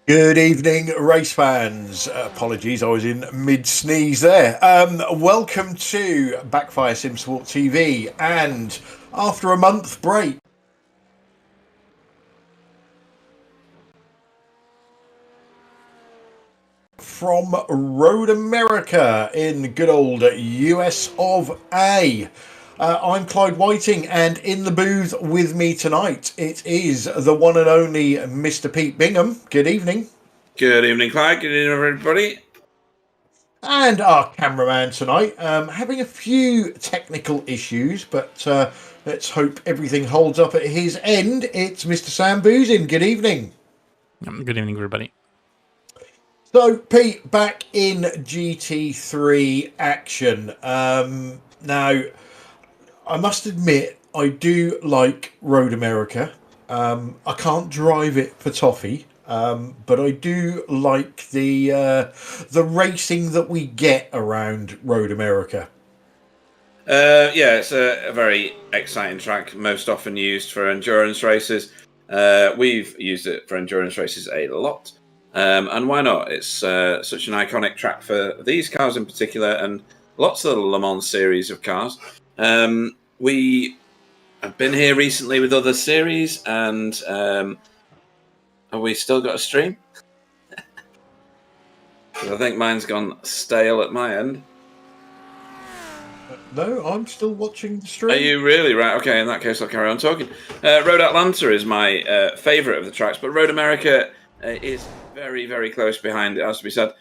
Good evening, race fans. Apologies, I was in mid-sneeze there. Welcome to Backfire Simsport TV, and after a month break from Road America in good old US of A. I'm Clyde Whiting, and in the booth with me tonight, it is the one and only Mr. Pete Bingham. Good evening. Good evening, Clyde. Good evening, everybody. And our cameraman tonight, having a few technical issues, but let's hope everything holds up at his end. It's Mr. Sam Boozin. Good evening. Good evening, everybody. So, Pete, back in GT3 action. Now, I must admit, I do like Road America. I can't drive it for toffee, but I do like the racing that we get around Road America. Yeah, it's a very exciting track, most often used for endurance races. We've used it for endurance races a lot. And why not? It's such an iconic track for these cars in particular, and lots of the Le Mans series of cars. We have been here recently with other series, and have we still got a stream? I think mine's gone stale at my end. No, I'm still watching the stream. Are you really? Right, okay, in that case I'll carry on talking. Road Atlanta is my favourite of the tracks, but Road America is very, very close behind, it has to be said.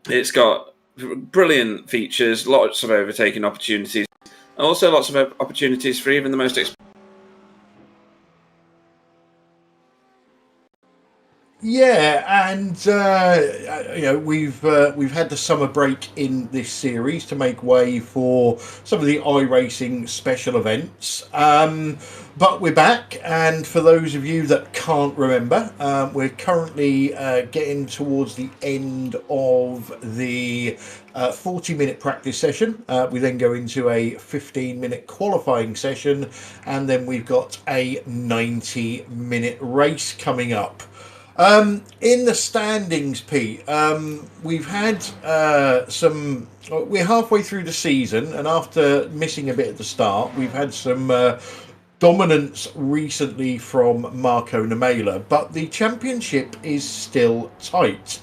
It's got brilliant features, lots of overtaking opportunities, and also lots of opportunities for even the most Yeah, and we've had the summer break in this series to make way for some of the iRacing special events. But we're back, and for those of you that can't remember, we're currently getting towards the end of the 40-minute practice session. We then go into a 15-minute qualifying session, and then we've got a 90-minute race coming up. In the standings, Pete, we've had some. We're halfway through the season, and after missing a bit at the start, we've had some dominance recently from Marco Namela, but the championship is still tight.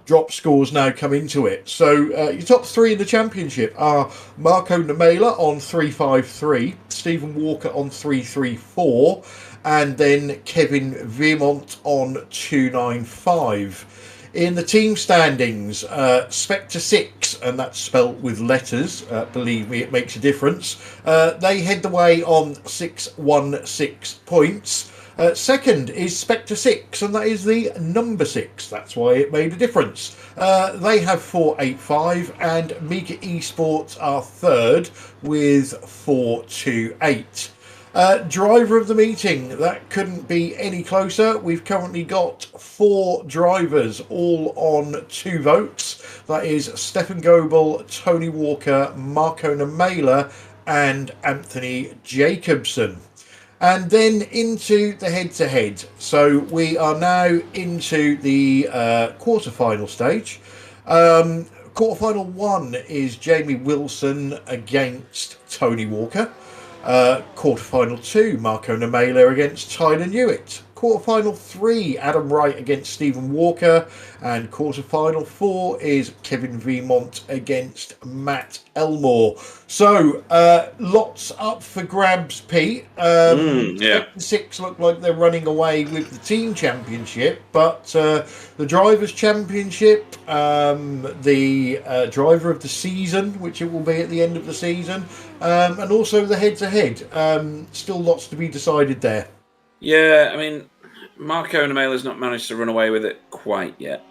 Drop scores now come into it. So your top three in the championship are Marco Namela on 353, Stephen Walker on 334, and then Kevin Vermont on 295. In the team standings, Spectre 6, and that's spelt with letters, believe me, it makes a difference. They head the way on 616 points. Second is Spectre 6, and that is the number 6. That's why it made a difference. They have 485, and Mika Esports are third with 428. Driver of the meeting, that couldn't be any closer. We've currently got 4 drivers, all on 2 votes. That is Stefan Goebel, Tony Walker, Marco Namela, and Anthony Jacobson. And then into the head-to-head. So we are now into the quarter-final stage. Quarter-final 1 is Jamie Wilson against Tony Walker. Quarter-final 2, Marco Namela against Tyler Newitt. Quarter-final 3, Adam Wright against Stephen Walker. And quarter-final 4 is Kevin Vermont against Matt Elmore. So, lots up for grabs, Pete. yeah. 6 look like they're running away with the team championship, but the drivers' championship, the driver of the season, which it will be at the end of the season, and also the head-to-head. Still lots to be decided there. Yeah, I mean, Marco Namela's not managed to run away with it quite yet,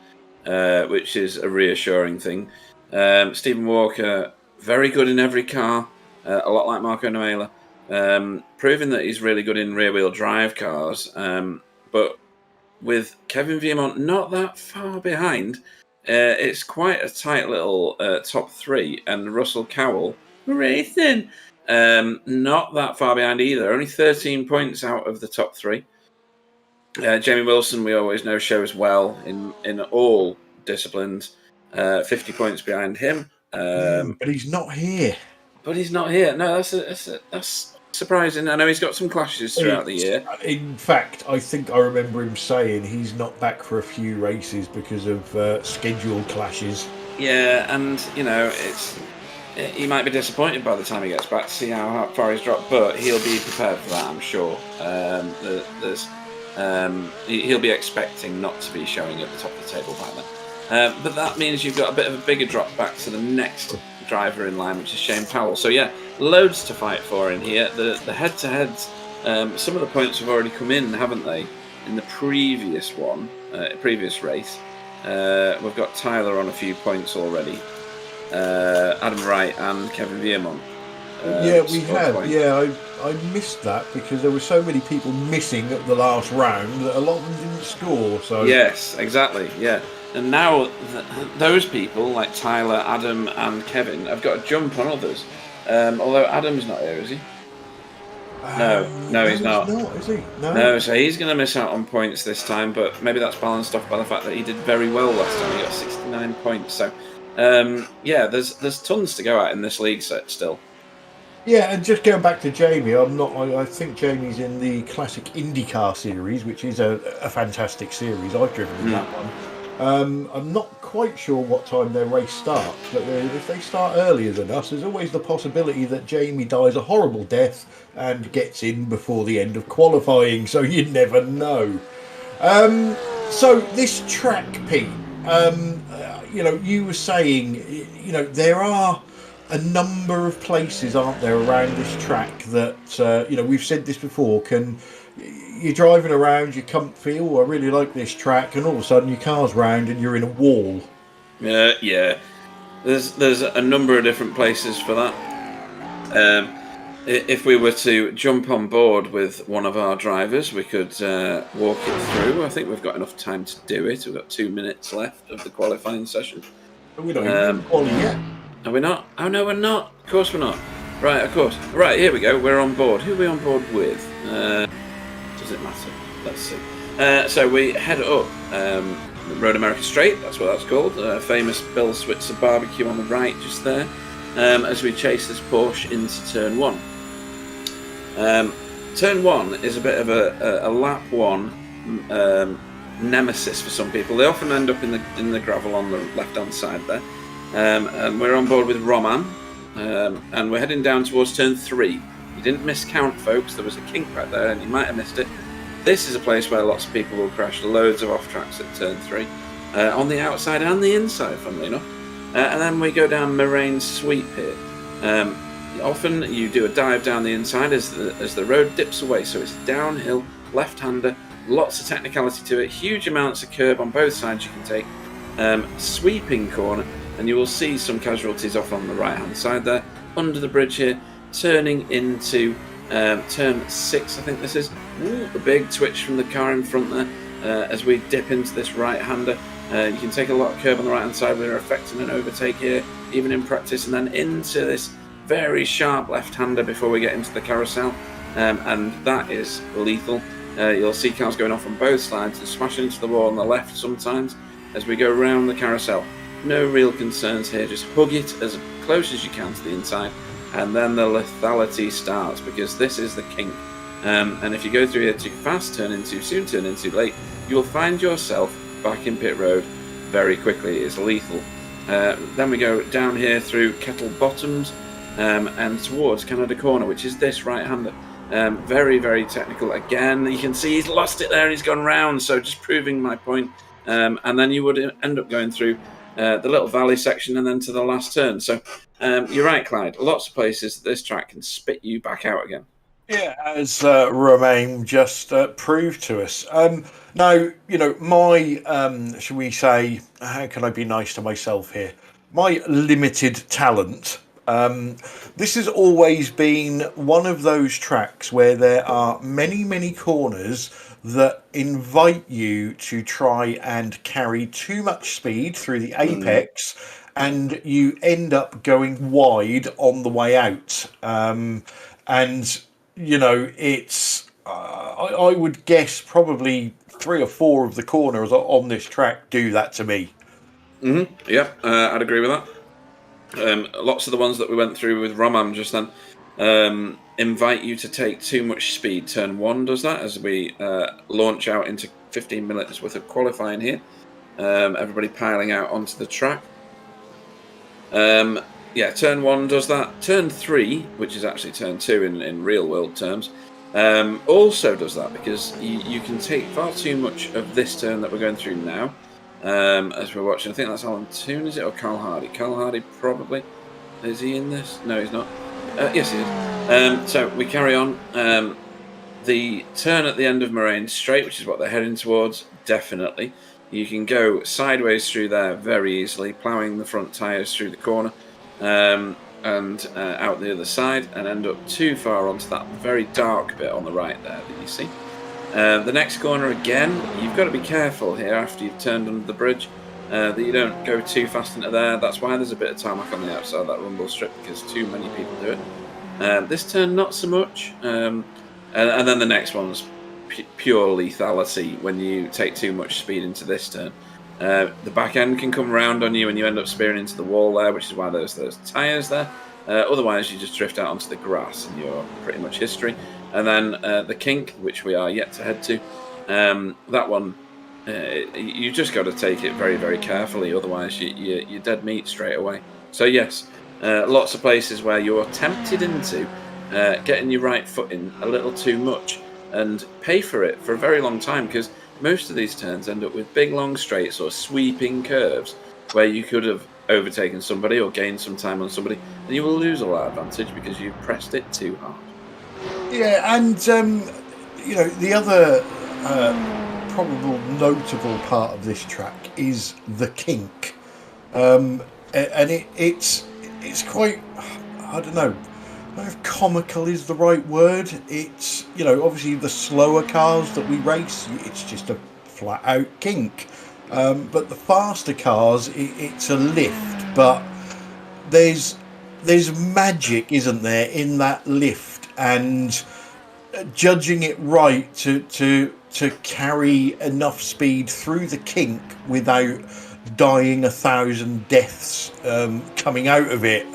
which is a reassuring thing. Stephen Walker, very good in every car, a lot like Marco Namela, proving that he's really good in rear-wheel drive cars. But with Kevin Vermont not that far behind, it's quite a tight little top 3, and Russell Cowell racing. Not that far behind either. Only 13 points out of the top 3. Jamie Wilson, we always know, shows well in all disciplines. 50 points behind him. But he's not here. But he's not here. No, that's surprising. I know he's got some clashes throughout the year. In fact, I think I remember him saying he's not back for a few races because of schedule clashes. Yeah, and he might be disappointed by the time he gets back to see how far he's dropped, but he'll be prepared for that, I'm sure. He'll be expecting not to be showing at the top of the table by then. But that means you've got a bit of a bigger drop back to the next driver in line, which is Shane Powell. So yeah, loads to fight for in here. The head-to-heads, some of the points have already come in, haven't they? In the previous race. We've got Tyler on a few points already. Adam Wright and Kevin Viermont. Yeah, we have. Points. Yeah, I missed that because there were so many people missing at the last round that a lot of them didn't score. So yes, exactly. Yeah, and now those people like Tyler, Adam, and Kevin have got a jump on others. Although Adam's not here, is he? No, he's not. Is he? No, so he's going to miss out on points this time, but maybe that's balanced off by the fact that he did very well last time. He got 69 points. So, yeah, there's tons to go at in this league set still. Yeah, and just going back to Jamie, I think Jamie's in the classic IndyCar series, which is a fantastic series. I've driven that one. I'm not quite sure what time their race starts, but if they start earlier than us, there's always the possibility that Jamie dies a horrible death and gets in before the end of qualifying, so you never know. So this track, Pete, you were saying, there are a number of places, aren't there, around this track that, we've said this before, you're driving around, you can't feel, I really like this track, and all of a sudden your car's round and you're in a wall. Yeah. There's a number of different places for that. If we were to jump on board with one of our drivers, we could walk it through. I think we've got enough time to do it. We've got 2 minutes left of the qualifying session. Are we not even qualifying yet? Are we not? Oh, no, we're not. Of course we're not. Right, of course. Right, here we go. We're on board. Who are we on board with? Does it matter? Let's see. So we head up Road America Straight. That's what that's called. Famous Bill Switzer barbecue on the right, just there. As we chase this Porsche into Turn 1. Turn 1 is a bit of a lap 1 nemesis for some people. They often end up in the gravel on the left-hand side there. And we're on board with Roman, and we're heading down towards Turn 3. You didn't miscount, folks. There was a kink back there, and you might have missed it. This is a place where lots of people will crash. Loads of off-tracks at Turn 3, on the outside and the inside, funnily enough. And then we go down Moraine Sweep here. Often you do a dive down the inside as the road dips away, so it's downhill, left-hander, lots of technicality to it, huge amounts of curb on both sides you can take, sweeping corner, and you will see some casualties off on the right-hand side there, under the bridge here, turning into Turn 6, I think this is. Ooh, a big twitch from the car in front there, as we dip into this right-hander. You can take a lot of curb on the right-hand side. We're affecting an overtake here, even in practice, and then into this very sharp left-hander before we get into the carousel, and that is lethal. You'll see cars going off on both sides and smashing into the wall on the left sometimes as we go around the carousel. No real concerns here, just hug it as close as you can to the inside, and then the lethality starts, because this is the kink. And if you go through here too fast, turn in too soon, turn in too late, you will find yourself back in pit road very quickly. It's lethal. Then we go down here through Kettle Bottoms and towards Canada Corner, which is this right-hander. Very, very technical. Again, you can see he's lost it there and he's gone round, so just proving my point. And then you would end up going through the little valley section and then to the last turn. So you're right, Clyde. Lots of places that this track can spit you back out again. Yeah, as Romain just proved to us. Now, my, shall we say, how can I be nice to myself here? My limited talent. This has always been one of those tracks where there are many, many corners that invite you to try and carry too much speed through the apex, and you end up going wide on the way out. And it's I would guess probably 3 or 4 of the corners on this track do that to me. Yeah, I'd agree with that. Lots of the ones that we went through with Romam just then invite you to take too much speed. Turn 1 does that as we launch out into 15 minutes worth of qualifying here. Everybody piling out onto the track. Turn 1 does that. Turn 3, which is actually turn 2 in real world terms, also does that because you can take far too much of this turn that we're going through now. As we're watching, I think that's Alan Toon, is it, or Carl Hardy? Carl Hardy, probably. Is he in this? No, he's not. Yes, he is. So we carry on. The turn at the end of Moraine Straight, which is what they're heading towards, definitely. You can go sideways through there very easily, ploughing the front tyres through the corner and out the other side, and end up too far onto that very dark bit on the right there that you see. The next corner again, you've got to be careful here after you've turned under the bridge that you don't go too fast into there. That's why there's a bit of tarmac on the outside of that rumble strip, because too many people do it. This turn not so much, and then the next one's pure lethality when you take too much speed into this turn. The back end can come round on you and you end up spearing into the wall there, which is why there's those tyres there. Otherwise you just drift out onto the grass and you're pretty much history. And then the kink, which we are yet to head to, that one, you just got to take it very, very carefully. Otherwise, you're dead meat straight away. So yes, lots of places where you're tempted into getting your right foot in a little too much and pay for it for a very long time, because most of these turns end up with big, long straights or sweeping curves where you could have overtaken somebody or gained some time on somebody, and you will lose all that advantage because you've pressed it too hard. Yeah, and the other probable notable part of this track is the kink, and it's quite, I don't know if comical is the right word. It's obviously the slower cars that we race, it's just a flat out kink, but the faster cars, it's a lift, but there's magic, isn't there, in that lift, and judging it right to carry enough speed through the kink without dying 1,000 deaths coming out of it,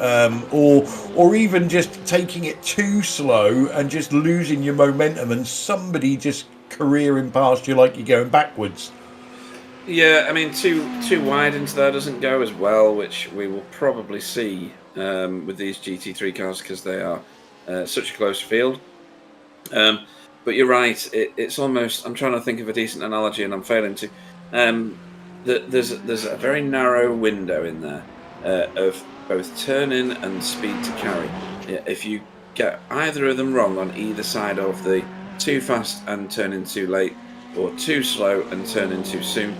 or even just taking it too slow and just losing your momentum and somebody just careering past you like you're going backwards. Yeah, I mean, too wide into there doesn't go as well, which we will probably see with these GT3 cars because they are such a close field. But you're right, it's almost, I'm trying to think of a decent analogy and I'm failing to. There's a very narrow window in there of both turn-in and speed to carry. If you get either of them wrong on either side of the too fast and turn in too late, or too slow and turn in too soon,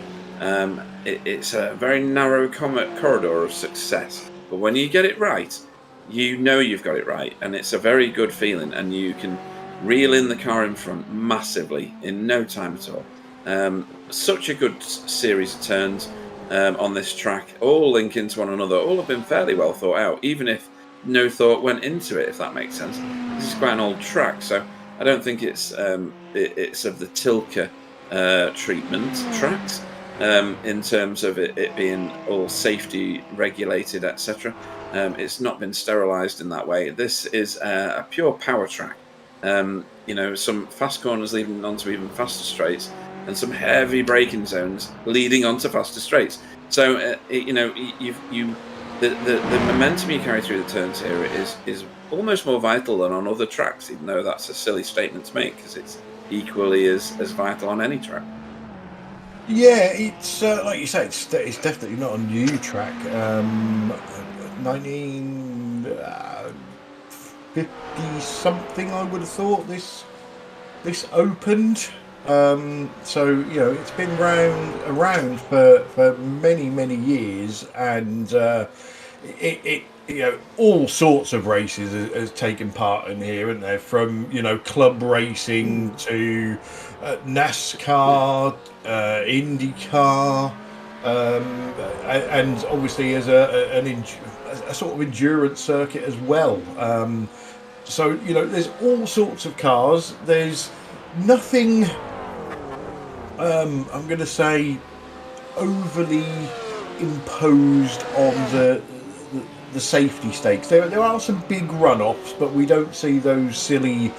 it's a very narrow corridor of success. But when you get it right, you know you've got it right, and it's a very good feeling, and you can reel in the car in front massively in no time at all. Such a good series of turns on this track, all link into one another, all have been fairly well thought out, even if no thought went into it, if that makes sense. This is quite an old track, so I don't think it's of the Tilke treatment tracks in terms of it being all safety regulated, etc. It's not been sterilised in that way. This is a pure power track. Some fast corners leading onto even faster straights, and some heavy braking zones leading onto faster straights. So the momentum you carry through the turns here is almost more vital than on other tracks, even though that's a silly statement to make because it's equally as vital on any track. Yeah, it's like you say, it's definitely not a new track. 1950 something, I would have thought this opened. So it's been around for many years, and it all sorts of races has taken part in here, isn't there? From club racing to NASCAR, IndyCar, and obviously as a sort of endurance circuit as well. So there's all sorts of cars. There's nothing. I'm going to say overly imposed on the safety stakes. There are some big run-offs, but we don't see those silly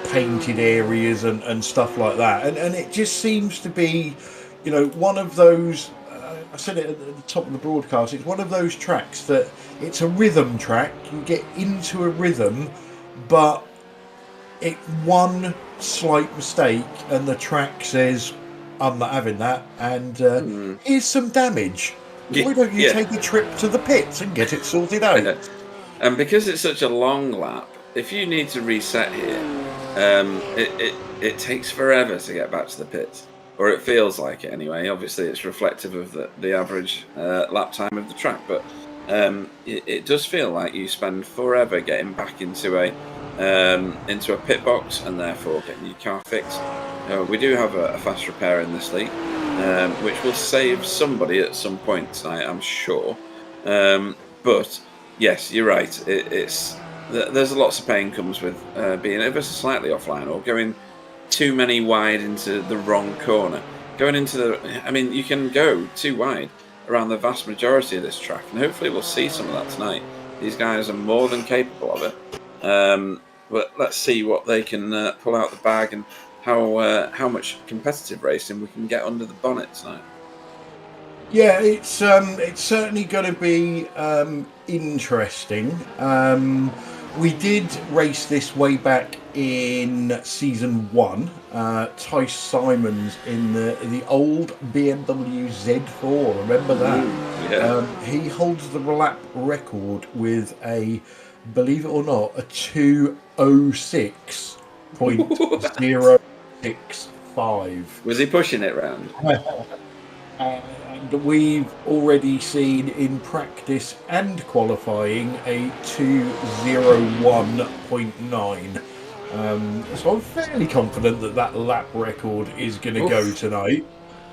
painted areas and stuff like that. And it just seems to be, one of those. I said it at the top of the broadcast. It's one of those tracks that it's a rhythm track. You get into a rhythm, but one slight mistake and the track says, "I'm not having that," and here's some damage. Why don't you take a trip to the pits and get it sorted out? And because it's such a long lap, if you need to reset here, it takes forever to get back to the pits, or it feels like it anyway. Obviously, it's reflective of the average lap time of the track, but it does feel like you spend forever getting back into a pit box and therefore getting your car fixed. We do have a fast repair in this league, which will save somebody at some point tonight, I'm sure. But yes, you're right. There's lots of pain comes with being ever so slightly offline or going too many wide into the wrong corner. You can go too wide around the vast majority of this track, and hopefully we'll see some of that tonight. These guys are more than capable of it. But let's see what they can pull out the bag and how much competitive racing we can get under the bonnet tonight. Yeah, it's certainly going to be interesting. We did race this way back in season 1. Tice Simons in the old BMW Z4. Remember that? Yeah. He holds the lap record with believe it or not, a 2:06.065. Was he pushing it round? And we've already seen in practice and qualifying a 2:01.9. So I'm fairly confident that lap record is going to go tonight.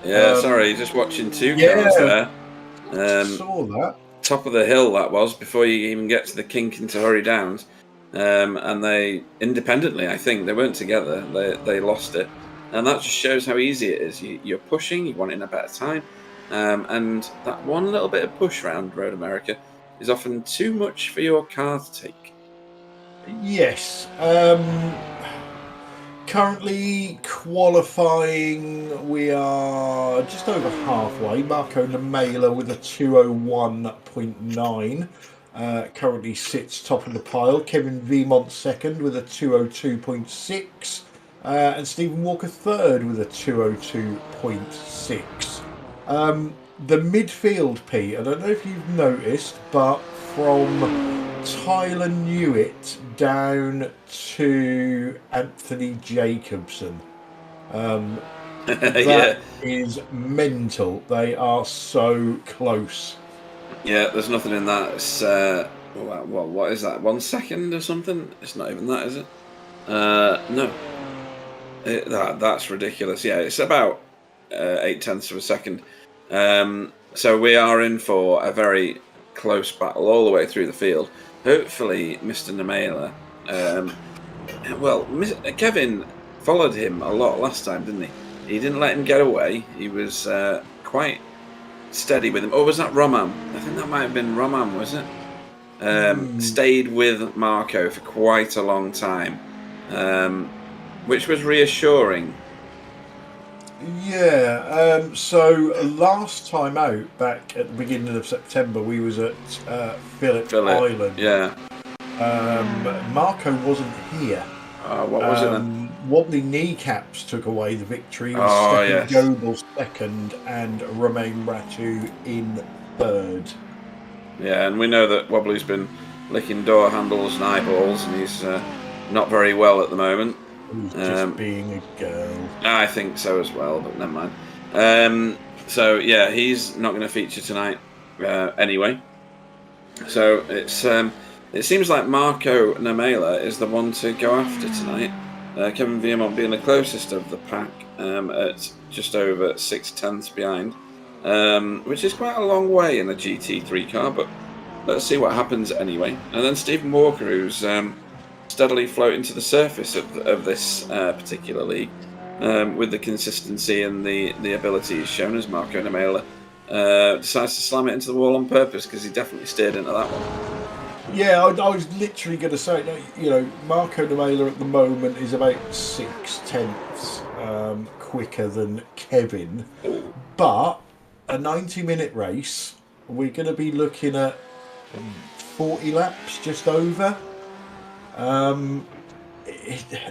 Yeah, sorry, just watching two cars there. Saw that. Top of the hill that was before you even get to the kink into Hurry Downs, and they independently, I think they weren't together. They lost it, and that just shows how easy it is. You're pushing, you want it in a better time, and that one little bit of push round Road America is often too much for your car to take. Yes. Currently qualifying, we are just over halfway. Marco Lamela with a 2:01.9 currently sits top of the pile. Kevin Vemont second with a 2:02.6 and Stephen Walker third with a 2:02.6. The midfield, Pete, I don't know if you've noticed, but from Tyler Newitt down to Anthony Jacobson. That is mental. They are so close. Yeah, there's nothing in that. It's what is that? 1 second or something? It's not even that, is it? No. That's ridiculous. Yeah, it's about 0.8 of a second. So we are in for a very close battle all the way through the field. Hopefully, Mr. Namela. Kevin followed him a lot last time, didn't he? He didn't let him get away. He was quite steady with him. Or was that Roman? I think that might have been Roman, was it? Stayed with Marco for quite a long time, which was reassuring. Yeah, so last time out, back at the beginning of September, we was at Phillip Island. Yeah. Marco wasn't here. What was it then? Wobbly Kneecaps took away the victory. Goebel second and Romain Ratu in third. Yeah, and we know that Wobbly's been licking door handles and eyeballs, and he's not very well at the moment. He's just being a girl. I think so as well, but never mind. So yeah, he's not going to feature tonight anyway. So it seems like Marco Namela is the one to go after tonight. Kevin Viermont being the closest of the pack at just over 0.6 behind, which is quite a long way in a GT3 car, but let's see what happens anyway. And then Stephen Walker, who's steadily floating to the surface of this particular league. with the consistency and the ability he's shown as Marco Nemela. Decides to slam it into the wall on purpose because he definitely steered into that one. Yeah, I was literally going to say, Marco Nemela at the moment is about 6/10 quicker than Kevin, but a 90-minute race, we're going to be looking at 40 laps, just over.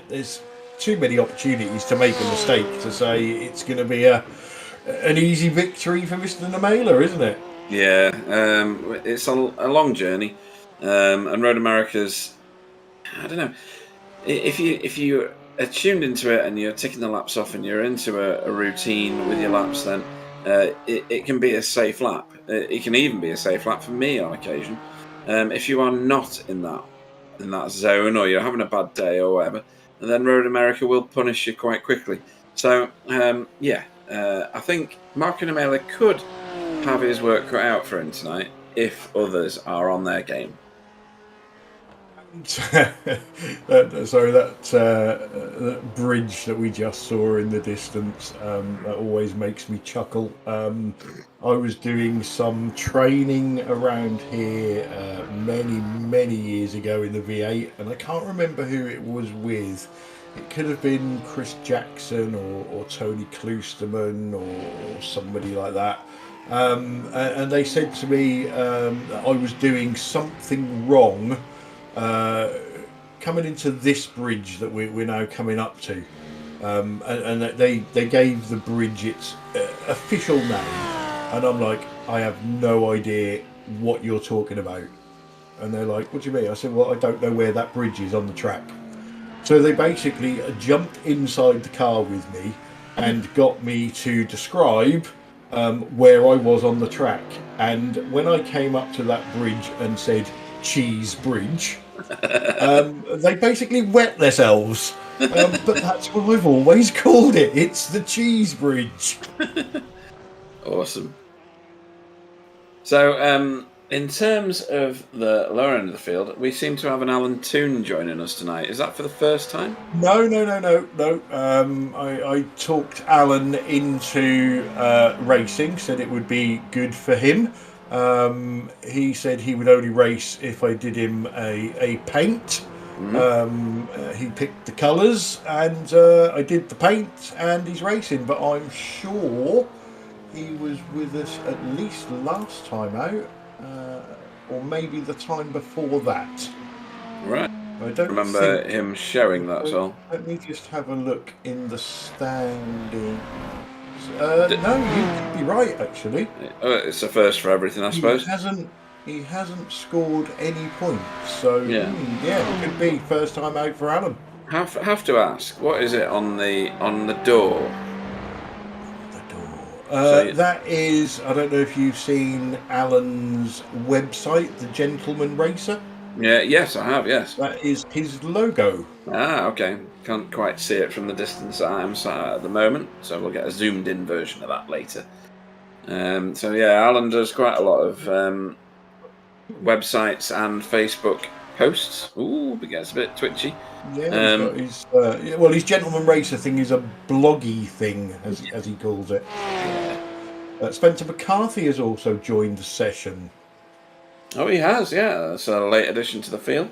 There's too many opportunities to make a mistake to say it's going to be an easy victory for Mr. Nemela, isn't it? Yeah, it's a long journey, and Road America's, I don't know, if you are tuned into it and you're ticking the laps off and you're into a routine with your laps, then it can be a safe lap. It can even be a safe lap for me on occasion. If you are not in that zone, or you're having a bad day or whatever, and then Road America will punish you quite quickly. So I think Marco Nemela could have his work cut out for him tonight if others are on their game. That bridge that we just saw in the distance, that always makes me chuckle. I was doing some training around here many years ago in the V8, and I can't remember who it was with. It could have been Chris Jackson or Tony Kloosterman or somebody like that. And they said to me that I was doing something wrong coming into this bridge that we're now coming up to, and that they gave the bridge its official name, and I'm like, I have no idea what you're talking about. And they're like, what do you mean? I said, well, I don't know where that bridge is on the track. So they basically jumped inside the car with me and got me to describe where I was on the track. And when I came up to that bridge and said Cheese Bridge, they basically wet themselves. But that's what we've always called it. It's the Cheese Bridge. Awesome. So, in terms of the lower end of the field, we seem to have an Alan Toon joining us tonight. Is that for the first time? No. I talked Alan into racing, said it would be good for him. He said he would only race if I did him a paint. He picked the colours, and I did the paint, and he's racing. But I'm sure he was with us at least last time out, or maybe the time before that. Right. I don't remember him showing that. So let me just have a look in the standing. No, you could be right, actually. It's a first for everything, I suppose. He hasn't scored any points, so it could be first time out for Alan. Have to ask, what is it on the door? The door. That is, I don't know if you've seen Alan's website, The Gentleman Racer. Yeah, yes, I have. Yes, that is his logo. Ah, okay. Can't quite see it from the distance I'm sat at the moment, so we'll get a zoomed-in version of that later. So yeah, Alan does quite a lot of websites and Facebook posts. Ooh, it gets a bit twitchy. Yeah, his Gentleman Racer thing is a bloggy thing, as he calls it. Spencer McCarthy has also joined the session. Oh, he has, yeah. That's a late addition to the field.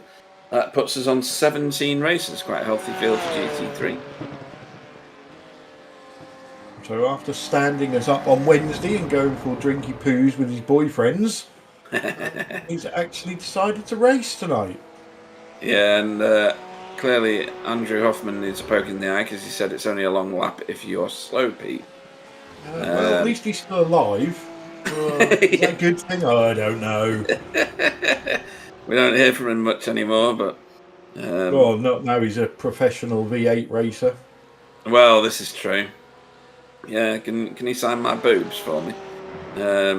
That puts us on 17 races. Quite a healthy field for GT3. So after standing us up on Wednesday and going for drinky poos with his boyfriends, he's actually decided to race tonight. Yeah, and clearly Andrew Hoffman needs a poke in the eye because he said it's only a long lap if you're slow, Pete. Well, at least he's still alive. Is that a good thing? I don't know. We don't hear from him much anymore, but... well, not now he's a professional V8 racer. Well, this is true. Yeah, can he sign my boobs for me?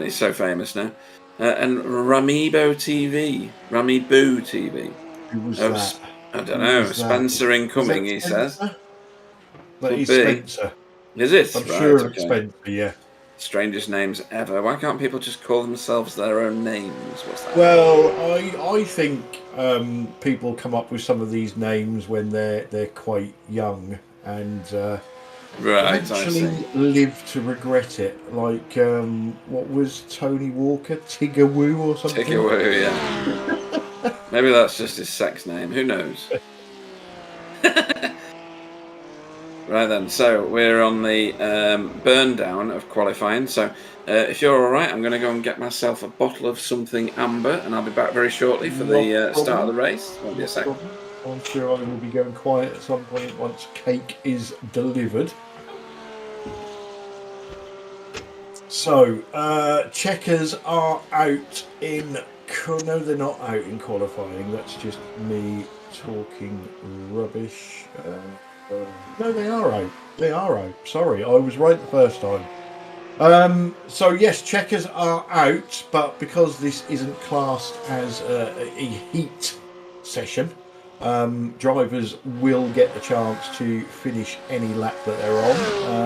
He's so famous now. And Ramibo TV. Who was that? I don't know. Spencer incoming, he says. That is Spencer. Is it? I'm sure it's Spencer, yeah. Strangest names ever. Why can't people just call themselves their own names? What's that? Well, I think people come up with some of these names when they're quite young, and Right, eventually I see. live to regret it. Like, what was Tony Walker? Tigger or something? Tigger, yeah. Maybe that's just his sex name. Who knows? Right then, so we're on the burn down of qualifying. So if you're all right, I'm going to go and get myself a bottle of something amber, and I'll be back very shortly for Not a the start of the problem. race. Won't be a Not a sec. problem. I'm sure I will be going quiet at some point once cake is delivered. So, checkers are out in... No, they're not out in qualifying. That's just me talking rubbish. No, they are out. They are out. Sorry, I was right the first time. So yes, checkers are out, but because this isn't classed as a heat session, drivers will get the chance to finish any lap that they're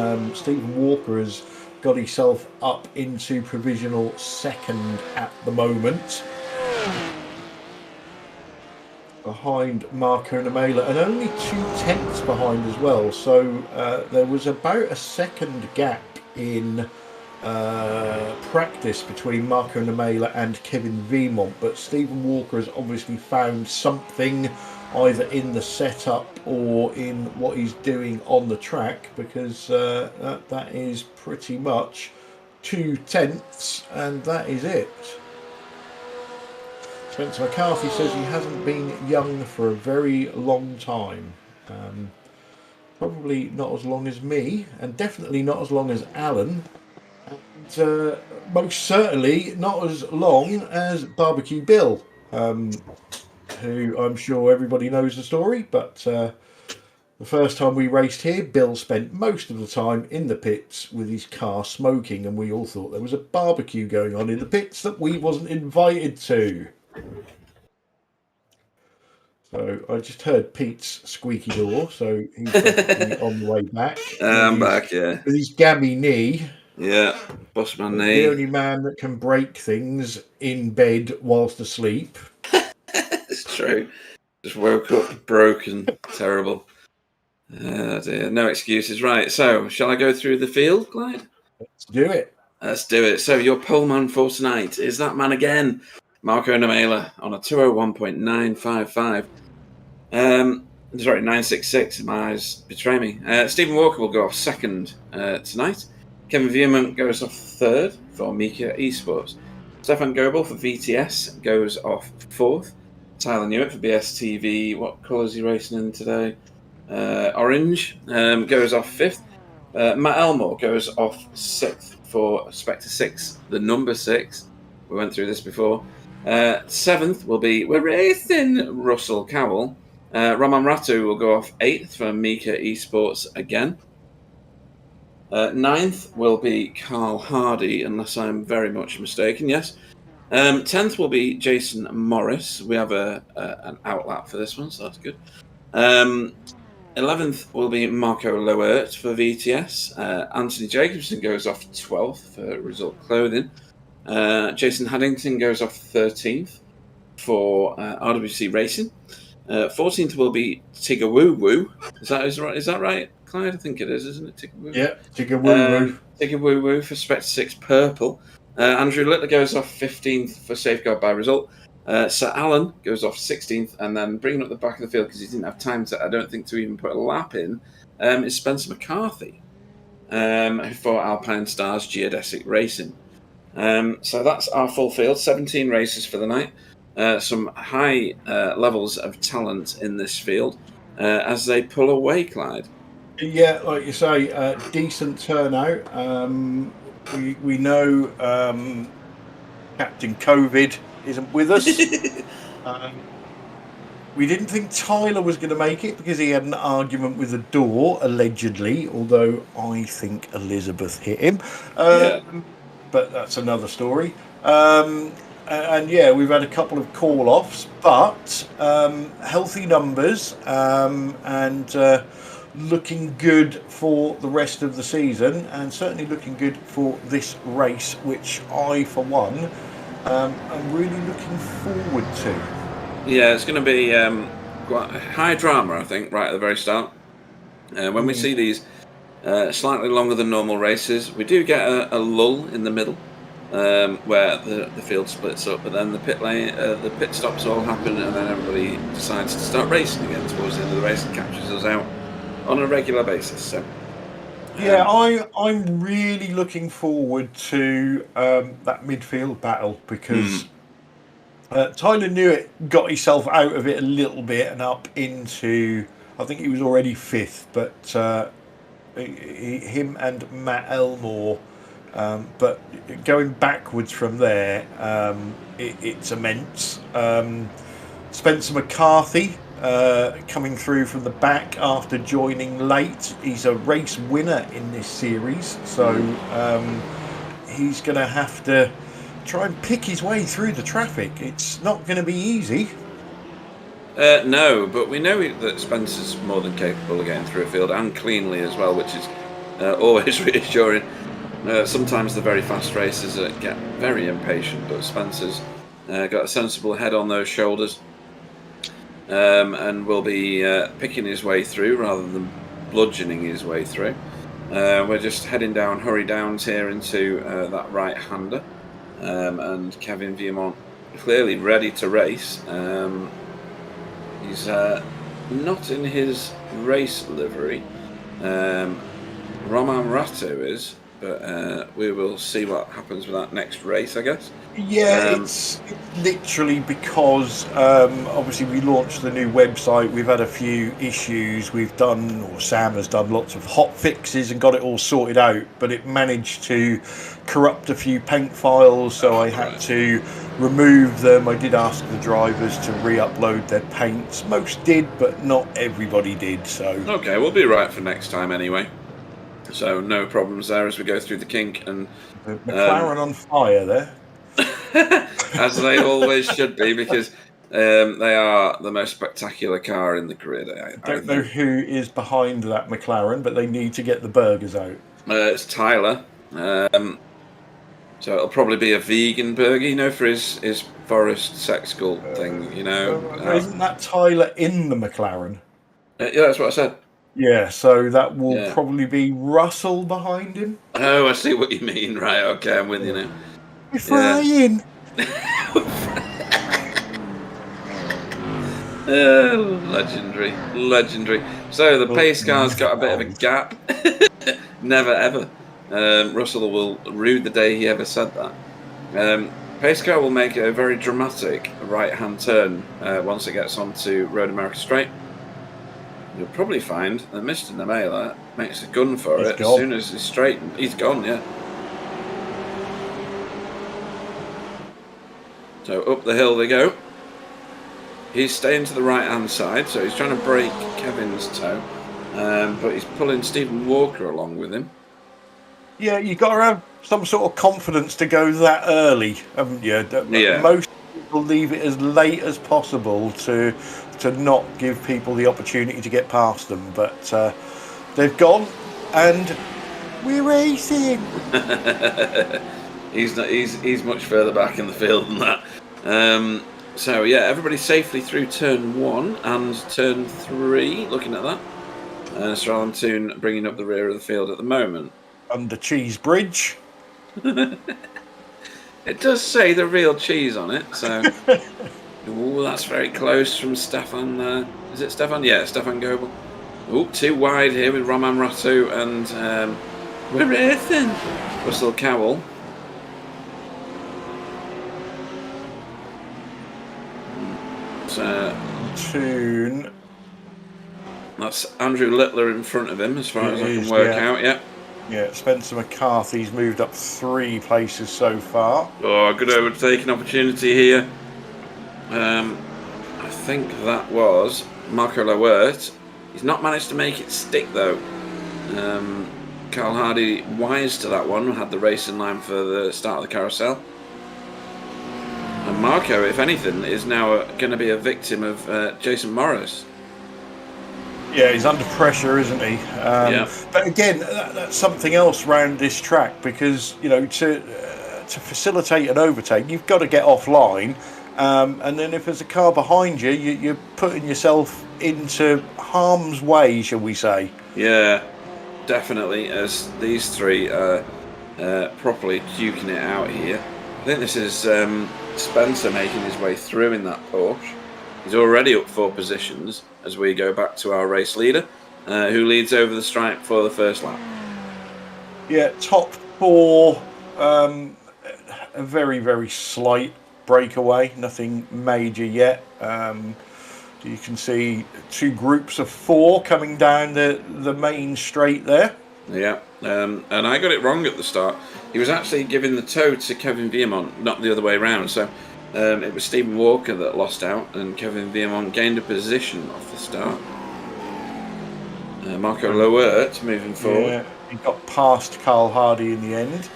on. Stephen Walker has got himself up into provisional second at the moment, behind Marco Namela, and only 2/10 behind as well. So there was about a second gap in practice between Marco Namela and Kevin Vemont, but Stephen Walker has obviously found something either in the setup or in what he's doing on the track, because that is pretty much 2/10, and that is it. Spencer McCarthy says he hasn't been young for a very long time. Probably not as long as me, and definitely not as long as Alan, and most certainly not as long as Barbecue Bill, who I'm sure everybody knows the story, but the first time we raced here, Bill spent most of the time in the pits with his car smoking, and we all thought there was a barbecue going on in the pits that we wasn't invited to. So I just heard Pete's squeaky door, so he's definitely on the way back. I'm back, yeah. With his gammy knee. Yeah, bust my knee. The only man that can break things in bed whilst asleep. It's true. Just woke up broken. Terrible. Oh dear. No excuses. Right, so shall I go through the field, Clyde? Let's do it. Let's do it. So your pole man for tonight is that man again, Marco Namela, on a 201.955. Sorry, 966. My eyes betray me. Stephen Walker will go off second tonight. Kevin Vierman goes off third for Mika Esports. Stefan Goebel for VTS goes off fourth. Tyler Newitt for BSTV. What colour is he racing in today? Orange. Goes off fifth. Matt Elmore goes off sixth for Spectre 6, the number 6. We went through this before. Seventh will be We're Racing Russell Cowell. Roman Ratu will go off 8th for Mika Esports again. 9th will be Carl Hardy, unless I'm very much mistaken, yes. 10th will be Jason Morris. We have an outlap for this one, so that's good. 11th will be Marco Loert for VTS. Anthony Jacobson goes off 12th for Result Clothing. Jason Haddington goes off 13th for RWC Racing. 14th will be Tigger Woo Woo. Is that right, Clyde? I think it is, isn't it? Tigger Woo? Yeah, Tigger Woo Woo. Tigger Woo Woo for Spectre 6 Purple. Andrew Littler goes off 15th for Safeguard by Result. Sir Alan goes off 16th, and then bringing up the back of the field because he didn't have time to, I don't think, to even put a lap in, is Spencer McCarthy for Alpine Stars Geodesic Racing. So that's our full field, 17 races for the night. Some high levels of talent in this field as they pull away, Clyde. Yeah, like you say, decent turnout. We know Captain COVID isn't with us. We didn't think Tyler was going to make it because he had an argument with the door, allegedly, although I think Elizabeth hit him. But that's another story. And yeah, we've had a couple of call-offs, but healthy numbers and looking good for the rest of the season, and certainly looking good for this race, which I, for one, I'm really looking forward to. Yeah, it's going to be quite high drama, I think, right at the very start. When we see these Slightly longer than normal races. We do get a lull in the middle where the field splits up, but then the pit stops all happen, and then everybody decides to start racing again towards the end of the race and captures us out on a regular basis. So. Yeah, I'm really looking forward to that midfield battle because Tyler Newitt got himself out of it a little bit and up into, I think he was already fifth, but him and Matt Elmore. But going backwards from there, it's immense. Spencer McCarthy coming through from the back after joining late. He's a race winner in this series, so he's going to have to try and pick his way through the traffic. It's not going to be easy. No, but we know that Spencer's more than capable of getting through a field and cleanly as well, which is always reassuring. Sometimes the very fast racers get very impatient, but Spencer's got a sensible head on those shoulders and will be picking his way through rather than bludgeoning his way through. We're just heading down Hurry Downs here into that right-hander, and Kevin Viemont clearly ready to race. He's not in his race livery. Roman Ratu is, but we will see what happens with that next race, I guess. Yeah, it's literally because obviously we launched the new website. We've had a few issues. Sam has done lots of hot fixes and got it all sorted out, but it managed to corrupt a few paint files, so I had to remove them. I did ask the drivers to re-upload their paints. Most did, but not everybody did. So okay, we'll be right for next time anyway. So no problems there as we go through the kink. And the McLaren on fire there. As they always should be, because they are the most spectacular car in the grid. I don't know who is behind that McLaren, but they need to get the burgers out. It's Tyler. So it'll probably be a vegan burger, for his forest sex cult thing, Isn't that Tyler in the McLaren? Yeah, that's what I said. Yeah, so that will probably be Russell behind him. Oh, I see what you mean. Right, okay, I'm with you now. We're flying. Legendary. So the pace car's got a bit of a gap. Never ever. Russell will rue the day he ever said that. Pace car will make a very dramatic right-hand turn once it gets onto Road America Straight. You'll probably find that Mr. Nemela makes a gun for it as soon as he's straightened. He's gone, yeah. So up the hill they go. He's staying to the right-hand side, so he's trying to break Kevin's toe, but he's pulling Stephen Walker along with him. Yeah, you've got to have some sort of confidence to go that early, haven't you? Yeah. Most people leave it as late as possible to not give people the opportunity to get past them, but they've gone, and we're racing. He's much further back in the field than that. So yeah, everybody safely through turn 1 and turn 3. Looking at that, Sir Alan Toon bringing up the rear of the field at the moment. Under Cheese Bridge. It does say the real cheese on it, so. Ooh, that's very close from Stefan. Is it Stefan? Yeah, Stefan Goebel. Ooh, too wide here with Roman Ratu and we're racing. Russell Cowell. Toon. That's Andrew Littler in front of him, as far as I can work out. Yeah. Yeah, Spencer McCarthy's moved up 3 places so far. Oh, good overtaking opportunity here. I think that was Marco Lawert. He's not managed to make it stick though. Carl Hardy, wise to that one, had the race in line for the start of the carousel. And Marco, if anything, is now going to be a victim of Jason Morris. Yeah, he's under pressure, isn't he? Yeah. But again, that's something else around this track, because to facilitate an overtake, you've got to get offline, and then if there's a car behind you, you're putting yourself into harm's way, shall we say? Yeah. definitely, as these three are properly duking it out here. I think this is Spencer making his way through in that Porsche. He's already up 4 positions as we go back to our race leader, who leads over the stripe for the first lap. Yeah, top 4, a very, very slight breakaway, nothing major yet. You can see 2 groups of 4 coming down the main straight there. Yeah, and I got it wrong at the start. He was actually giving the toe to Kevin Viemont, not the other way around. So it was Stephen Walker that lost out, and Kevin Viemont gained a position off the start. Marco Loert moving forward. Yeah, he got past Carl Hardy in the end.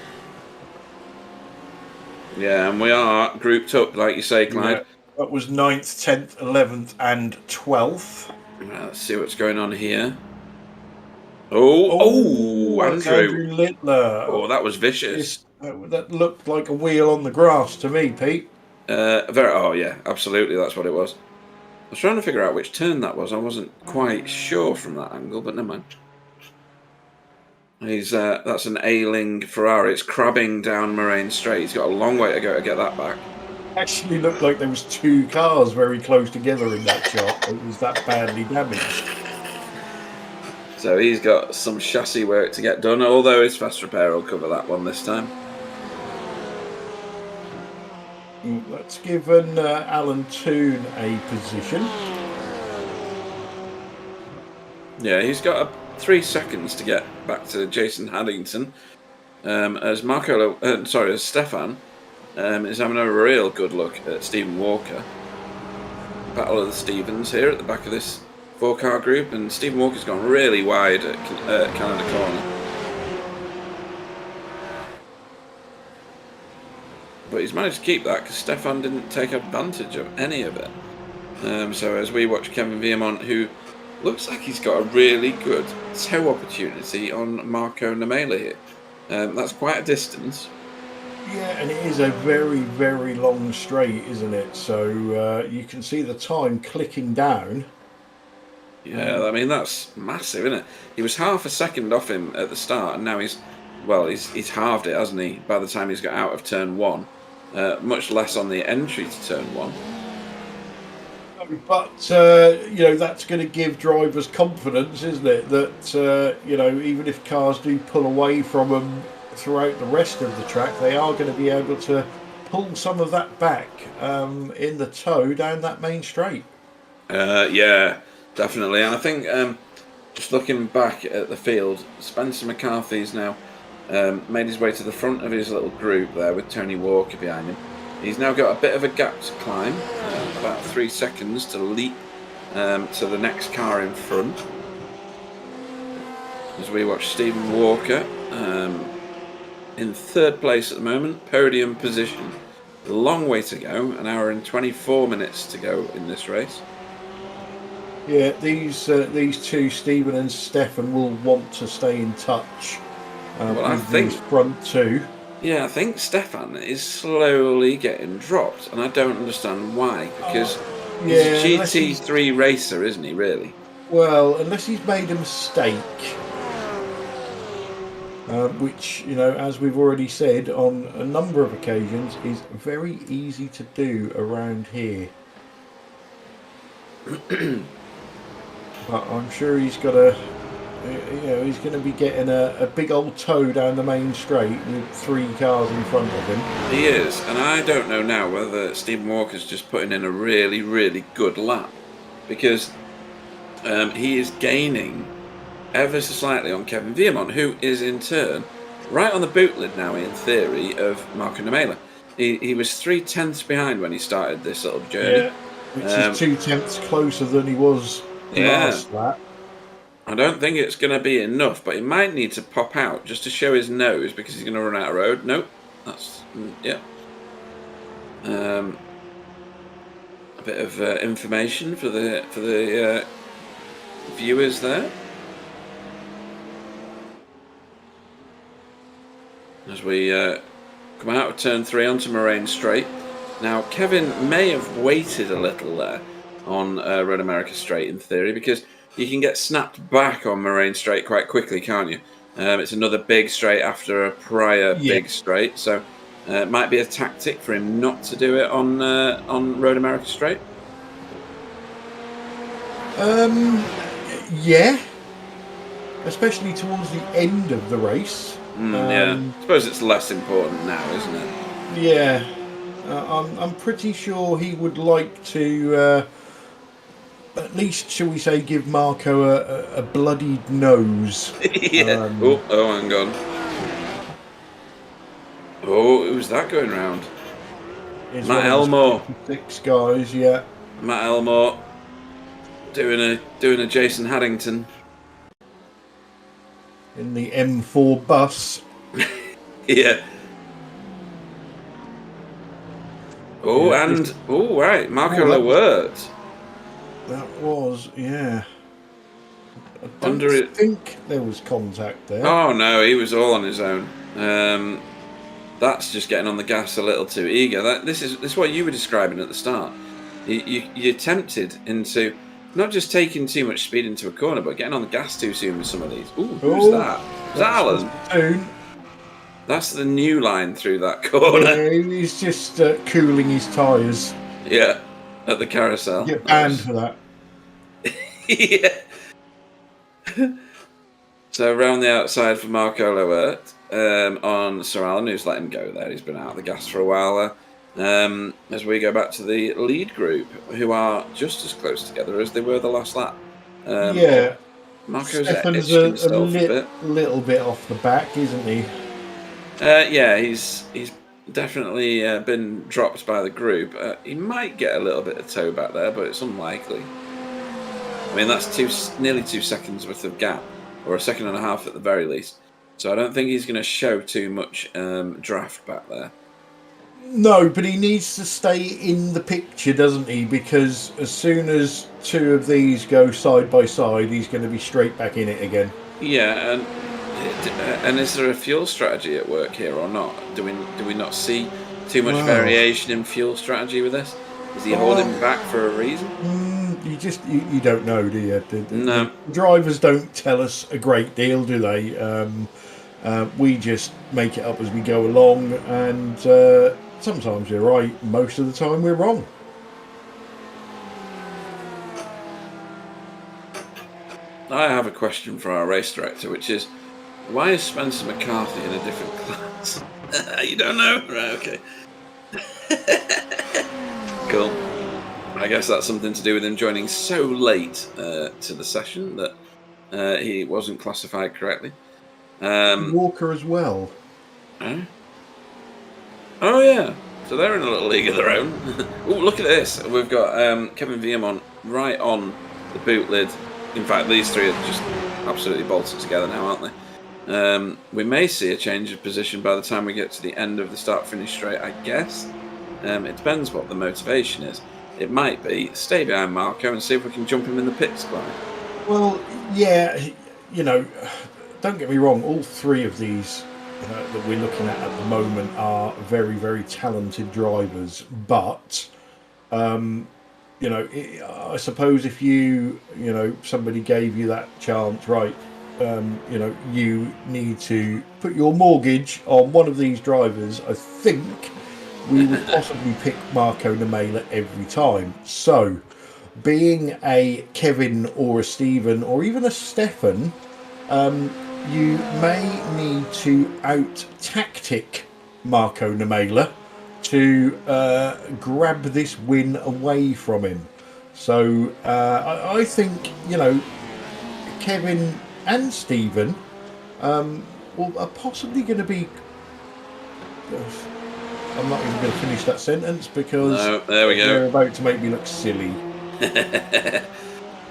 Yeah, and we are grouped up, like you say, Clyde. Yeah, that was 9th, 10th, 11th, and 12th. Right, let's see what's going on here. Andrew Littler. Oh, that was vicious. That looked like a wheel on the grass to me, Pete. Yeah, absolutely, that's what it was. I was trying to figure out which turn that was. I wasn't quite sure from that angle, but never mind. That's an ailing Ferrari. It's crabbing down Moraine Straight. He's got a long way to go to get that back. Actually looked like there was 2 cars very close together in that shot. It was that badly damaged. So he's got some chassis work to get done, although his fast repair will cover that one this time. Let's give Alan Toon a position. Yeah, he's got 3 seconds to get back to Jason Haddington. As Stefan is having a real good look at Stephen Walker. Battle of the Stevens here at the back of this 4-car group, and Stephen Walker's gone really wide at Canada Corner. But he's managed to keep that because Stefan didn't take advantage of any of it. So as we watch Kevin Viemont, who looks like he's got a really good toe opportunity on Marco Namela here. That's quite a distance. Yeah, and it is a very, very long straight, isn't it? So you can see the time clicking down. Yeah, I mean, that's massive, isn't it? He was half a second off him at the start, and now he's halved it, hasn't he, by the time he's got out of turn 1. Much less on the entry to turn 1. But, that's going to give drivers confidence, isn't it? That, even if cars do pull away from them throughout the rest of the track, they are going to be able to pull some of that back in the toe down that main straight. Yeah, definitely. And I think, just looking back at the field, Spencer McCarthy's now made his way to the front of his little group there with Tony Walker behind him. He's now got a bit of a gap to climb, about 3 seconds to leap to the next car in front. As we watch Stephen Walker in 3rd place at the moment, podium position. A long way to go, 1 hour and 24 minutes to go in this race. Yeah, these 2, Stephen and Stefan, will want to stay in touch with these front 2. Yeah, I think Stefan is slowly getting dropped, and I don't understand why, because he's a GT3 racer, isn't he, really? Well, unless he's made a mistake, which, as we've already said on a number of occasions, is very easy to do around here. But I'm sure he's got he's going to be getting a big old toe down the main straight with 3 cars in front of him. He is, and I don't know now whether Stephen Walker's just putting in a really, really good lap, because he is gaining ever so slightly on Kevin Viemont, who is in turn right on the boot lid now, in theory, of Marco Namela. He was 3/10 behind when he started this little journey. Yeah, which is 2/10 closer than he was last lap. I don't think it's going to be enough, but he might need to pop out just to show his nose because he's going to run out of road. Nope, that's a bit of information for the viewers there. As we come out of turn 3 onto Moraine Straight. Now, Kevin may have waited a little there on Road America Straight, in theory, because you can get snapped back on Moraine Straight quite quickly, can't you? It's another big straight after a prior big straight, so it might be a tactic for him not to do it on Road America Straight. Yeah, especially towards the end of the race. Yeah, I suppose it's less important now, isn't it? Yeah, I'm pretty sure he would like to, at least, shall we say, give Marco a bloodied nose. Yeah. Oh, hang on. Oh, who's that going round? Matt Elmore. 6 guys, yeah. Matt Elmore doing a Jason Haddington in the M4 bus. Yeah. Oh, and right, Marco Lewert. That was, yeah. I don't think there was contact there. Oh no, he was all on his own. That's just getting on the gas a little too eager. This is what you were describing at the start. You're tempted into not just taking too much speed into a corner, but getting on the gas too soon with some of these. Ooh, who's that? Is that Alan? That's the new line through that corner. Yeah, he's just cooling his tyres. Yeah, at the carousel. Get banned for that. Yeah. So around the outside for Marco Lewert on Sir Alan, who's let him go there. He's been out of the gas for a while there. As we go back to the lead group, who are just as close together as they were the last lap. Yeah. Marco's Stefan's a little bit off the back, isn't he? Yeah, he's definitely been dropped by the group. He might get a little bit of toe back there, but it's unlikely. I mean, that's nearly 2 seconds worth of gap, or a second and a half at the very least. So I don't think he's going to show too much draft back there. No, but he needs to stay in the picture, doesn't he? Because as soon as 2 of these go side by side, he's going to be straight back in it again. Yeah, and is there a fuel strategy at work here or not? Do we not see too much variation in fuel strategy with this? Is he holding back for a reason? You don't know, do you? No. The drivers don't tell us a great deal, do they? We just make it up as we go along, and sometimes you're right, most of the time we're wrong. I have a question for our race director, which is, why is Spencer McCarthy in a different class? You don't know? Right, okay. Cool. I guess that's something to do with him joining so late to the session that he wasn't classified correctly. Walker as well. Oh, yeah. So they're in a little league of their own. Oh, look at this. We've got Kevin Viamont right on the boot lid. In fact, these three are just absolutely bolted together now, aren't they? We may see a change of position by the time we get to the end of the start-finish straight, I guess. It depends what the motivation is. It might be stay behind Marco and see if we can jump him in the pits, Clyde. Well, yeah, don't get me wrong, all 3 of these that we're looking at the moment are very, very talented drivers, but I suppose if somebody gave you that chance, right, you need to put your mortgage on one of these drivers, I think we would possibly pick Marco Nemela every time. So, being a Kevin or a Stephen or even a Stefan, you may need to out-tactic Marco Nemela to grab this win away from him. So I think, Kevin and Stephen are possibly going to be... I'm not even going to finish that sentence because there we go. They're about to make me look silly.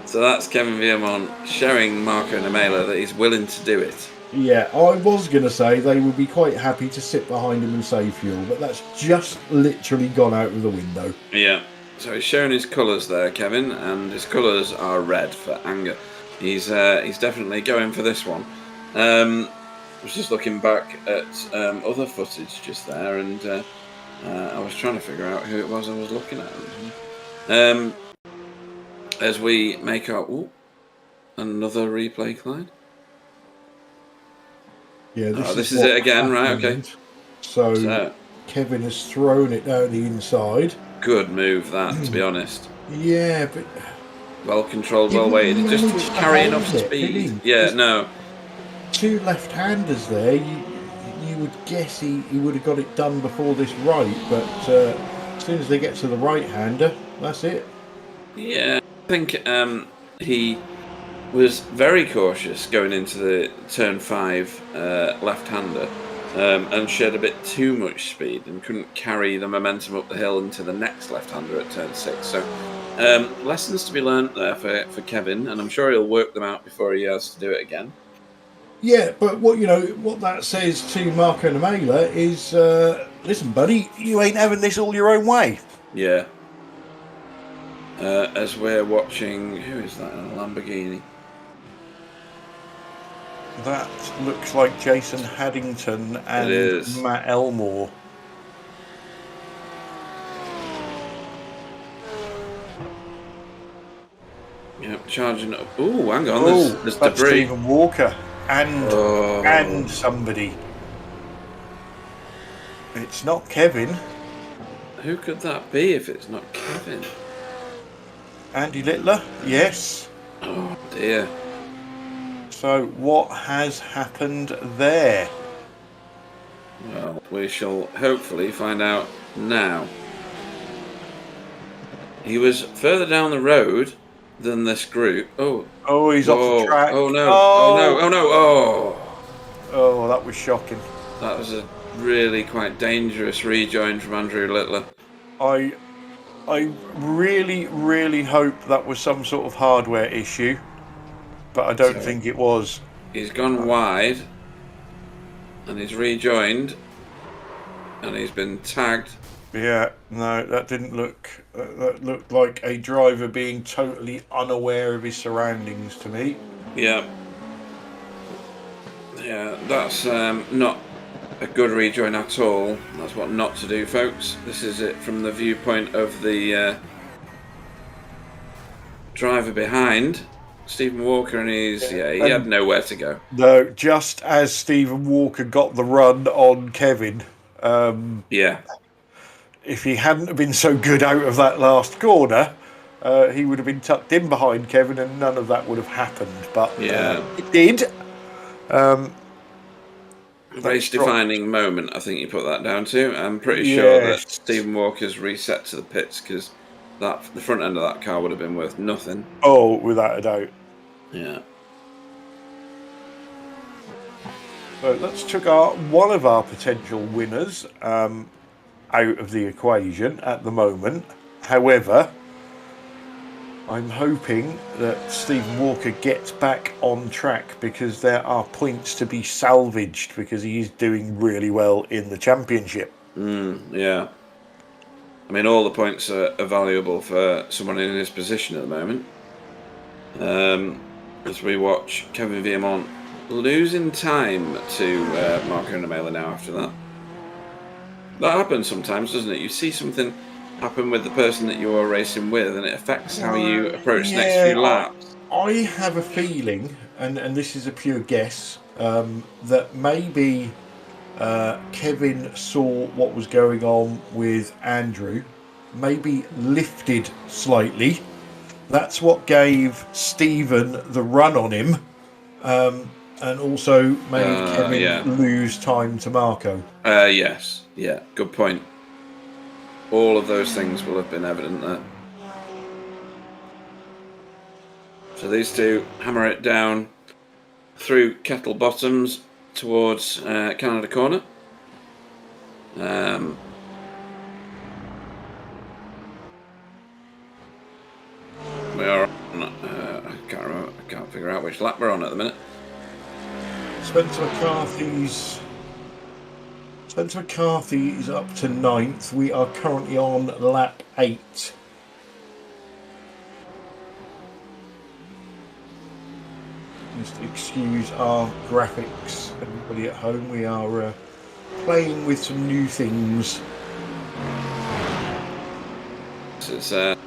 So that's Kevin Viamont showing Marco Nemela that he's willing to do it. Yeah, I was going to say they would be quite happy to sit behind him and save fuel, but that's just literally gone out of the window. Yeah, so he's showing his colours there, Kevin, and his colours are red for anger. He's definitely going for this one. I was just looking back at other footage just there, and I was trying to figure out who it was I was looking at. As we make our... another replay, Clyde? Yeah, this is it again, right? Okay. So Kevin has thrown it down the inside. Good move, that, to be honest. Yeah, but well controlled, well weighted. It just didn't carry enough speed. Yeah, no. Two left-handers there. You would guess he would have got it done before this right, but as soon as they get to the right-hander, that's it. Yeah, I think he was very cautious going into the turn 5 left-hander and showed a bit too much speed and couldn't carry the momentum up the hill into the next left-hander at turn 6. So lessons to be learnt there for Kevin, and I'm sure he'll work them out before he has to do it again. Yeah, but what that says to Marco Namela is, listen, buddy, you ain't having this all your own way. Yeah. As we're watching, who is that in a Lamborghini? That looks like Jason Haddington and Matt Elmore. Yep, charging up. Oh, hang on, there's that's debris. Stephen Walker and somebody. It's not Kevin. Who could that be if it's not Kevin? Andy Littler, yes. Oh dear. So what has happened there? Well, we shall hopefully find out now. He was further down the road than this group. Oh, he's off the track. Oh no! Oh no! Oh, that was shocking. That was a really quite dangerous rejoin from Andrew Littler. I really, really hope that was some sort of hardware issue, but I don't think it was. He's gone wide, and he's rejoined, and he's been tagged. Yeah, no, that didn't look. That looked like a driver being totally unaware of his surroundings to me. Yeah. Yeah, that's not a good rejoin at all. That's what not to do, folks. This is it from the viewpoint of the driver behind, Stephen Walker, and he had nowhere to go. No, just as Stephen Walker got the run on Kevin. If he hadn't been so good out of that last corner, he would have been tucked in behind Kevin, and none of that would have happened. But it did. Race-defining moment, I think you put that down to. I'm pretty sure that Stephen Walker's reset to the pits, because the front end of that car would have been worth nothing. Oh, without a doubt. Yeah. So let's took one of our potential winners out of the equation at the moment. However, I'm hoping that Stephen Walker gets back on track, because there are points to be salvaged, because he is doing really well in the championship. Yeah. I mean, all the points are valuable for someone in his position at the moment. As we watch Kevin Viemont losing time to Marco Namela now after that. That happens sometimes, doesn't it? You see something happen with the person that you are racing with, and it affects how you approach the next few laps. I have a feeling, and this is a pure guess, that maybe Kevin saw what was going on with Andrew, maybe lifted slightly. That's what gave Stephen the run on him, and also made Kevin lose time to Marco. Yes, yeah, good point. All of those things will have been evident there. So these two hammer it down through Kettle Bottoms towards Canada Corner. We are on, I can't figure out which lap we're on at the minute. Spencer McCarthy is up to 9th. We are currently on lap 8. Just excuse our graphics, everybody at home. We are playing with some new things. So it's a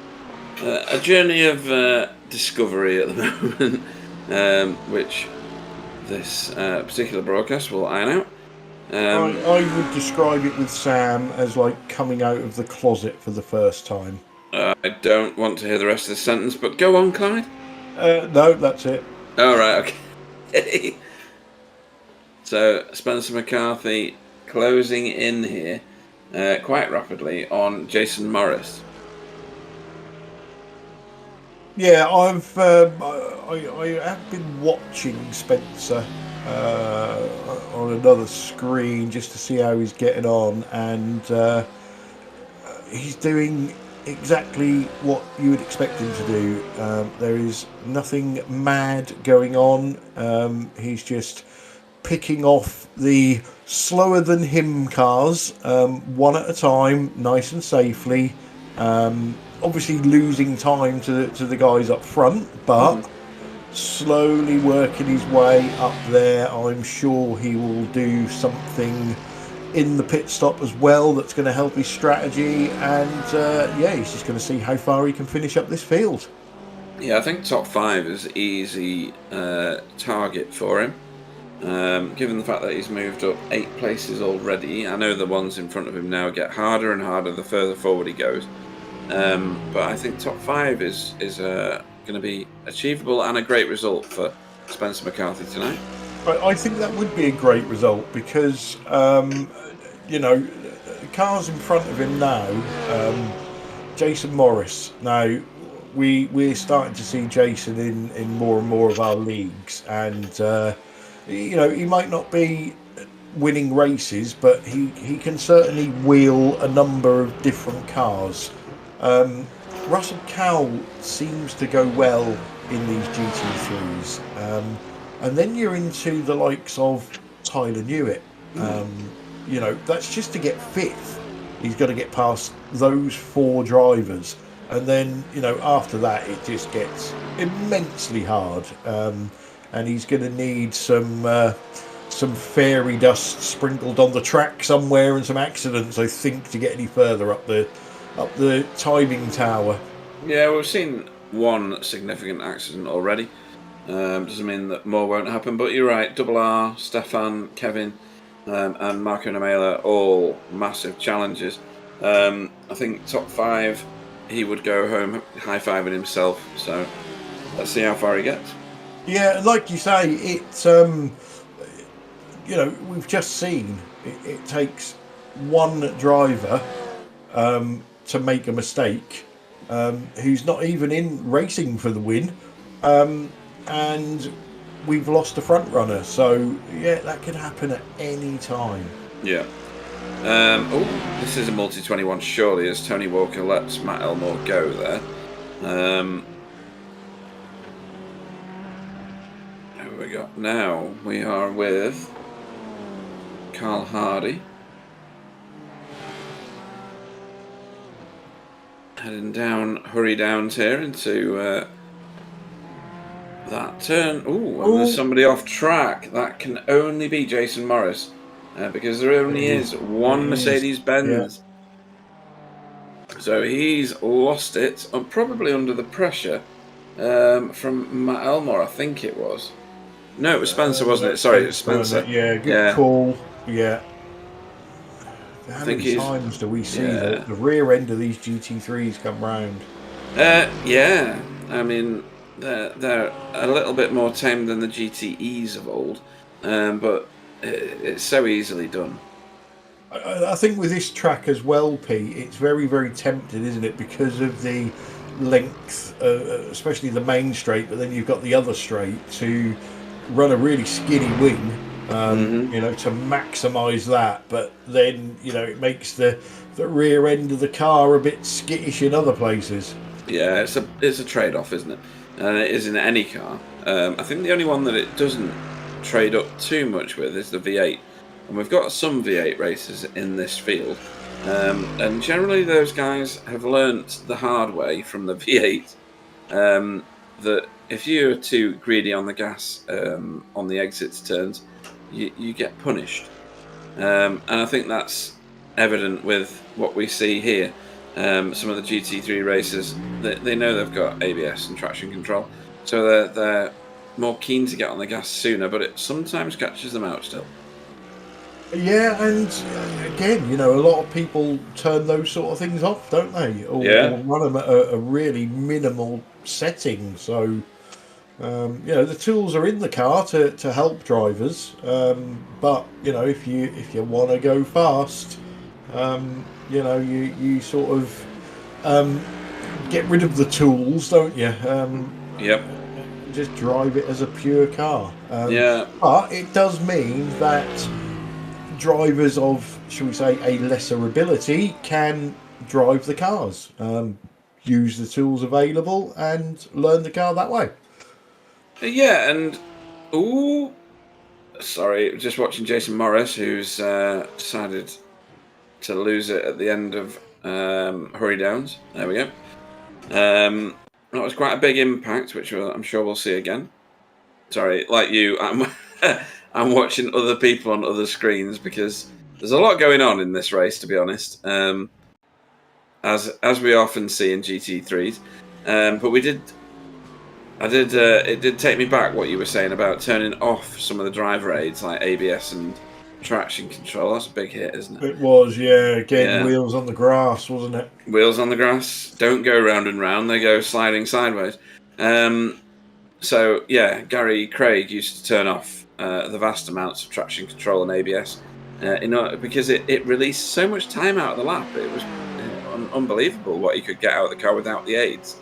journey of discovery at the moment. which this particular broadcast will iron out. I would describe it with Sam as like coming out of the closet for the first time. I don't want to hear the rest of the sentence, but go on, Clyde. No, that's it. All right, okay. So Spencer McCarthy closing in here quite rapidly on Jason Morris. Yeah, I have been watching Spencer on another screen just to see how he's getting on, and he's doing exactly what you would expect him to do. There is nothing mad going on. He's just picking off the slower than him cars one at a time, nice and safely. Obviously losing time to the guys up front, but slowly working his way up there. I'm sure he will do something in the pit stop as well that's going to help his strategy, and he's just going to see how far he can finish up this field. Yeah, I think top 5 is an easy target for him. Given the fact that he's moved up 8 places already, I know the ones in front of him now get harder and harder the further forward he goes. But I think top 5 is going to be achievable and a great result for Spencer McCarthy tonight. I think that would be a great result because, cars in front of him now, Jason Morris. Now, we're starting to see Jason in more and more of our leagues, and, he might not be winning races, but he can certainly wheel a number of different cars. Russell Cowell seems to go well in these GT3s, and then you're into the likes of Tyler Newitt. That's just to get 5th. He's got to get past those 4 drivers, and then after that it just gets immensely hard, and he's going to need some fairy dust sprinkled on the track somewhere and some accidents, I think, to get any further up the timing tower. Yeah, we've seen one significant accident already. Doesn't mean that more won't happen, but you're right. Double R, Stefan, Kevin, and Marco Namela, all massive challenges. I think top 5, he would go home high-fiving himself. So let's see how far he gets. Yeah, like you say, it's we've just seen it takes one driver to make a mistake, who's not even in racing for the win, and we've lost a front runner. So yeah, that could happen at any time. Yeah. This is a multi-21 surely, as Tony Walker lets Matt Elmore go there. Who we got now? We are with Carl Hardy. Heading down, hurry downs here into that turn. And there's somebody off track. That can only be Jason Morris, because there only is one Mercedes-Benz. Yeah. So he's lost it, probably under the pressure from Matt Elmore, I think it was. No, it was Spencer, wasn't it? Sorry, it was Spencer. Yeah, good call. Yeah. How many times do we see the rear end of these GT3s come round? Yeah, I mean, they're a little bit more tame than the GTEs of old, but it's so easily done. I think with this track as well, Pete, it's very, very tempting, isn't it? Because of the length, especially the main straight, but then you've got the other straight to run a really skinny wing. To maximise that, but then it makes the rear end of the car a bit skittish in other places. Yeah, it's a trade-off, isn't it? And it is in any car. I think the only one that it doesn't trade up too much with is the V8, and we've got some V8 racers in this field, and generally those guys have learnt the hard way from the V8 that if you're too greedy on the gas on the exits turns, you get punished, and I think that's evident with what we see here. Some of the GT3 racers, they know they've got ABS and traction control, so they're more keen to get on the gas sooner, but it sometimes catches them out still. Yeah, and again, a lot of people turn those sort of things off, don't they? Or run them at a really minimal setting. So, the tools are in the car to help drivers. But if you want to go fast, you sort of get rid of the tools, don't you? Yep. Just drive it as a pure car. Yeah. But it does mean that drivers of, shall we say, a lesser ability can drive the cars, use the tools available, and learn the car that way. Yeah, and sorry, just watching Jason Morris, who's decided to lose it at the end of Hurry Downs. There we go. That was quite a big impact, which I'm sure we'll see again. Sorry, like you, I'm watching other people on other screens because there's a lot going on in this race, to be honest. As we often see in GT3s, but it did take me back what you were saying about turning off some of the driver aids like ABS and traction control. That's a big hit, isn't it? It was, yeah. Again, wheels on the grass, wasn't it? Wheels on the grass don't go round and round; they go sliding sideways. So, yeah, Gary Craig used to turn off the vast amounts of traction control and ABS because it released so much time out of the lap. It was unbelievable what he could get out of the car without the aids.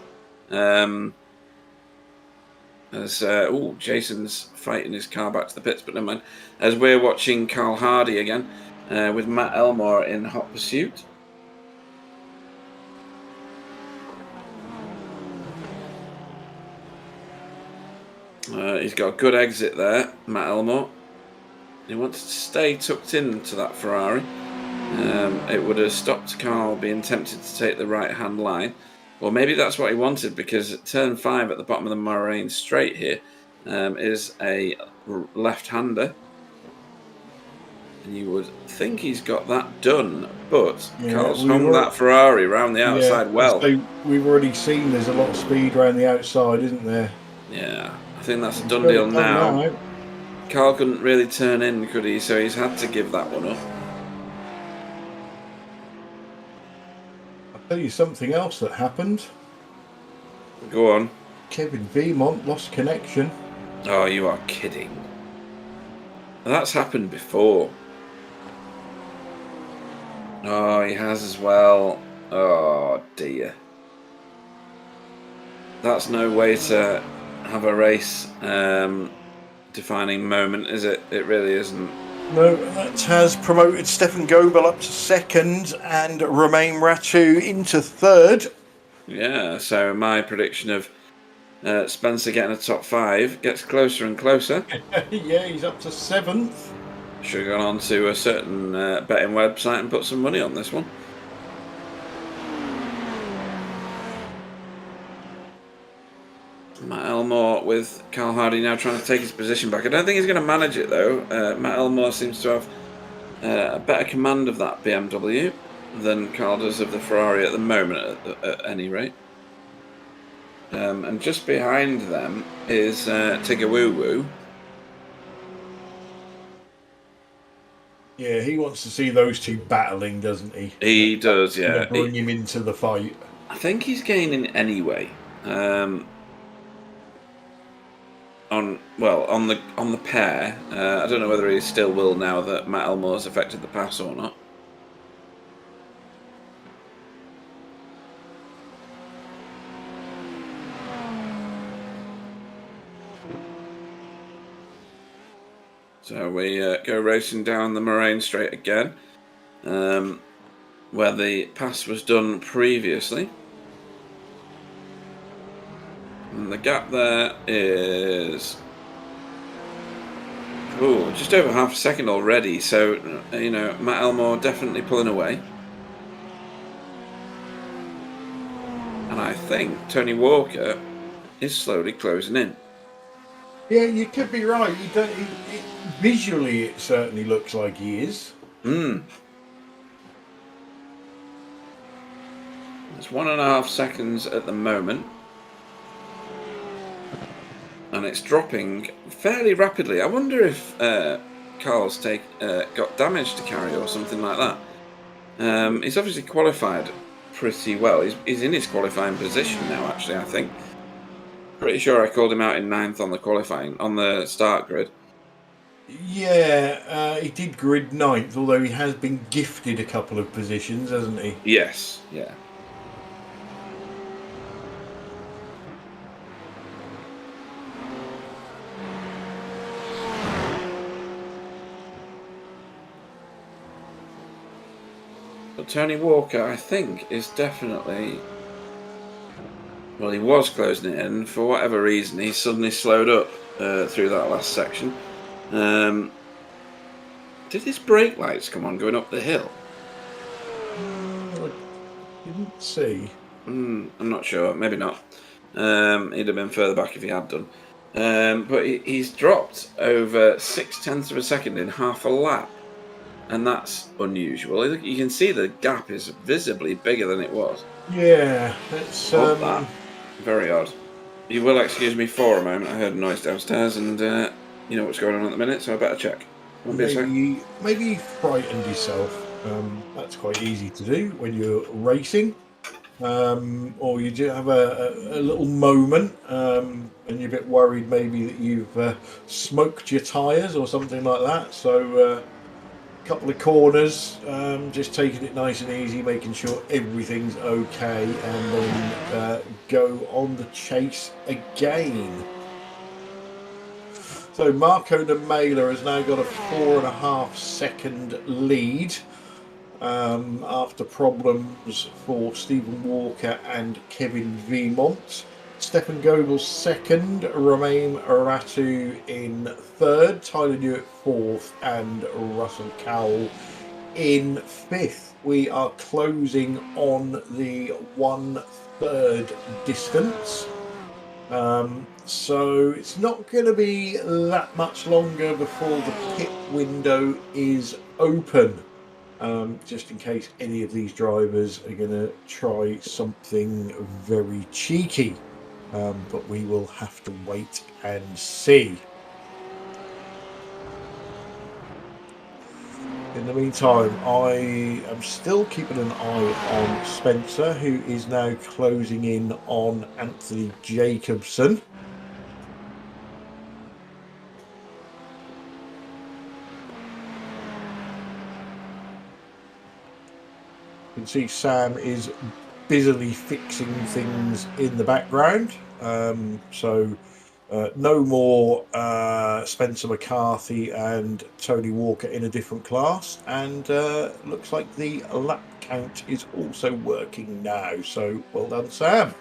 Jason's fighting his car back to the pits, but never mind. As we're watching Carl Hardy again with Matt Elmore in hot pursuit. He's got a good exit there, Matt Elmore. He wants to stay tucked into that Ferrari. It would have stopped Carl being tempted to take the right-hand line. Well, maybe that's what he wanted, because at turn 5 at the bottom of the Moraine straight here is a left-hander. And you would think he's got that done, but Carl's hung that Ferrari around the outside well. So we've already seen there's a lot of speed around the outside, isn't there? Yeah, I think that's a done deal now. Carl couldn't really turn in, could he? So he's had to give that one up. I'll tell you something else that happened. Go on. Kevin Vemont lost connection. Oh, you are kidding. That's happened before. Oh, he has as well. Oh, dear. That's no way to have a race defining moment, is it? It really isn't. No, that has promoted Stefan Gobel up to second and Romain Ratu into third. Yeah, so my prediction of Spencer getting a top 5 gets closer and closer. Yeah, he's up to 7th. Should have gone on to a certain betting website and put some money on this one. Matt Elmore with Carl Hardy now trying to take his position back. I don't think he's going to manage it, though. Matt Elmore seems to have a better command of that BMW than Carl does of the Ferrari at the moment, at any rate. And just behind them is Tigger Woo Woo. Yeah, he wants to see those two battling, doesn't he? He does, yeah. Bring him into the fight. I think he's gaining anyway. On the pair. I don't know whether he still will now that Matt Elmore's affected the pass or not. So we go racing down the Moraine Straight again, where the pass was done previously. And the gap there is just over half a second already. So, Matt Elmore definitely pulling away. And I think Tony Walker is slowly closing in. Yeah, you could be right. Visually, it certainly looks like he is. It's 1.5 seconds at the moment. and it's dropping fairly rapidly. I wonder if Carl's got damage to carry or something like that. He's obviously qualified pretty well. He's in his qualifying position now, actually, I think. Pretty sure I called him out in 9th on the start grid. Yeah, he did grid 9th, although he has been gifted a couple of positions, hasn't he? Yes, yeah. But Tony Walker, I think, is definitely... Well, he was closing it in. For whatever reason, he suddenly slowed up through that last section. Did his brake lights come on going up the hill? I didn't see. I'm not sure. Maybe not. He'd have been further back if he had done. But he's dropped over 0.6 of a second in half a lap. And that's unusual. You can see the gap is visibly bigger than it was. Yeah, it's very odd. You will excuse me for a moment. I heard a noise downstairs, and you know what's going on at the minute, so I better check. maybe you frightened yourself. That's quite easy to do when you're racing, or you do have a little moment, and you're a bit worried maybe that you've smoked your tyres or something like that. So. Couple of corners, just taking it nice and easy, making sure everything's okay, and then go on the chase again. So Marco de Mela has now got a 4.5 second lead after problems for Stephen Walker and Kevin Vimont. Stefan Goebel second, Romain Aratu in third, Tyler Newitt fourth, and Russell Cowell in fifth. We are closing on the 1/3 distance. So it's not going to be that much longer before the pit window is open. Just in case any of these drivers are going to try something very cheeky. But we will have to wait and see. In the meantime, I am still keeping an eye on Spencer, who is now closing in on Anthony Jacobson. You can see Sam is busily fixing things in the background. So no more Spencer McCarthy and Tony Walker in a different class, and looks like the lap count is also working now. So well done, Sam.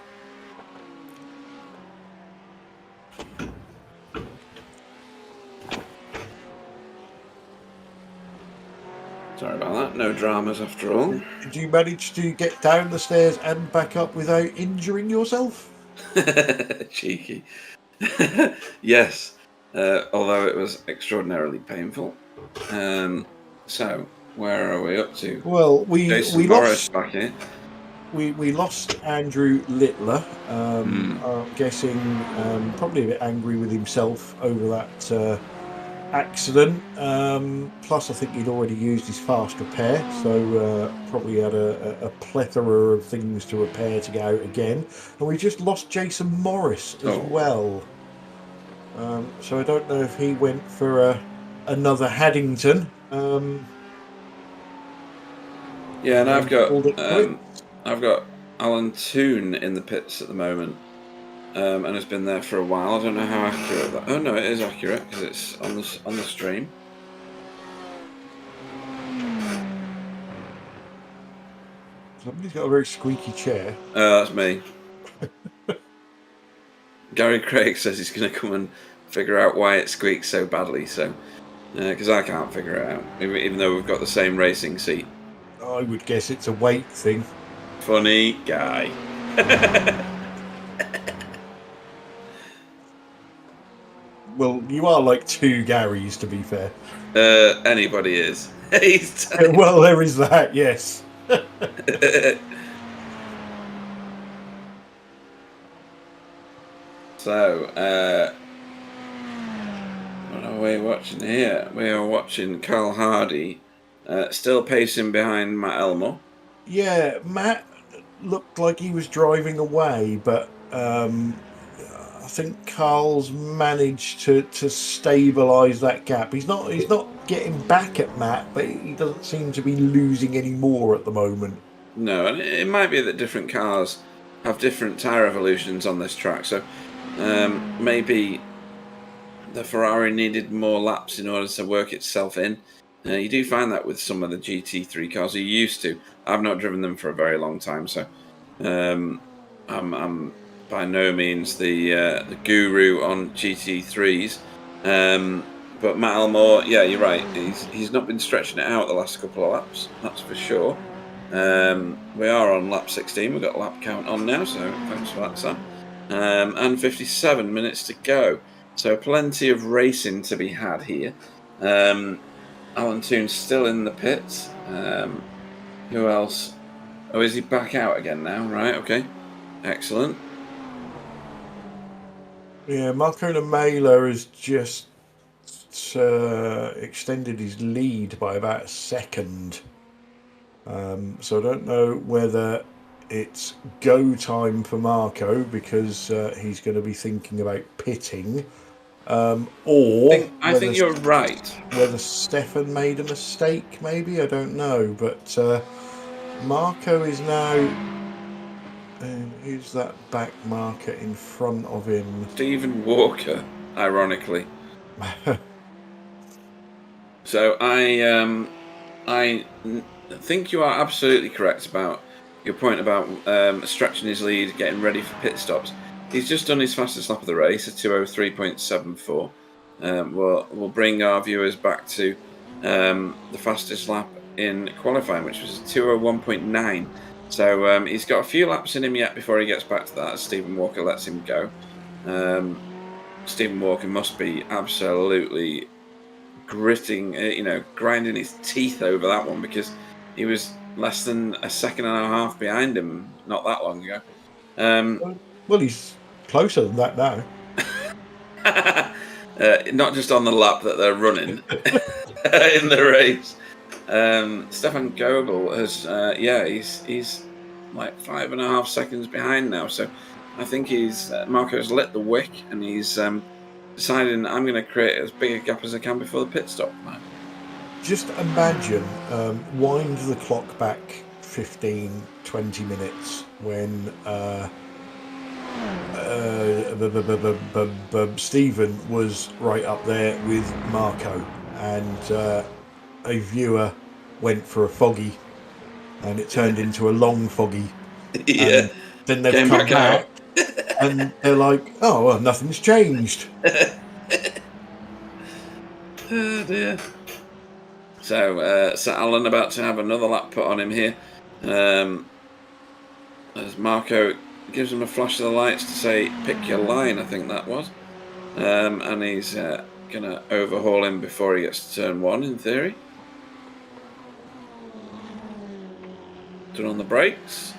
Sorry about that. No dramas after all. Did you manage to get down the stairs and back up without injuring yourself? Cheeky. Yes, although it was extraordinarily painful. So, where are we up to? Well, we lost back here. We lost Andrew Littler. I'm guessing probably a bit angry with himself over that accident. Plus, I think he'd already used his fast repair, so probably had a plethora of things to repair to go out again. And we just lost Jason Morris as well. So I don't know if he went for another Haddington. Yeah, and I've got Alan Toon in the pits at the moment. And has been there for a while. I don't know how accurate that. Oh no, it is accurate because it's on the stream. Somebody's got a very squeaky chair. That's me. Gary Craig says he's going to come and figure out why it squeaks so badly. So, because I can't figure it out, even though we've got the same racing seat. I would guess it's a weight thing. Funny guy. Well, you are like two Garys, to be fair. Anybody is. Well, there is that, yes. So, we watching here? We are watching Carl Hardy, still pacing behind Matt Elmore. Yeah, Matt looked like he was driving away, but I think Carl's managed to stabilise that gap. He's not getting back at Matt, but he doesn't seem to be losing any more at the moment. No, and it might be that different cars have different tyre evolutions on this track, so maybe the Ferrari needed more laps in order to work itself in. You do find that with some of the GT3 cars you used to. I've not driven them for a very long time, so I'm by no means the guru on GT3s. But Matt Elmore, yeah, you're right. He's not been stretching it out the last couple of laps, that's for sure. We are on lap 16. We've got a lap count on now, so thanks for that, Sam. And 57 minutes to go. So plenty of racing to be had here. Alan Toon's still in the pits. Who else? Oh, is he back out again now? Right, okay. Excellent. Yeah, Marco Mailer has just extended his lead by about a second. So I don't know whether it's go time for Marco because he's going to be thinking about pitting, or I think you're right. Whether Stefan made a mistake, maybe, I don't know. But Marco is now. Who's that back marker in front of him? Stephen Walker, ironically. So I think you are absolutely correct about your point about stretching his lead, getting ready for pit stops. He's just done his fastest lap of the race, a 2:03.74. We'll bring our viewers back to the fastest lap in qualifying, which was 2:01.9. So he's got a few laps in him yet before he gets back to that, as Stephen Walker lets him go. Stephen Walker must be absolutely grinding his teeth over that one, because he was less than a second and a half behind him not that long ago. Well, he's closer than that now. Not just on the lap that they're running in the race. Stefan Goebel has, he's like 5.5 seconds behind now. So I think Marco's lit the wick, and he's deciding, I'm going to create as big a gap as I can before the pit stop. Just imagine, wind the clock back 15, 20 minutes when Stephen was right up there with Marco, and a viewer went for a foggy, and it turned into a long foggy. Yeah. Then they've come back out. And they're like, oh, well, nothing's changed. Oh, dear. So Alan about to have another lap put on him here. As Marco gives him a flash of the lights to say, pick your line, I think that was. And he's going to overhaul him before he gets to turn 1, in theory. Turn on the brakes.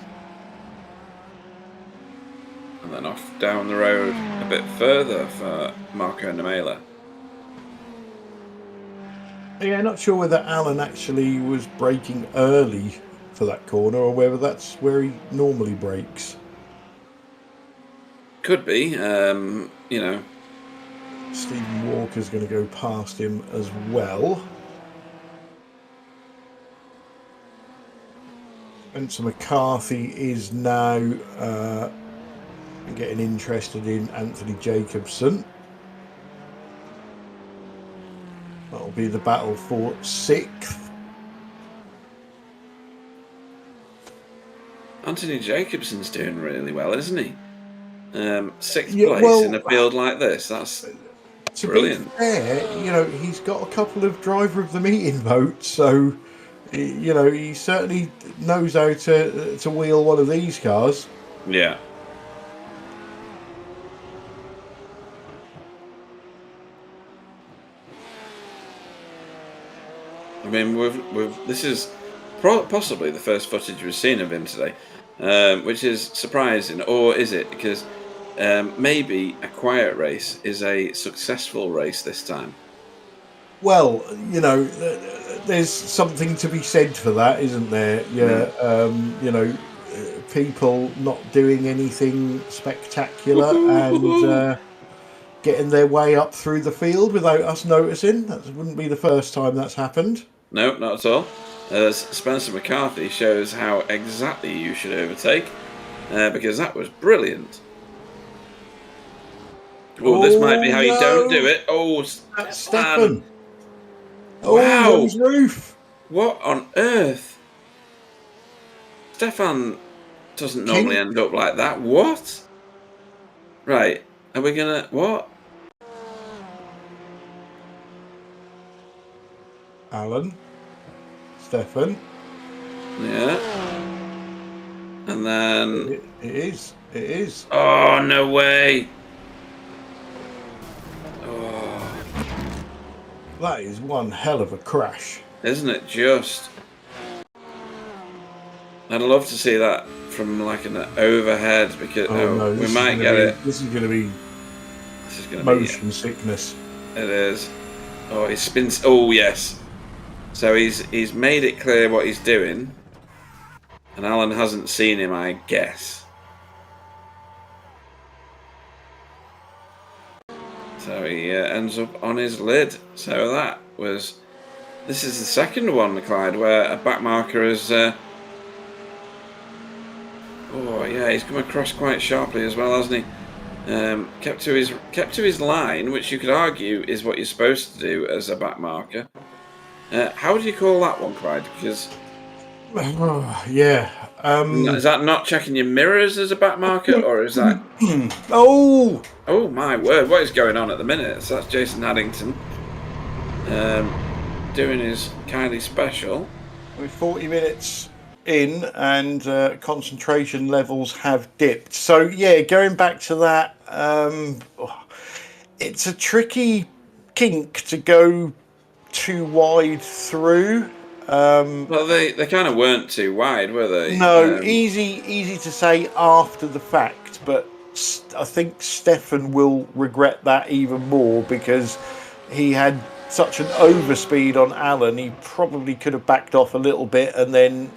And then off down the road a bit further for Marco Namela. Yeah, not sure whether Alan actually was braking early for that corner, or whether that's where he normally brakes. Could be, Stephen Walker's going to go past him as well. Spencer McCarthy is now getting interested in Anthony Jacobson. That'll be the battle for 6th. Anthony Jacobson's doing really well, isn't he? 6th place in a field like this. That's brilliant. To be fair, he's got a couple of driver of the meeting votes, so he certainly knows how to wheel one of these cars. Yeah. I mean, this is possibly the first footage we've seen of him today, which is surprising. Or is it? Because maybe a quiet race is a successful race this time. Well, there's something to be said for that, isn't there? Yeah, people not doing anything spectacular and getting their way up through the field without us noticing. That wouldn't be the first time that's happened. No, not at all. Spencer McCarthy shows how exactly you should overtake, because that was brilliant. Oh, this might be how you don't do it. Oh, that's Stefan. Wow. Oh, his roof. What on earth? Stefan doesn't normally end up like that. What? Right. Are we gonna... What? Alan. Stefan. Yeah. And then... It is. It is. Oh, no way. Oh. That is one hell of a crash. Isn't it just? I'd love to see that from like an overhead, because we might get it. This is going to be motion sickness. It is. Oh, he spins. Oh, yes. So he's made it clear what he's doing, and Alan hasn't seen him, I guess. So he ends up on his lid. So that was... This is the second one, Clyde, where a backmarker has... Oh yeah, he's come across quite sharply as well, hasn't he? Kept to his line, which you could argue is what you're supposed to do as a backmarker. How do you call that one, Clyde? Because yeah, is that not checking your mirrors as a backmarker, or is that? Oh my word! What is going on at the minute? So that's Jason Haddington doing his kindly special. We're 40 minutes in, and concentration levels have dipped. So yeah, going back to that, it's a tricky kink to go too wide through. Well, they kind of weren't too wide, were they? No, easy to say after the fact, but I think Stefan will regret that even more, because he had such an overspeed on Alan. He probably could have backed off a little bit and then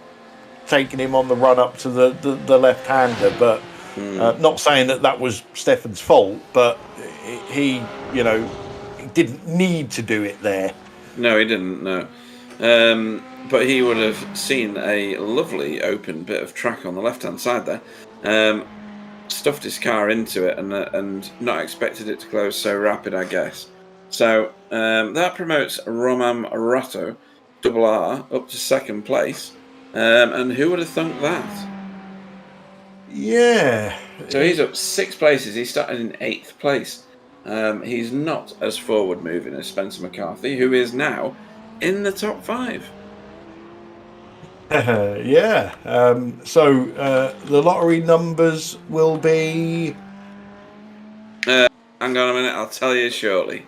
taken him on the run up to the left-hander. But not saying that was Stefan's fault, but he didn't need to do it there. No, he didn't. No. But he would have seen a lovely open bit of track on the left-hand side there. Stuffed his car into it and not expected it to close so rapid, I guess. So that promotes Roman Ratto, double R, up to second place. And who would have thunk that? Yeah. So he's up 6 places. He started in 8th place. He's not as forward-moving as Spencer McCarthy, who is now in the top 5. Yeah. So the lottery numbers will be... Hang on a minute, I'll tell you shortly.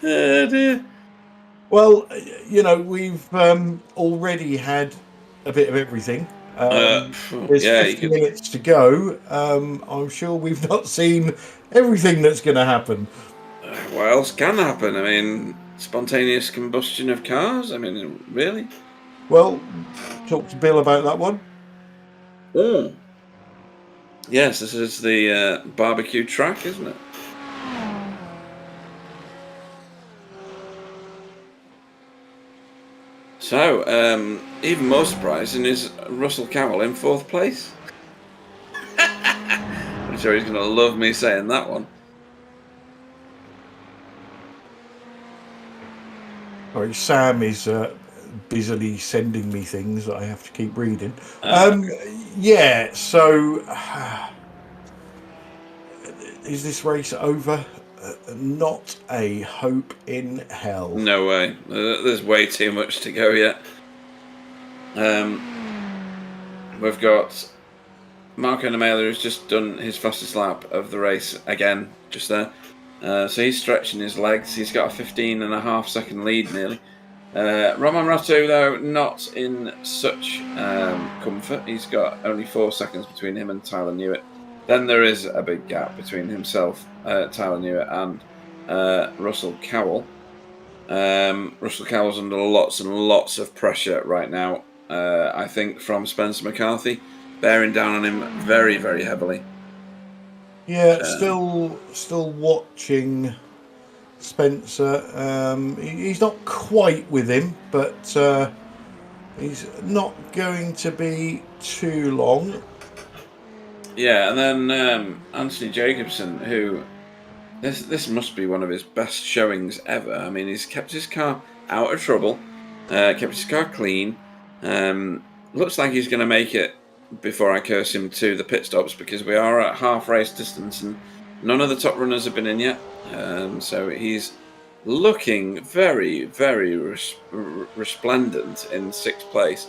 Oh dear. Well, we've already had a bit of everything. There's 50 minutes to go. I'm sure we've not seen everything that's going to happen. What else can happen? I mean, spontaneous combustion of cars? I mean, really? Well, talk to Bill about that one. Oh. Yes, this is the barbecue track, isn't it? So, even more surprising is Russell Carroll in 4th place. I'm sure he's going to love me saying that one. Sorry, Sam is busily sending me things that I have to keep reading. Yeah, so is this race over? Not a hope in hell. No way. There's way too much to go yet. We've got Marco Namela, who's just done his fastest lap of the race again, just there. So he's stretching his legs. He's got a 15.5 second lead nearly. Roman Ratto, though, not in such comfort. He's got only 4 seconds between him and Tyler Newitt. Then there is a big gap between himself, Tyler Newitt, and Russell Cowell. Russell Cowell's under lots and lots of pressure right now. I think from Spencer McCarthy, bearing down on him very, very heavily. Yeah, still watching Spencer. He's not quite with him, but he's not going to be too long. Yeah, and then Anthony Jacobson, who this must be one of his best showings ever. I mean, he's kept his car out of trouble, kept his car clean. Looks like he's going to make it before I curse him to the pit stops, because we are at half race distance and none of the top runners have been in yet. So he's looking very, very resplendent in 6th place.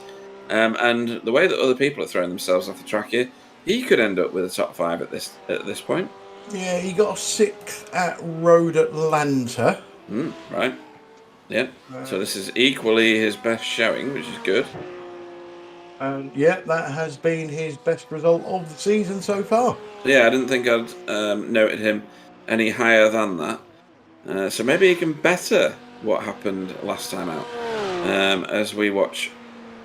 And the way that other people are throwing themselves off the track here, he could end up with a top 5 at this point. Yeah, he got a 6th at Road Atlanta. Right. Yeah. So this is equally his best showing, which is good. And yeah, that has been his best result of the season so far. Yeah, I didn't think I'd noted him any higher than that. So maybe he can better what happened last time out. As we watch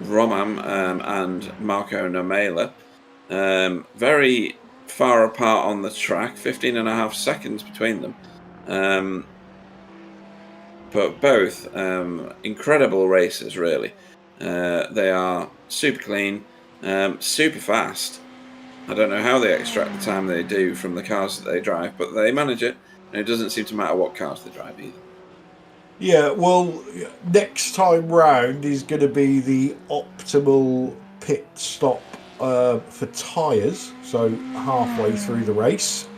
Roman and Marco Nomela very far apart on the track, 15.5 seconds between them. But both incredible racers, really. They are super clean, super fast. I don't know how they extract the time they do from the cars that they drive, but they manage it, and it doesn't seem to matter what cars they drive either. Yeah, well, next time round is going to be the optimal pit stop for tyres, so halfway through the race.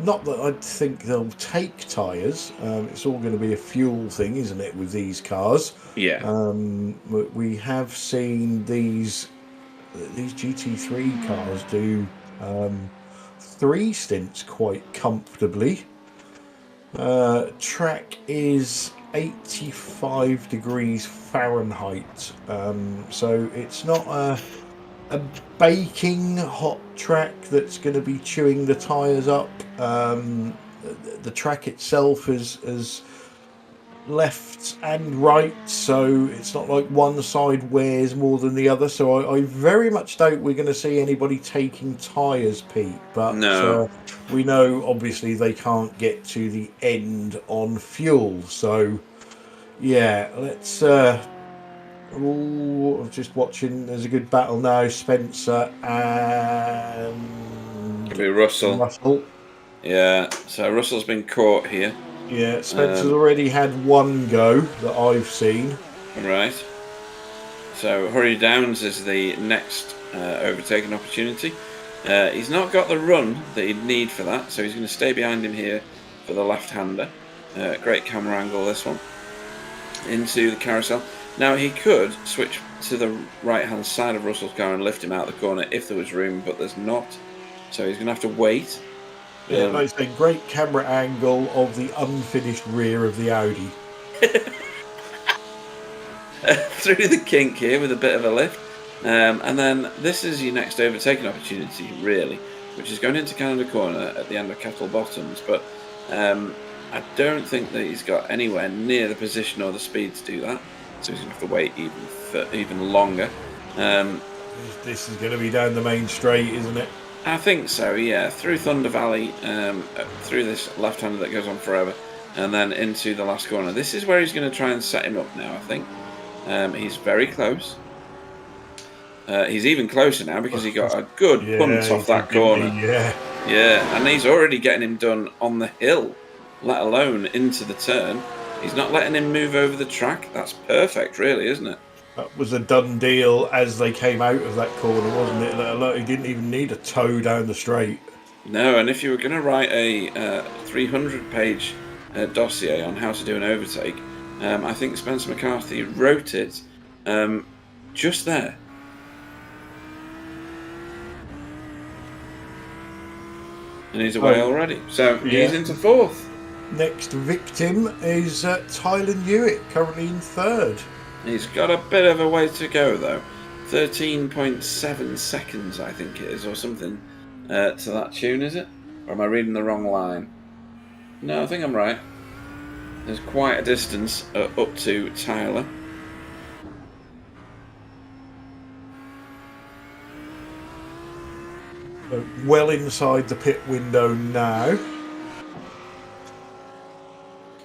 Not that I think they'll take tyres. It's all going to be a fuel thing, isn't it, with these cars? Yeah. We have seen these GT3 cars do 3 stints quite comfortably. Track is 85 degrees Fahrenheit, so it's not a baking hot track that's going to be chewing the tyres up. The track itself is left and right, so it's not like one side wears more than the other. So I very much doubt we're going to see anybody taking tyres, Pete. But no. We know obviously they can't get to the end on fuel. So yeah, let's. I'm just watching. There's a good battle now. Spencer and Could be Russell. Yeah, so Russell's been caught here. Yeah, Spencer's already had one go that I've seen. Right. So Hurry Downs is the next overtaking opportunity. He's not got the run that he'd need for that, so he's going to stay behind him here for the left-hander. Great camera angle, this one. Into the carousel. Now, he could switch to the right-hand side of Russell's car and lift him out of the corner if there was room, but there's not. So he's going to have to wait. Yeah, like I say, great camera angle of the unfinished rear of the Audi. Through the kink here with a bit of a lift. And then this is your next overtaking opportunity, really, which is going into Canada Corner at the end of Kettle Bottoms. But I don't think that he's got anywhere near the position or the speed to do that. So he's going to have to wait even longer. This is going to be down the main straight, isn't it? I think so, yeah. Through Thunder Valley, through this left-hander that goes on forever, and then into the last corner. This is where he's going to try and set him up now, I think. He's very close. He's even closer now because he got a good punt off that corner. Yeah, and he's already getting him done on the hill, let alone into the turn. He's not letting him move over the track. That's perfect, really, isn't it? That was a done deal as they came out of that corner, wasn't it? He didn't even need a toe down the straight. No, and if you were going to write a 300-page dossier on how to do an overtake, I think Spencer McCarthy wrote it just there. And he's away already. So he's into 4th. Next victim is Tyler Newitt, currently in 3rd. He's got a bit of a way to go, though. 13.7 seconds, I think it is, or something to that tune, is it? Or am I reading the wrong line? No, I think I'm right. There's quite a distance up to Tyler. Well inside the pit window now.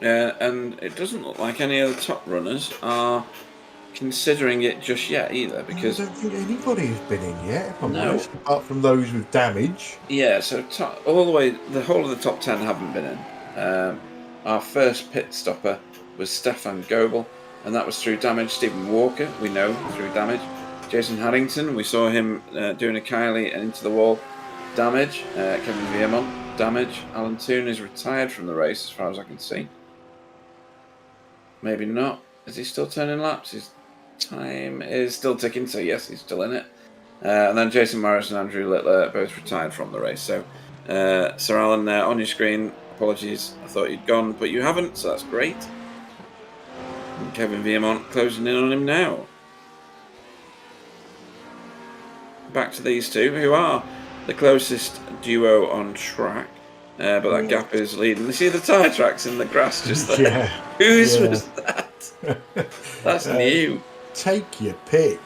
And it doesn't look like any of the top runners are considering it just yet either, because I don't think anybody has been in yet, if I'm No. honest, apart from those with damage. yeah, so all the way, the whole of the top 10 haven't been in. Our first pit stopper was Stefan Goebel, and that was through damage. Stephen Walker, we know, through damage. Jason Haddington, we saw him doing a Kylie and into the wall, damage. Kevin Viermont, damage. Alan Toon is retired from the race, as far as I can see. Maybe not. Is he still turning laps? His time is still ticking, so yes, he's still in it. And then Jason Morris and Andrew Littler both retired from the race. So, Sir Alan, on your screen, apologies, I thought you'd gone, but you haven't, so that's great. And Kevin Viermont closing in on him now. Back to these two, who are the closest duo on track. But that gap is leading. You see the tyre tracks in the grass just there? Yeah. Whose was that? That's new. Take your pick.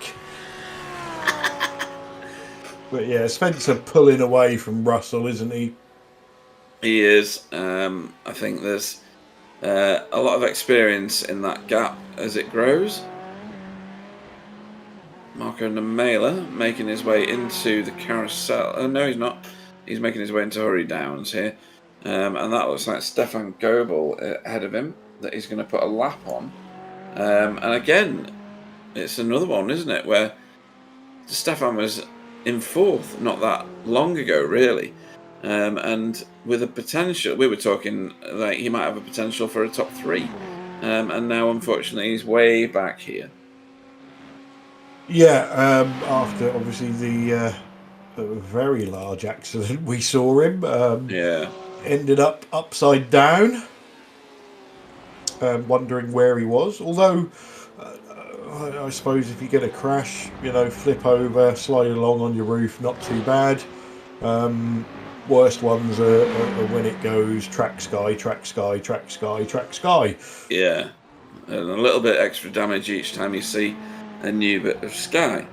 But yeah, Spencer pulling away from Russell, isn't he? He is. I think there's a lot of experience in that gap as it grows. Marco Namela making his way into the carousel. Oh, no, he's not. He's making his way into Hurry Downs here. And that looks like Stefan Goebel ahead of him that he's going to put a lap on. And again, it's another one, isn't it, where Stefan was in fourth not that long ago, really. And with a potential, we were talking like he might have a potential for a top 3. And now, unfortunately, he's way back here. Yeah, after obviously the very large accident we saw him. Ended up upside down, wondering where he was. Although, I suppose if you get a crash, flip over, slide along on your roof, not too bad. Worst ones are when it goes track sky, track sky, track sky, track sky. Yeah, and a little bit extra damage each time you see a new bit of sky.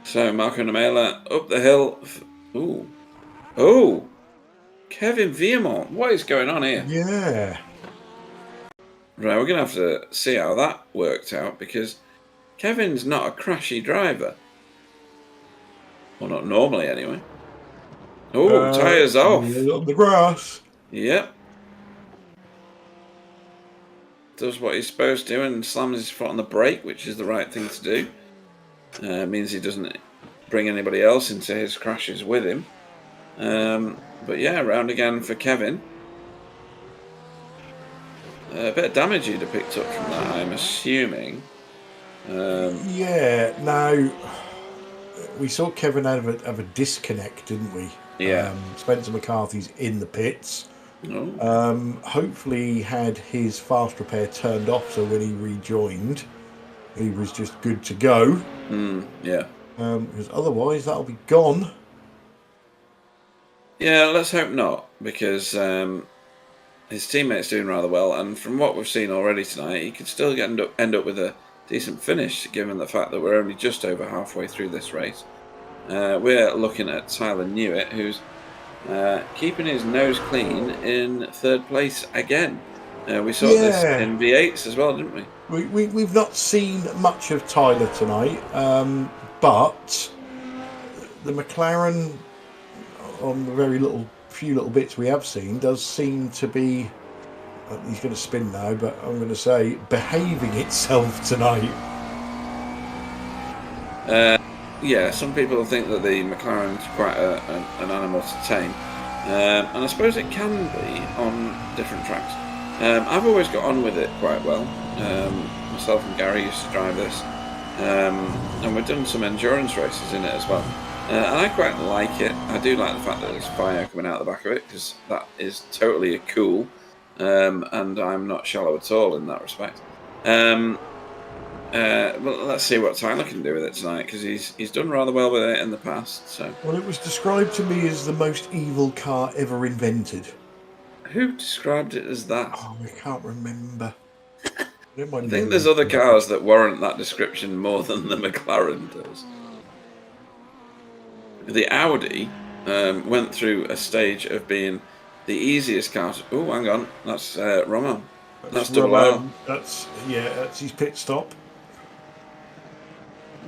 So Marco Namela up the hill. Oh, Kevin Viermont. What is going on here? Yeah. Right, we're going to have to see how that worked out, because Kevin's not a crashy driver. Well, not normally, anyway. Oh, tyres off. On the grass. Yep. Does what he's supposed to and slams his foot on the brake, which is the right thing to do. Means he doesn't bring anybody else into his crashes with him. But yeah, round again for Kevin. A bit of damage he'd have picked up from that, I'm assuming. Yeah, now we saw Kevin have a disconnect, didn't we? Yeah. Spencer McCarthy's in the pits. Oh. Hopefully he had his fast repair turned off, so when he rejoined, he was just good to go. Yeah. Because otherwise that'll be gone. Yeah, let's hope not, because his teammate's doing rather well, and from what we've seen already tonight, he could still end up with a decent finish, given the fact that we're only just over halfway through this race. We're looking at Tyler Newitt, who's keeping his nose clean in third place again. We saw this in V8s as well, didn't we? We've not seen much of Tyler tonight, but the McLaren, on the few little bits we have seen, does seem to be, he's going to spin now, but I'm going to say behaving itself tonight. Yeah, some people think that the McLaren's quite an animal to tame, and I suppose it can be on different tracks. I've always got on with it quite well. Myself and Gary used to drive this, and we've done some endurance races in it as well. And I quite like it. I do like the fact that there's fire coming out the back of it, because that is totally cool, and I'm not shallow at all in that respect. Well, let's see what Tyler can do with it tonight, because he's done rather well with it in the past. So, Well, it was described to me as the most evil car ever invented. who described it as that? Oh, I can't remember. I think there's other cars that warrant that description more than the McLaren does. The Audi went through a stage of being the easiest car. Oh, hang on, that's Roman. That's double R. That's his pit stop.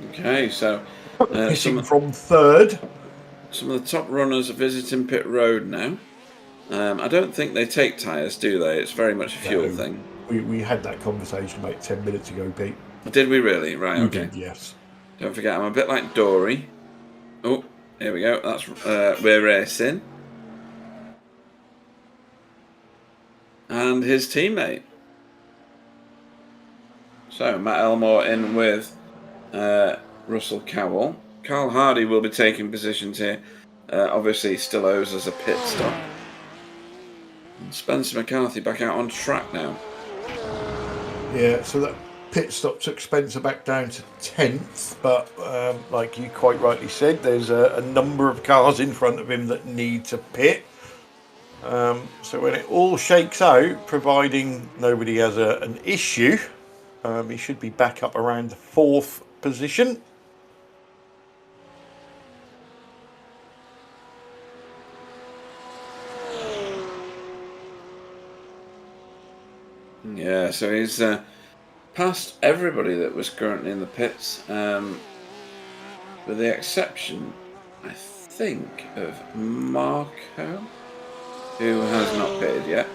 Okay, so Pitting from third. Some of the top runners are visiting pit road now. I don't think they take tyres, do they? It's very much a fuel thing. We had that conversation about 10 minutes ago, Pete. Did we really? Right, You okay. did, yes. Don't forget, I'm a bit like Dory. Oh, here we go. That's we're racing. And his teammate. So, Matt Elmore in with Russell Cowell. Carl Hardy will be taking positions here. Obviously, he still owes us a pit stop. And Spencer McCarthy back out on track now. Yeah, so that pit stop took Spencer back down to 10th, but like you quite rightly said, there's a number of cars in front of him that need to pit. So when it all shakes out, providing nobody has an issue, he should be back up around the 4th position. Yeah, so he's passed everybody that was currently in the pits, with the exception, I think, of Marco, who has not pitted yet.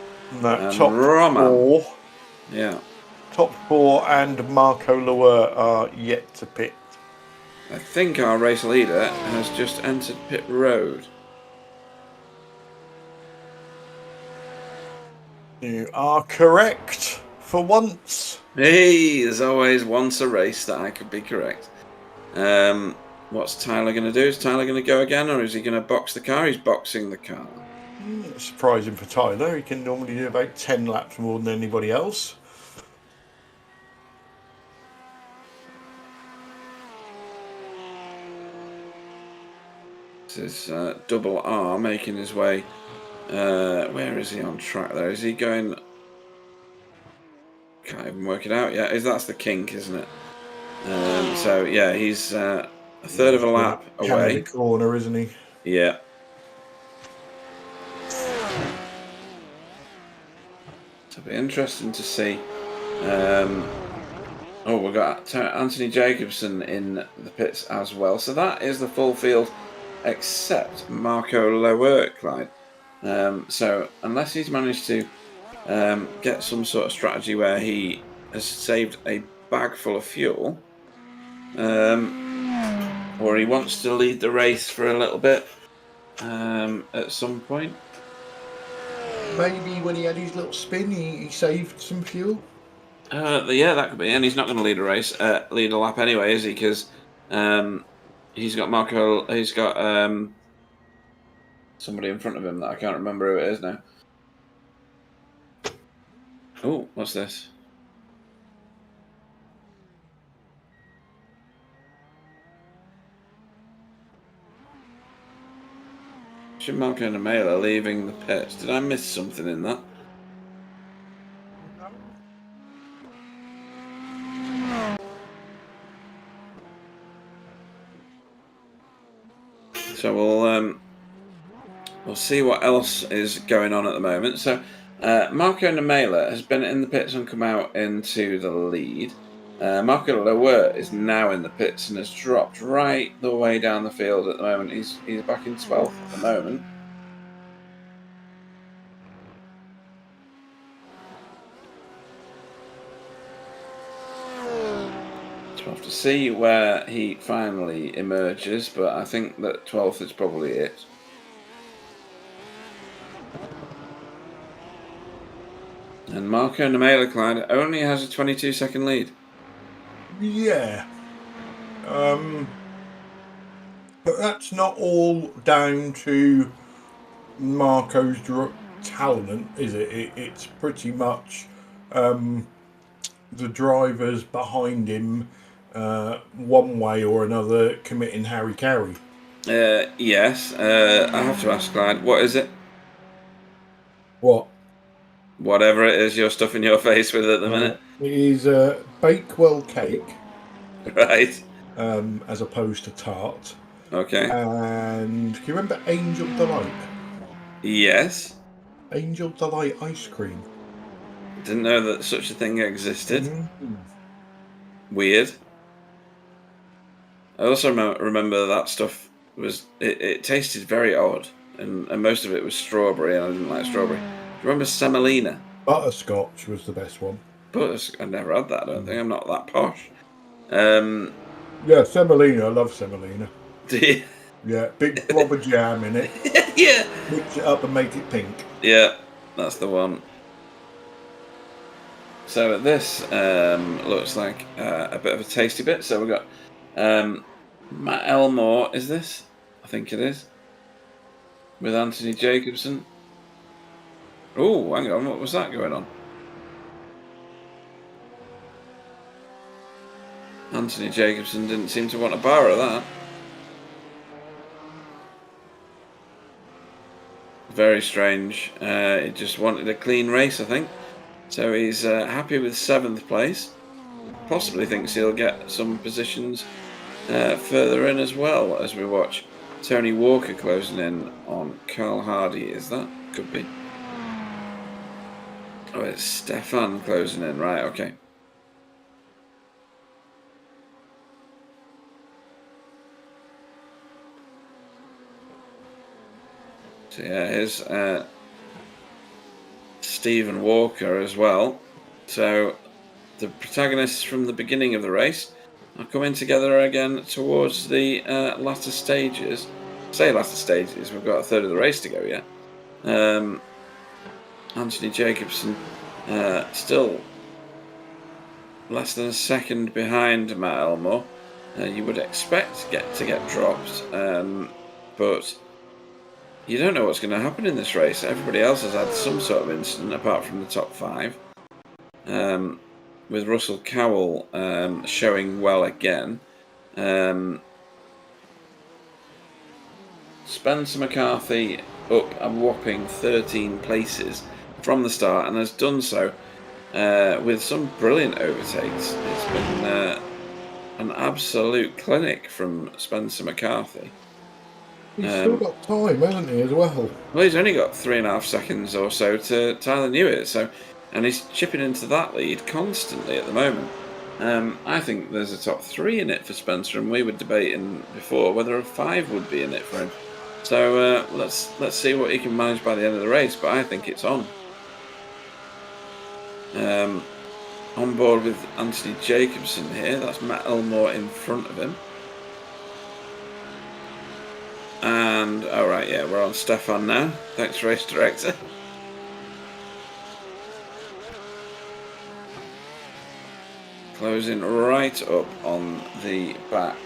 No, top Roman. 4. Yeah. Top 4 and Marco Lower are yet to pit. I think our race leader has just entered pit road. You are correct for once. Hey, there's always once a race that I could be correct. What's Tyler going to do? Is Tyler going to go again, or is he going to box the car? He's boxing the car. Surprising for Tyler. He can normally do about 10 laps more than anybody else. This is double R making his way. Where is he on track there? Is he going... Can't even work it out yet. That's the kink, isn't it? So, yeah, he's a third of a lap away. The corner, isn't he? Yeah. So it'll be interesting to see. We've got Anthony Jacobson in the pits as well. So that is the full field, except Marco Lower, Clyde. So unless he's managed to get some sort of strategy where he has saved a bag full of fuel, or he wants to lead the race for a little bit at some point. Maybe when he had his little spin, he saved some fuel. Yeah, that could be. And he's not going to lead a race, lead a lap anyway, is he? Because he's got Marco. He's got somebody in front of him that I can't remember who it is now. Oh, what's this? Marco and Amela leaving the pits. Did I miss something in that? So we'll see what else is going on at the moment. So Marco Namela has been in the pits and come out into the lead. Marco Lower is now in the pits and has dropped right the way down the field at the moment. He's back in 12th at the moment. So we'll have to see where he finally emerges, but I think that 12th is probably it. And Marco Namela, Clyde, only has a 22-second lead. Yeah. But that's not all down to Marco's talent, is it? It's pretty much the drivers behind him, one way or another, committing harry-carry. Yes. I have to ask Clyde, what is it? What? Whatever it is you're stuffing your face with at the minute. It is Bakewell cake. Right. As opposed to tart. Okay. And can you remember Angel Delight? Yes. Angel Delight ice cream. Didn't know that such a thing existed. Mm-hmm. Weird. I also remember that stuff was... It tasted very odd. And most of it was strawberry, and I didn't like strawberry. Do you remember semolina? Butterscotch was the best one. I've never had that, I don't think. I'm not that posh. Yeah, semolina. I love semolina. Do you? Yeah, big blob of jam in it. Yeah. Mix it up and make it pink. Yeah, that's the one. So this looks like a bit of a tasty bit. So we've got Matt Elmore, is this? I think it is. With Anthony Jacobson. Oh, hang on, what was that going on? Anthony Jacobson didn't seem to want to borrow that. Very strange. He just wanted a clean race, I think. So he's happy with 7th place. Possibly thinks he'll get some positions further in as well as we watch Tony Walker closing in on Carl Hardy. Is that? Could be. Oh, it's Stefan closing in. Right, okay. So yeah, here's Stephen Walker as well. So the protagonists from the beginning of the race are coming together again towards the latter stages. Say latter stages, we've got a third of the race to go yet. Anthony Jacobson still less than a second behind Matt Elmore. You would expect to get dropped, but you don't know what's going to happen in this race. Everybody else has had some sort of incident apart from the top 5. With Russell Cowell showing well again. Spencer McCarthy up a whopping 13 places from the start and has done so with some brilliant overtakes. It's been an absolute clinic from Spencer McCarthy. He's still got time, hasn't he, as well? Well, he's only got 3.5 seconds or so to Tyler Newitt, and he's chipping into that lead constantly at the moment. I think there's a top 3 in it for Spencer, and we were debating before whether a 5 would be in it for him. So let's see what he can manage by the end of the race, but I think it's on. On board with Anthony Jacobson here. That's Matt Elmore in front of him. And, alright, yeah, we're on Stefan now. Thanks, race director. Closing right up on the back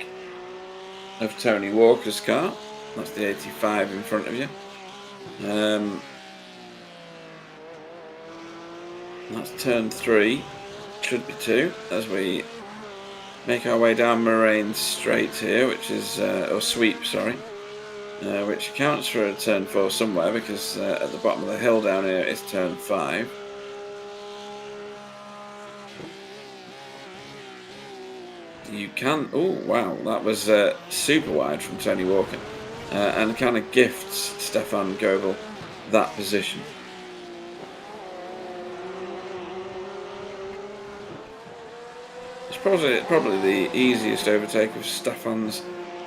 of Tony Walker's car. That's the 85 in front of you. That's turn 3. Should be 2 as we make our way down Moraine Straight here, which is, or Sweep, sorry. Which accounts for a turn 4 somewhere because at the bottom of the hill down here is turn 5. You can... Oh, wow, that was super wide from Tony Walker. And kind of gifts Stefan Goebel that position. It's probably the easiest overtake of Stefan's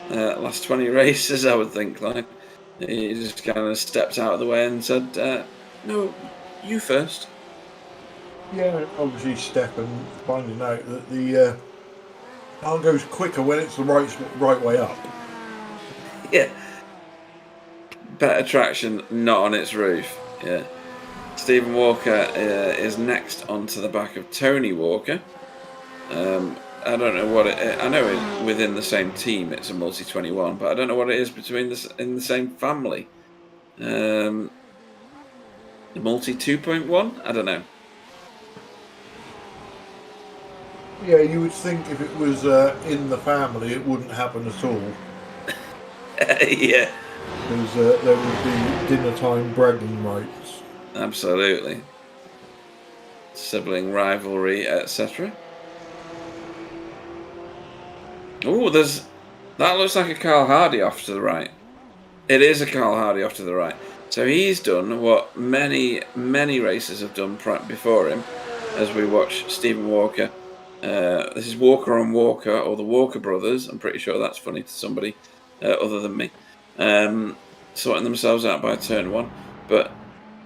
last 20 races, I would think. Like, he just kind of stepped out of the way and said, no, you first. Yeah, obviously Stefan finding out that the car goes quicker when it's the right way up. Yeah. Better traction, not on its roof. Yeah. Stephen Walker is next onto the back of Tony Walker. I don't know what it is. I know within the same team it's a multi-21, but I don't know what it is in the same family. The multi 2.1? I don't know. Yeah, you would think if it was in the family, it wouldn't happen at all. Yeah, Because there would be dinner time bragging rights. absolutely. Sibling rivalry, etc. Oh, that looks like a Carl Hardy off to the right. It is a Carl Hardy off to the right. So he's done what many racers have done before him. As we watch Stephen Walker, this is Walker on Walker, or the Walker brothers. I'm pretty sure that's funny to somebody other than me. Sorting themselves out by turn one, but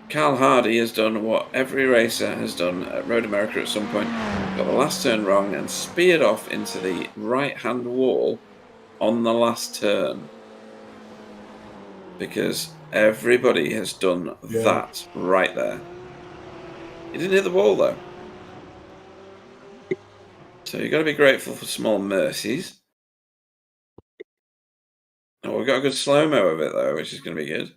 Carl Hardy has done what every racer has done at Road America at some point. Got the last turn wrong and speared off into the right-hand wall on the last turn. Because everybody has done that right there. He didn't hit the wall, though. So you've got to be grateful for small mercies. Oh, we've got a good slow-mo of it, though, which is going to be good.